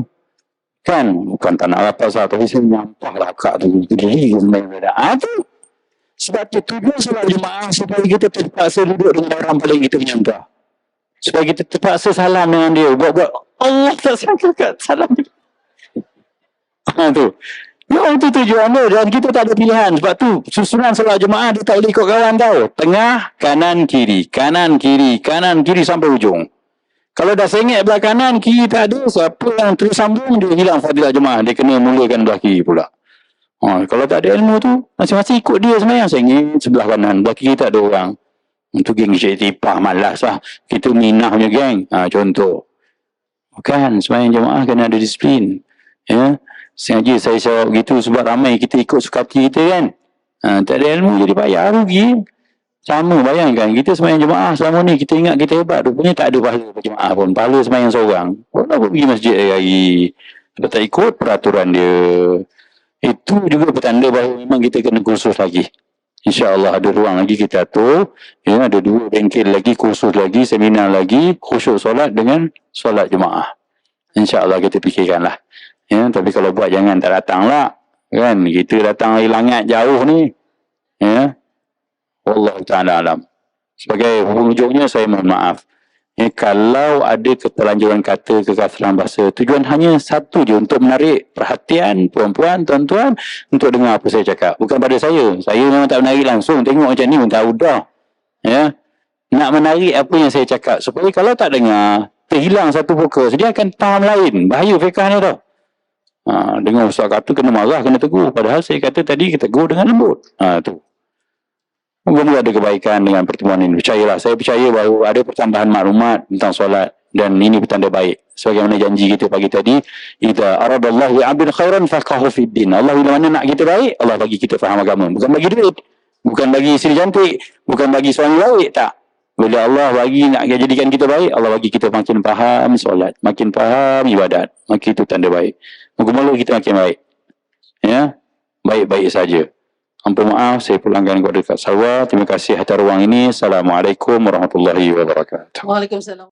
Kan? Bukan tak nak lapas lah. Tapi saya nyampah lah kak tu. Diri sembahyang beda. Tu. Sebab tu tujuan solat jemaah supaya kita terpaksa duduk dengan orang paling kita menyampah. Supaya kita terpaksa salam dengan dia. Buat-buat Allah tak sangka kat salam dia. Tu. Yang tu tujuan dia. Dan kita tak ada pilihan. Sebab tu susunan solat jemaah dia tak boleh ikut kawan tau. Tengah, kanan, kiri. Kanan, kiri. Kanan, kiri sampai ujung. Kalau dah sengit belah kanan, kiri tak ada. Siapa yang terus sambung, dia hilang fadilah jemaah. Dia kena mulakan belah kiri pula. Kalau tak ada ilmu tu, masing-masing ikut dia semayang. Sengit sebelah kanan. Belah kiri tak ada orang. Itu geng syaitifah malas lah. Kita minah punya geng. Contoh. Bukan. Semayang jemaah kena ada disiplin. Ya. Sengaja saya jawab begitu sebab ramai kita ikut suka hati kita kan. Tak ada ilmu jadi payah rugi. Sama bayangkan. Kita semayang jemaah selama ni. Kita ingat kita hebat. Rupanya tak ada pahala jemaah pun. Pahala semayang seorang. Orang pun pergi masjid hari-hari. Kalau tak ikut peraturan dia. Itu juga petanda bahawa memang kita kena kursus lagi. InsyaAllah ada ruang lagi kita atur. Ya, ada 2 bengkel lagi, kursus lagi, seminar lagi, khusyuk solat dengan solat jemaah. InsyaAllah kita fikirkanlah. Ya, tapi kalau buat jangan tak datang lah. Kan? Kita datang dari langit jauh ni. Ya. Allah Ta'ala alam. Sebagai penghujungnya saya mohon maaf. Ya, kalau ada keterlanjuran kata, kekasran bahasa, tujuan hanya satu je untuk menarik perhatian puan-puan, tuan-tuan untuk dengar apa saya cakap. Bukan pada saya. Saya memang tak menarik langsung. Tengok macam ni pun tahu dah. Ya. Nak menarik apa yang saya cakap. Supaya kalau tak dengar, terhilang satu fokus. Dia akan faham lain. Bahaya fiqah ni tau. Dengar ustaz kata kena marah, kena tegur. Padahal saya kata tadi kita tegur dengan lembut. Tu. Moga-moga ada kebaikan dengan pertemuan ini. Percayalah, saya percaya bahawa ada pertambahan maklumat tentang solat dan ini petanda baik. Sebagaimana janji kita pagi tadi, idza aradallahu 'abdan khairan faqahu fid din. Allah bila mana nak kita baik, Allah bagi kita faham agama. Bukan bagi duit, bukan bagi isteri cantik, bukan bagi suami baik, tak. Bila Allah bagi nak jadikan kita baik, Allah bagi kita makin faham solat, makin faham ibadat. Maka itu tanda baik. Moga-moga kita makin baik. Ya, baik-baik saja. Ampun maaf, saya pulangkan kepada Kak Salwa. Terima kasih atas ruang ini. Assalamualaikum warahmatullahi wabarakatuh. Waalaikumsalam.